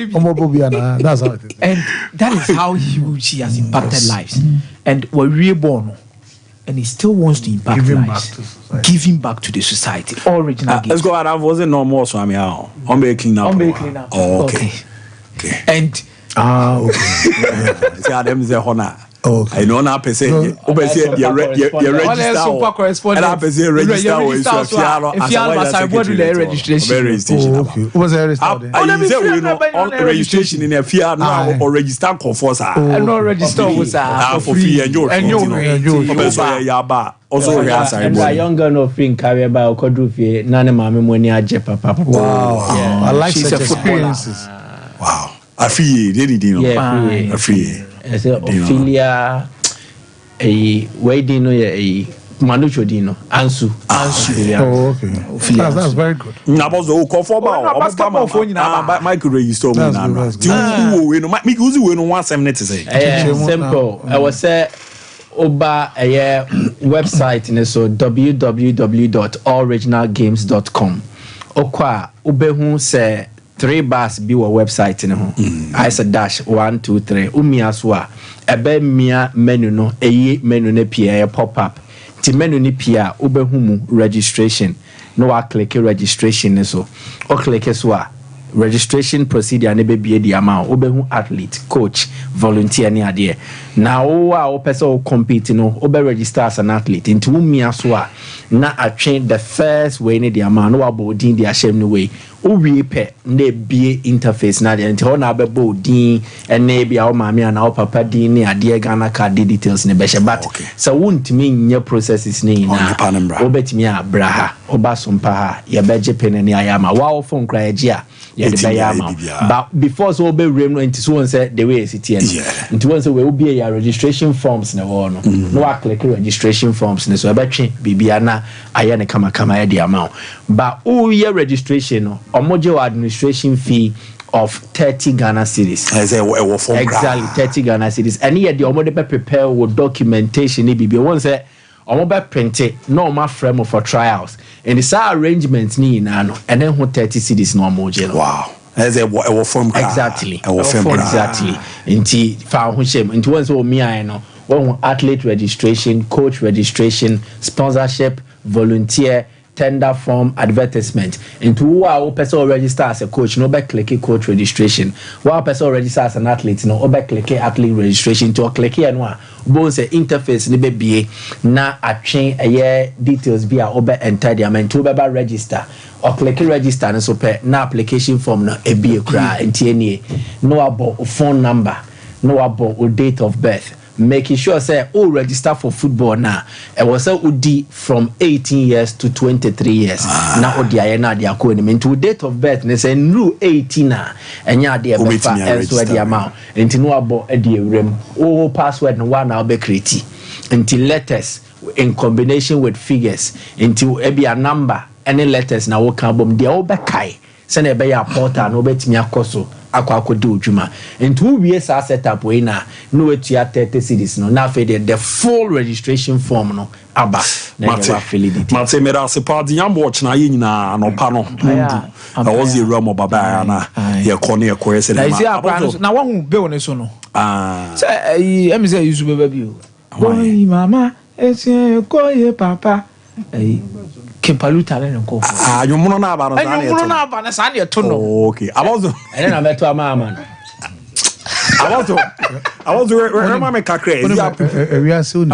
be bobo na that's how it is. And that is how huge he has impacted lives. And we're born and he still wants to impact lives, giving back to the society. Original let's go around. Was no more so I'm here on making now. Oh, okay. And okay. See them is a honor. Okay. I know now person you register and I person register with registration was registration in a fear now or register conforce and no register was for free and you also and younger no free carry by Okodrufie nane mama money aje papa. Wow. I like such experiences. Wow. I feel I feel as Ophelia a wedding no a Manucho Dino Ansu. Oh, okay. That's very good. Nabozo call for about Michael register me now. We no make use we no 170 say. Simple. I was say oba a website in so www.alloriginalgames.com. Okwa obehu say 3 bars be our website in ho. I said dash 1 2 3 umia so a ebe mia menu no eyi menu ne pia pop up ti menu ni pia obehu mu registration no wa click registration so o click so a registration procedure ne be bie di ama obehu athlete coach volunteer ni ade na o a o pese o compete no o be register as an athlete into umia so a na attrain the first way ne di ama no wa bodin di ahyem no way o wie pe na bie interface na de nti ho na be bodin ene bia o maami na o papa din ni ade Ghana card details ne be she but so wontimi nya processes ni na o betimi abraha o ba Sompa ha ye be jepen ni ayama wa o phone cry gia ye de be yama but before so be rem no nti so won say the way it here nti won say we be your registration forms na wo no no wa click registration forms ne so e be twe bibia na aye ne kama ye de ama but o ye registration no omoje administration fee of 30 Ghana cedis. Exactly 30 Ghana cedis. And here the omo de prepare with documentation ni bibia won say omo be print it no ma frame for trials and the arrangement ni na no and then 30 cedis no mo je. Wow. As a form exactly. Exactly. Inti fa ho shem inti won so mi an no one athlete registration, coach registration, sponsorship, volunteer, tender form, advertisement. Into who person register as a coach, no back click coach registration. Who person register as an athlete, no back click athlete registration. To click and one both the interface ni be na a chain a year details be a obe enter the to be register or click register and so pe na application form na a be a cry and no about phone number, no about date of birth. Making sure say register for football now. It was a from 18 years to 23 years. Now odi na dia ko ni to date of birth ne say new 18 na enya dia be fa elsewhere the amount. Enti no abo e die rem. Password no one now be create. Until letters in combination with figures into e be a number any letters na wo kan bom dia wo be kai. Se na be ya portal no betimi akoso akwakodo djuma into we sa setup we na no etua 30 cedis no na fe the full registration form no aba na ya validity mate me da se pa di yam watch na ye nyina no pa no na was the realm baba na ye kone ye koye se na wa hu be woni so no say em say use baba bi o boy mama ese koye papa Kempaluta le nko. You muno na aba no sa na you muno na aba na sa na to no. Okay. About ene na meto ama about remember me kakre. We are soon.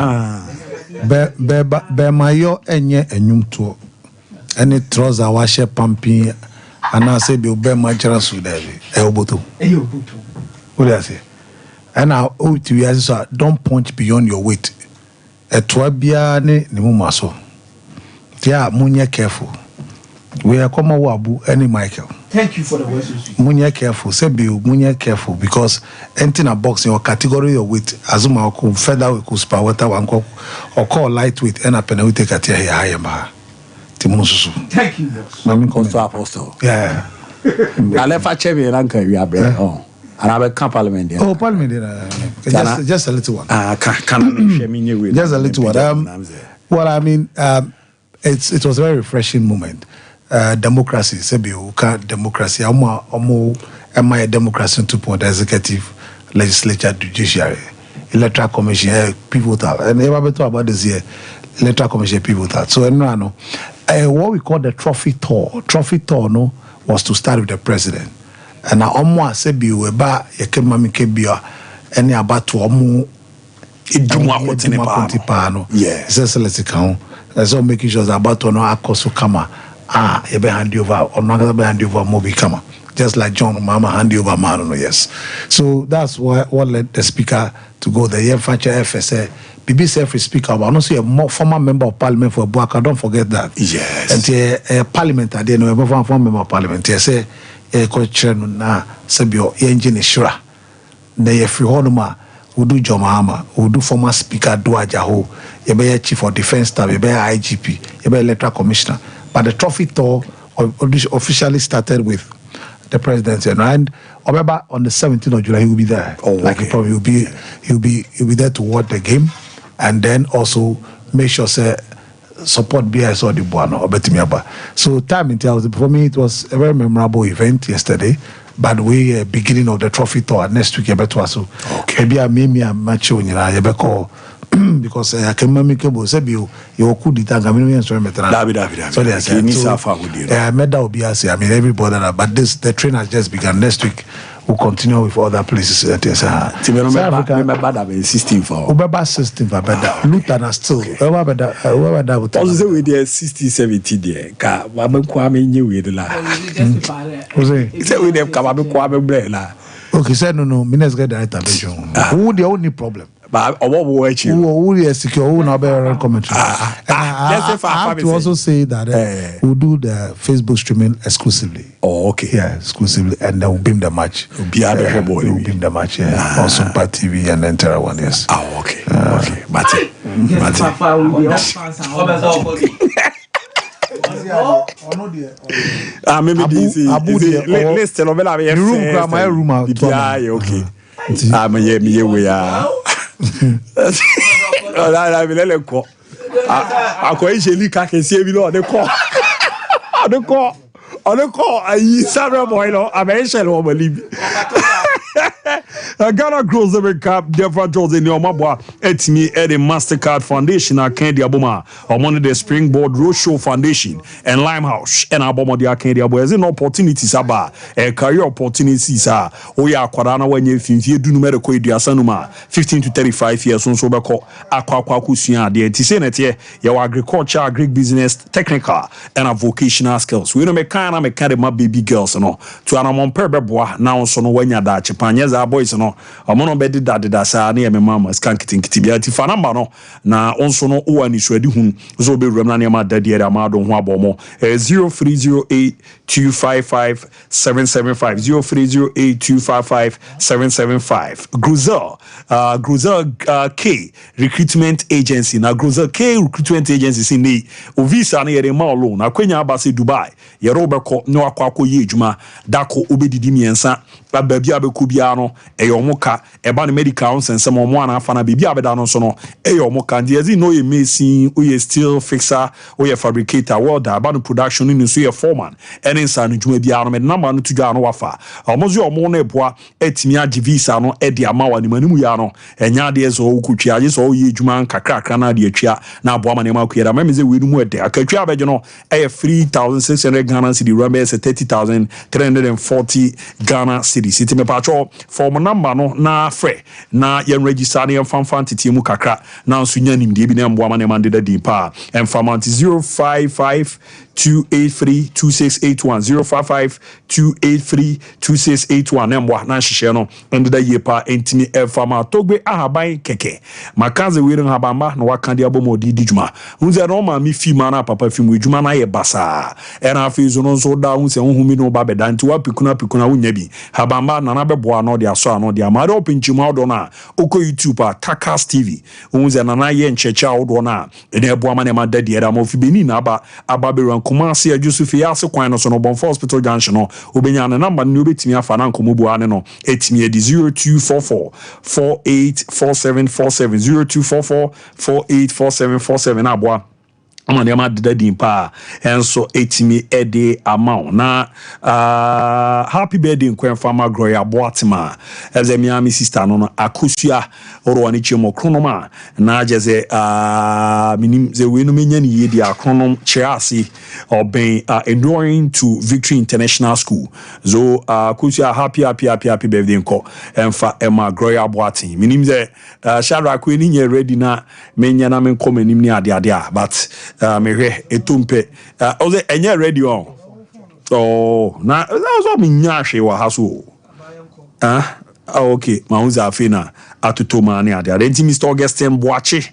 Be mayo enye enyum to. Any trouser wa she pumping ana say be machara su da bi. Oboto. What do I say? And now we are so don't punch beyond your weight. Etwa bia ne mu maso. Yeah, munye careful. We are come wabu any Michael. Thank you for the words. Munye careful. Say be munye careful because entering a box in your category of weight, azuma ko feather we ko super water one ko or call lightweight and up and we take a tier higher ma. Timususu. Thank you, boss. Mami Consul Apostle. Yeah. I left a chevy and anchor we are bread. Oh. And I will come parliament. Oh, parliament. Just a little one. Can just a little one. Well, I mean, it was a very refreshing moment. Democracy, democracy. Am I a democracy 2.0 executive, legislature, judiciary, electoral commission, pivotal, and never talk about this year. Electoral commission pivotal. So no, what we call the trophy tour. Trophy tour no was to start with the president. And now sebi weba yekemami kebia any about to omu iduma kotipa no. Yeah. It's count. So making sure that about to no akoso kama you be hand over or not gonna be hand over mobi kama. Just like John Mama hand over man no yes. So that's what led the speaker to go there. Yeah, Facha FSA BBC free speaker, but I don't see a more former member of parliament for Buaka. Don't forget that. Yes. And parliament at the end of former member of parliament. They say culture na sabio engine shura. Na ye free honoma udu Jomama, udu former speaker Duajaho, ye be chief of defense staff, ye be IGP, ye be electoral commissioner. But the trophy tour officially started with the presidency, and Obeba on the 17th of July he will be there. Oh, okay. Like he probably he'll be there to watch the game, and then also make sure say support BS or the Buano or Betimiaba. So time in tells for me it was a very memorable event yesterday. But we beginning of the trophy tour next week so maybe I match you because I can make a say you could determine so I met that I mean everybody but the train has just begun. Next week we'll continue with other places. Remember 16 for Ubeba 16 for better. Luton still whoever that also say we there 60 70 there ka wa me kwame nyi we de la say we dem ka me kwame bre la okay say no minister get the intervention who the only problem but who is secure who now better commentary I have to also say that we'll do the Facebook streaming exclusively. Oh, okay. Yeah, exclusively, and then we'll beam the match. We'll beam the match, on Sompa TV and then Terra One, yes. Oh, okay. Okay. Mate. Maybe this is list no be la be room okay. Me we are. Oh, la be le ko. Akwa Isheli Kakesi bi no de call. The call ayi Sarah boy no Abeshel o believe. Ghana grows the cap Defa Jose ni omabwa etimi the Mastercard Foundation Akendi Aboma among the Springboard Roadshow Foundation and Limehouse and Abomo the Akendi Abo as an opportunities aba career opportunities oya akwadana wanye finfie du numero ko eduasanuma 15 to 35 years so beko akwa kusua de tise nete your agriculture agric business technical and vocational skills we no me kind of my baby girls no to anamon perbeboa now so no wanya da chipanyeza boys no omono bedi da sa na me mama scan kitinkiti bia ti fa number no na onso no o ani so adi hun so be wura na ma da de era ma do ho abomo 0308255775 0308255775 Gruzel K recruitment agency na Gruzel K recruitment agency sini o visa na yere ma alone na kwenya abase Dubai yero beko no akwa ye adwuma dako obedidi miensa babia beku bia no eyomoka eba no medical sensem omo ana afa na bibia abeda no so no eyomoka ndiezi no ye mason o ye steel fixer o ye fabricator welder aba no production ni so ye foreman ene nsa no dwuma bia no me number no tudwa no wafa omozo omo na eboa etimi agi visa no edi amawa ni manimu ya no enya de so okutwa age so ye dwuma kakrakra na de atwa na aboa ma ne ma kuyeda memeze we numu ede akatwa abeje no 3600 Ghana cedi remember 30,340 Ghana cedi city me pacho form number no na frɛ na yen register na yen fanfan tete mu kakra na nso nya nim de bi na mboa ma ne mande da din pa en famant 055-283-2681 055-283-2681 na mboa na hyehyɛ no ende da ye pa entimi fama togbe ahaban keke makaze wirin habamba na waka de abomo di djuma unze no ma mi fi ma na papa fi mu djuma na ye basa era afi zo no so da unse honhumi no ba beda nti wa pikuna wonya bi habamba na na beboa no de aso ano de amade opinchima odo na oko YouTube Takas TV unze na na ye nchecha odo na ene eboa ma ne ma da de era ma ofi beni na aba be ran Kumasi Ajusufi ya se kwan no so no Bonfo Hospital Junction no obenya na number ni obetimi afa na nkomobu ane no etimi edi 0244484747 0244484747 aboa ama ne ma deda din pa enso etimi ede amount na happy birthday nkwen fama Gloria Boatima eze mi sister no akosua oro ni chemo kronoma na jeze minim ze we no menya ni yedi akronom chiasi oben enduring to Victory International School zo akosua happy birthday nko emfa ema Gloria Boatima minim ze shara ko ni nye ready na menya na men komanim ni ade but mehwe etumpe oze enye ready on oh na so me nyahwe wa haso okay mauza afina atutoma ni ade enti Mr. Augustine Boache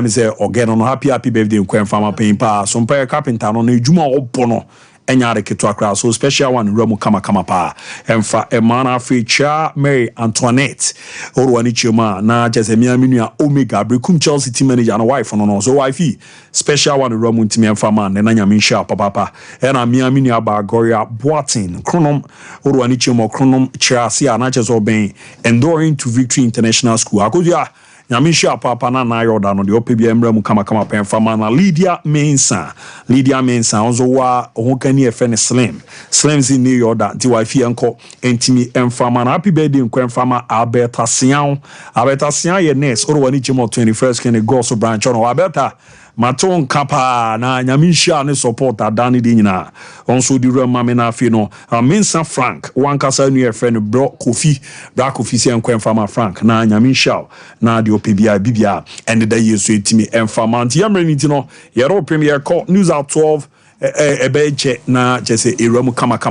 me say ogeno no happy birthday nkwan fama pimpa Sompa carpenter no na ejuma obono enyare keto akra so special one ramu kama pa emfa emana feature Mary Antoinette orwani chema na jezemia minua Omega brekum Chelsea team manager na wife no so wife special one ramu ntimi emfa man na nyame sha papa ena minua ba Gloria Boatin kronom orwani chema kronom Chelsea na jezo ben enduring to Victory International School akodia nyamisha papa na yoda no de opebia emra mu kama penfama na Lydia Mensa onzo wa honkani efene Slims in New York that wife enko entimi emfama na happy birthday nkwenfama Alberta Sian ye nurse oro wani chimo 21st kene go so branch on Alberta maton kapa na nyamisha ne support adani di nyina onso di rema me na afi no Mensa Frank wankasa nu efene bro Kofi si nkwenfama Frank na nyamisha na di opebia bibia and the year so etimi emfama nti yamreniti no yero premier call news at 12 ebeche na jese eramu kama